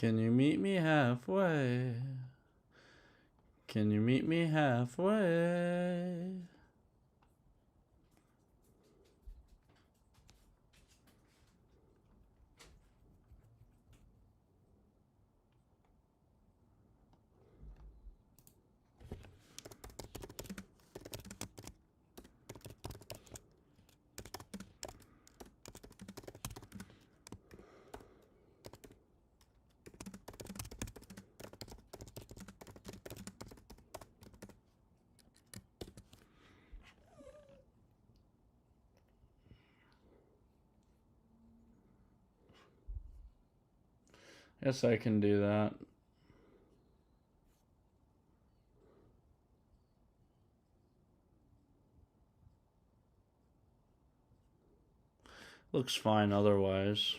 Can you meet me halfway? Can you meet me halfway? Guess I can do that. Looks fine otherwise.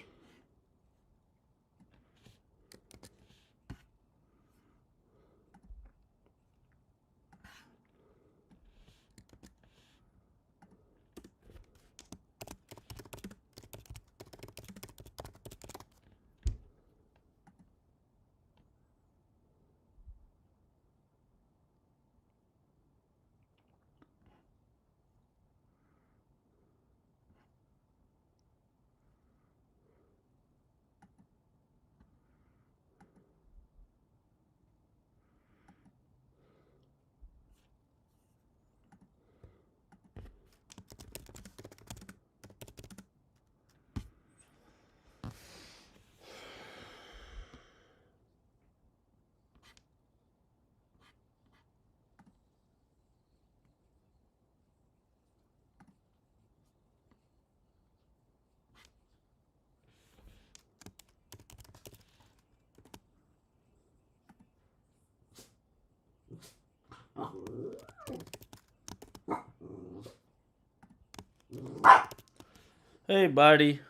Hey, buddy.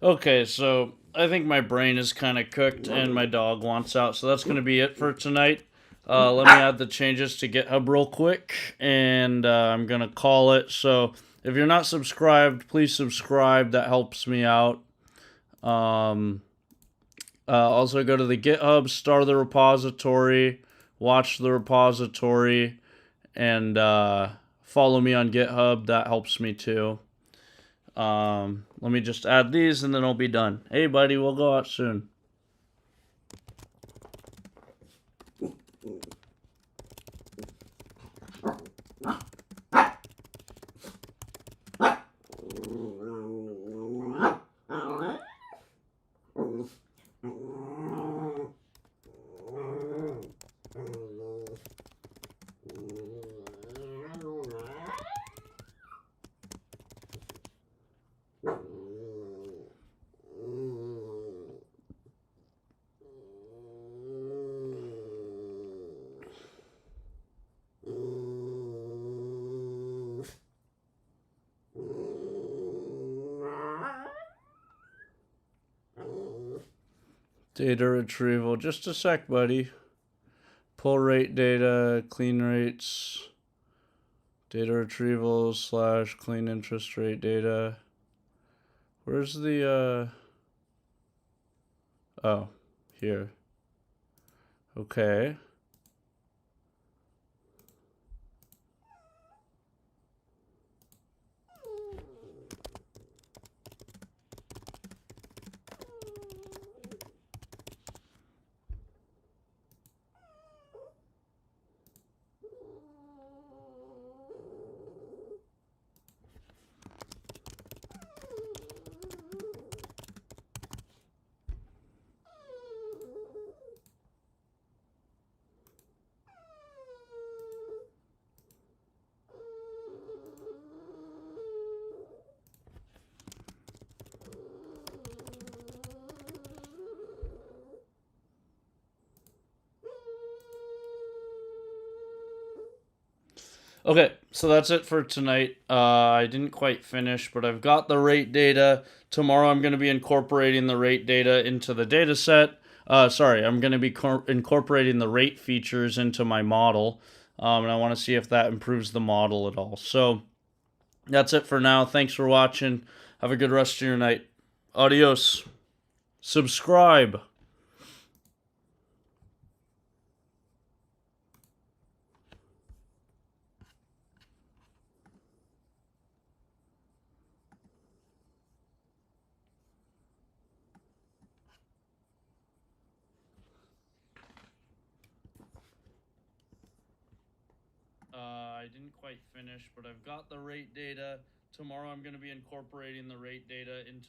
Okay, so I think my brain is kind of cooked and my dog wants out, so that's going to be it for tonight. Let me add the changes to GitHub real quick, and I'm going to call it. So if you're not subscribed, please subscribe. That helps me out. Also, go to the GitHub, start the repository, watch the repository, and follow me on GitHub. That helps me too. Let me just add these and then I'll be done. Hey, buddy, we'll go out soon. Data retrieval. Just a sec, buddy. Pull rate data, clean rates, data retrieval / clean interest rate data. Where's the, oh, here. Okay. Okay, so that's it for tonight. I didn't quite finish, but I've got the rate data. Tomorrow I'm going to be incorporating the rate data into the data set. I'm going to be incorporating the rate features into my model, and I want to see if that improves the model at all. So that's it for now. Thanks for watching. Have a good rest of your night. Adios. Subscribe. I didn't quite finish, but I've got the rate data. Tomorrow I'm going to be incorporating the rate data into